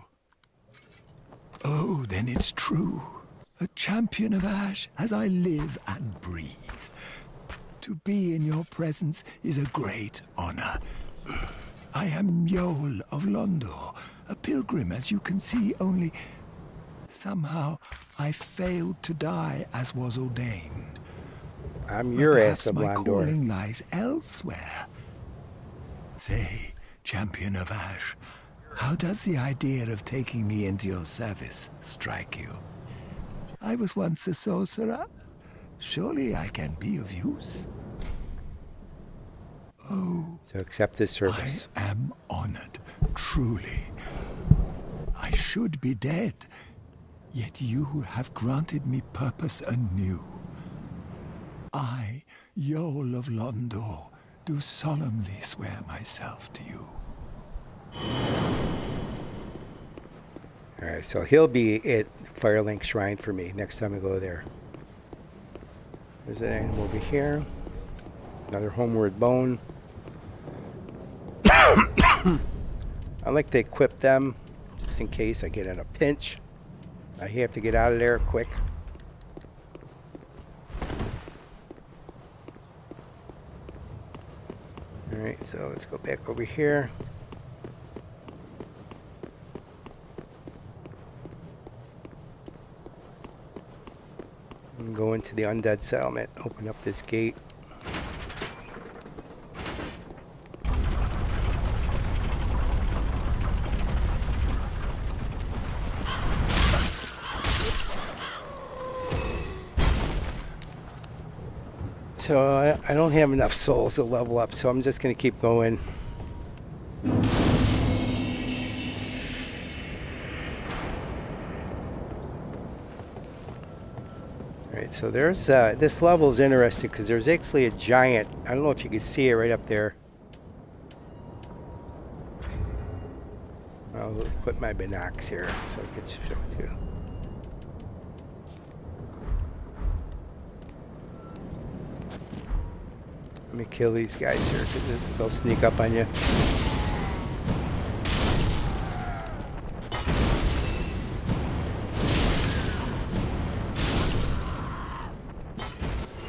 Oh, then it's true. A champion of Ash as I live and breathe. To be in your presence is a great honor. I am Yol of Londor, a pilgrim, as you can see, only somehow I failed to die as was ordained. I'm your ass of my Londor. calling lies elsewhere. Say, champion of Ash, how does the idea of taking me into your service strike you? I was once a sorcerer. Surely I can be of use. Oh, So accept this service. I am honored, truly. I should be dead, yet you have granted me purpose anew. I, Yol of Londor, do solemnly swear myself to you. Alright, so he'll be at Firelink Shrine for me next time I go there. There's an animal over here. Another homeward bone. I like to equip them just in case I get in a pinch. I have to get out of there quick. Alright, so let's go back over here. And go into the undead settlement, open up this gate. So I don't have enough souls to level up, so I'm just going to keep going. Alright, so there's this level is interesting because there's actually a giant. I don't know if you can see it right up there. I'll put my binocs here so I can show it to you. Let me kill these guys here because they'll sneak up on you.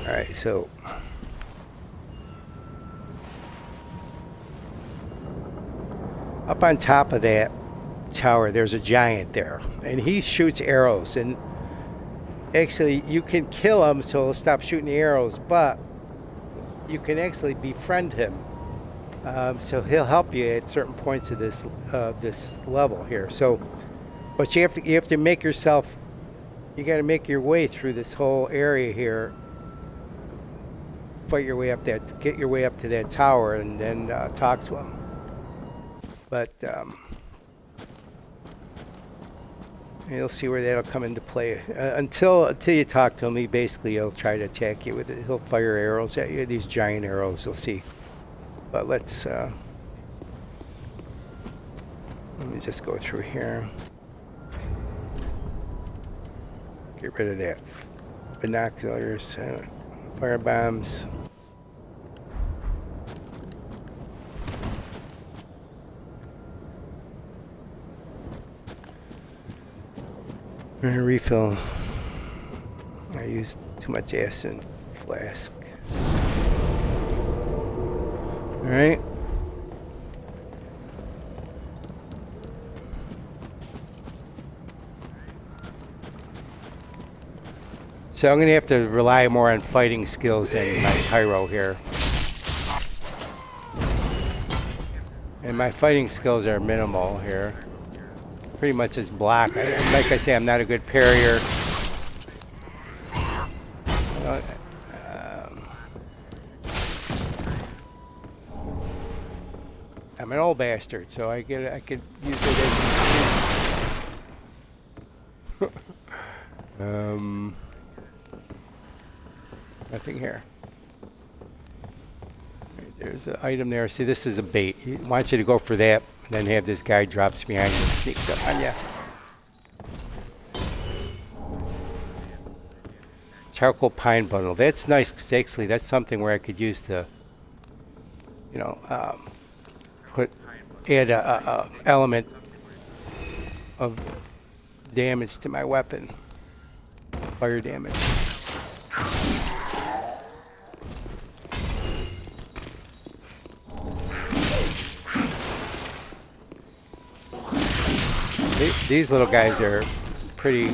Alright, so up on top of that tower there's a giant there and he shoots arrows, and actually you can kill him so he'll stop shooting the arrows, but you can actually befriend him, so he'll help you at certain points of this level here. So, but you have to make yourself. You got to make your way through this whole area here. Fight your way up get your way up to that tower, and then talk to him. But you'll see where that'll come into play. Until you talk to him, he'll try to attack you with it. He'll fire arrows at you, these giant arrows, you'll see. But let me just go through here. Get rid of that. Binoculars, fire bombs. I'm gonna refill. I used too much acid flask. All right. So I'm gonna have to rely more on fighting skills than my pyro here. And my fighting skills are minimal here. Pretty much just block. Like I say, I'm not a good parrier. I'm an old bastard, so I could use it as nothing here. Right, there's an item there. See, this is a bait. He wants you to go for that, and then have this guy drops behind you and sneaks up on you. Charcoal pine bundle. That's nice because actually that's something where I could use to, you know, add a element of damage to my weapon. Fire damage. These little guys are pretty.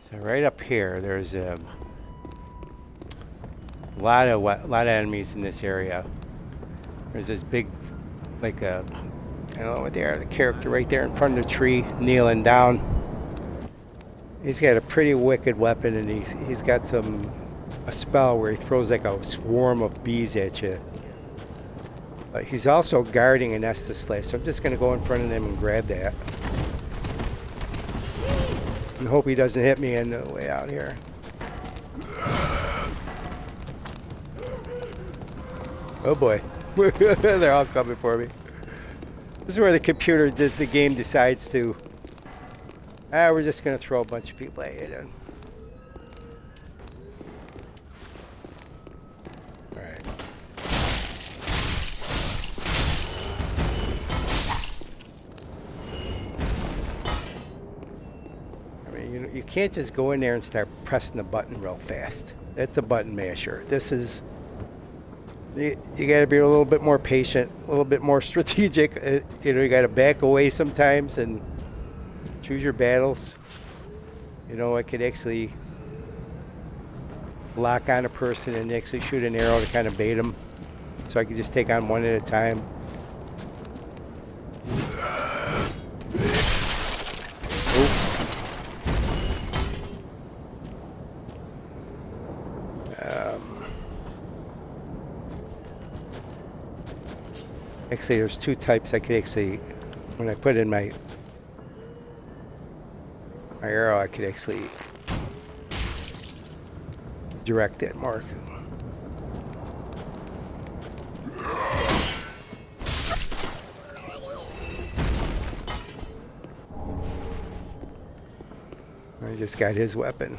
So right up here, there's a lot of enemies in this area. There's this big, like a, I don't know what they are, the character right there in front of the tree, kneeling down. He's got a pretty wicked weapon, and he's got a spell where he throws like a swarm of bees at you. But he's also guarding an Estus flask, so I'm just gonna go in front of him and grab that. And hope he doesn't hit me on the way out here. Oh boy. They're all coming for me. This is where the game decides to, we're just going to throw a bunch of people at you then. Alright. I mean, you can't just go in there and start pressing the button real fast. That's a button masher. This is... You got to be a little bit more patient, a little bit more strategic. You know, you got to back away sometimes and choose your battles. You know, I could actually lock on a person and actually shoot an arrow to kind of bait them. So I could just take on one at a time. Actually, there's two types I could actually, when I put in my arrow, I could actually direct that mark. I just got his weapon.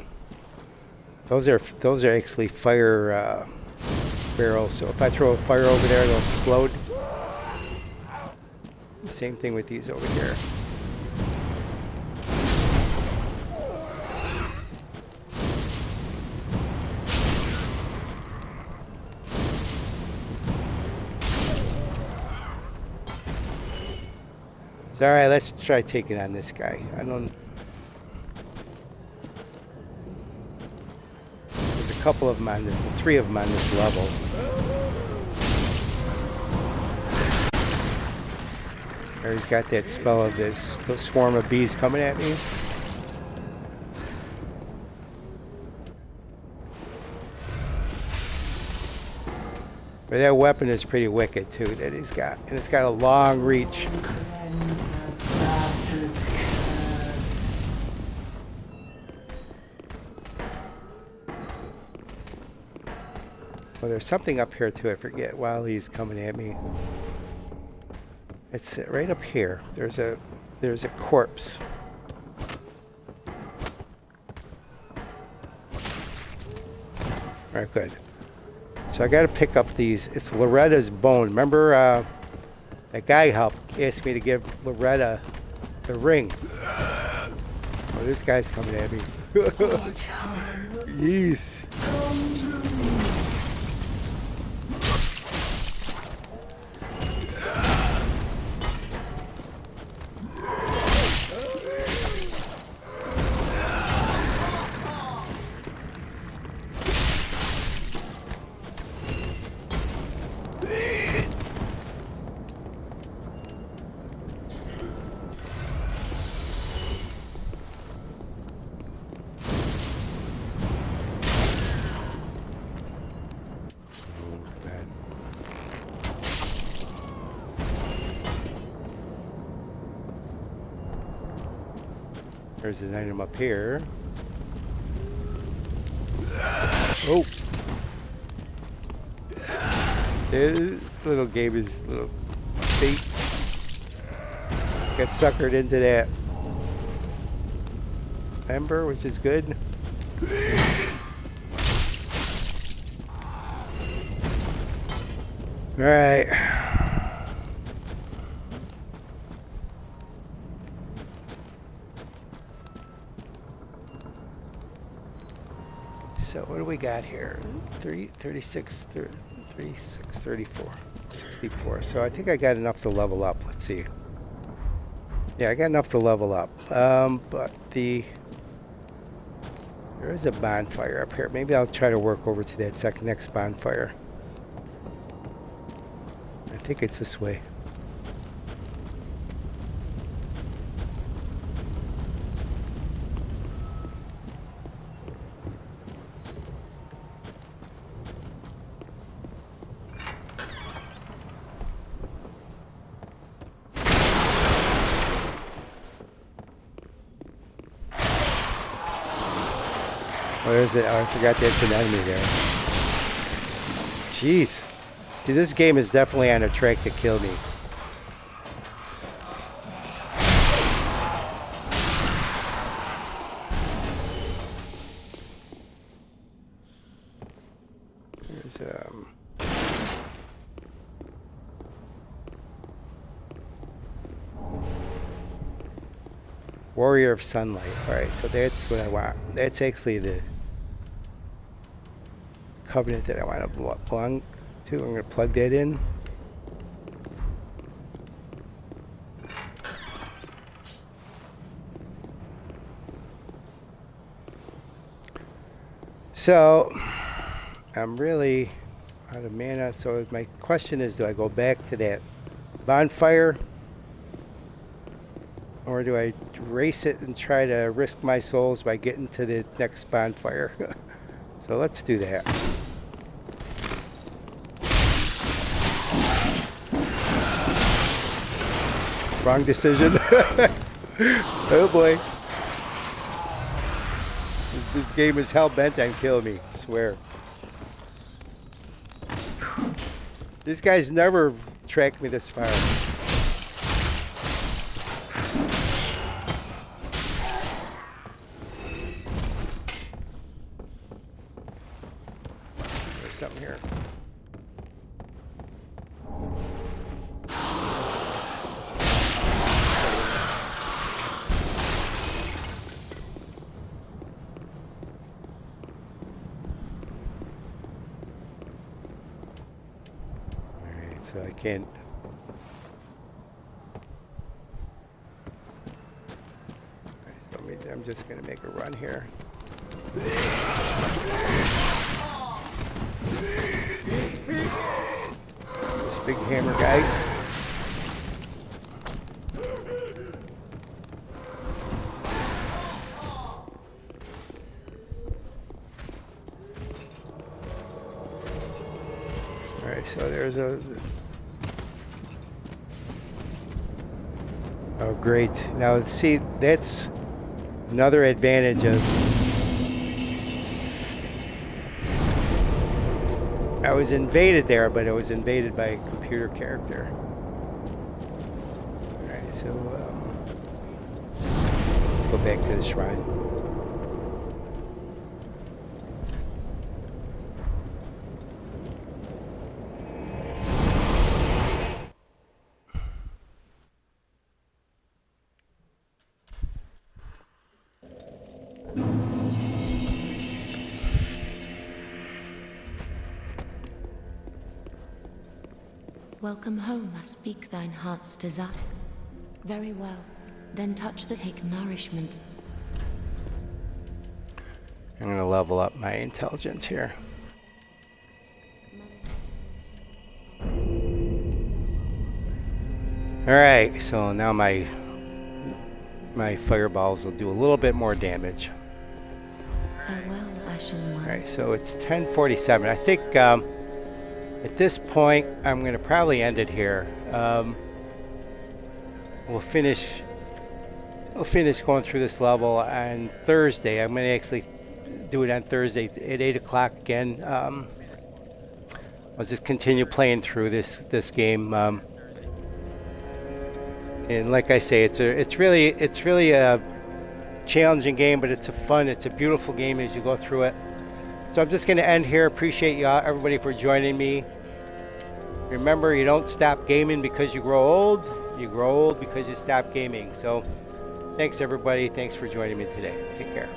Those are actually fire barrels, so if I throw a fire over there, they'll explode. Same thing with these over here. So, all right, let's try taking on this guy. There's a couple of them on this, 3 of them on this level. He's got that spell of those swarm of bees coming at me. But that weapon is pretty wicked too that he's got. And it's got a long reach. Well, there's something up here too. I forget while he's coming at me. It's right up here. There's a corpse. All right, good. So I got to pick up these. It's Loretta's bone. Remember that guy asked me to give Loretta the ring. Oh, this guy's coming at me. Jeez. There's an item up here. Oh! This little game is little bait. Got suckered into that ember, which is good. All right. So what do we got here? 36, 36, 34, 64. So I think I got enough to level up. Let's see. Yeah, I got enough to level up. But there is a bonfire up here. Maybe I'll try to work over to that next bonfire. I think it's this way. Where is it? Oh, I forgot there's an enemy there. Jeez. See, this game is definitely on a track to kill me. There's, Warrior of Sunlight. Alright, so that's what I want. That's actually the covenant that I want to belong to. I'm going to plug that in. So, I'm really out of mana. So my question is, do I go back to that bonfire? Or do I race it and try to risk my souls by getting to the next bonfire? So let's do that. Wrong decision. Oh boy. This game is hell-bent on killing me, I swear. These guys never tracked me this far. There's something here. So I can't. So I'm just gonna make a run here. This big hammer guy. All right, so there's a. Oh, great. Now, see, that's another advantage of... I was invaded there, but I was invaded by a computer character. Alright, so let's go back to the shrine. Welcome home, I speak thine heart's desire. Very well, then touch the take nourishment. I'm gonna level up my intelligence here. Alright, so now my fireballs will do a little bit more damage. Farewell, Ashen One. Alright, so it's 10:47. I think at this point I'm gonna probably end it here. We'll finish going through this level on Thursday. I'm gonna actually do it on Thursday at 8 o'clock again. I'll just continue playing through this game. And like I say, it's really a challenging game, but it's a beautiful game as you go through it. So I'm just going to end here. Appreciate you all, everybody, for joining me. Remember, you don't stop gaming because you grow old. You grow old because you stop gaming. So thanks, everybody. Thanks for joining me today. Take care.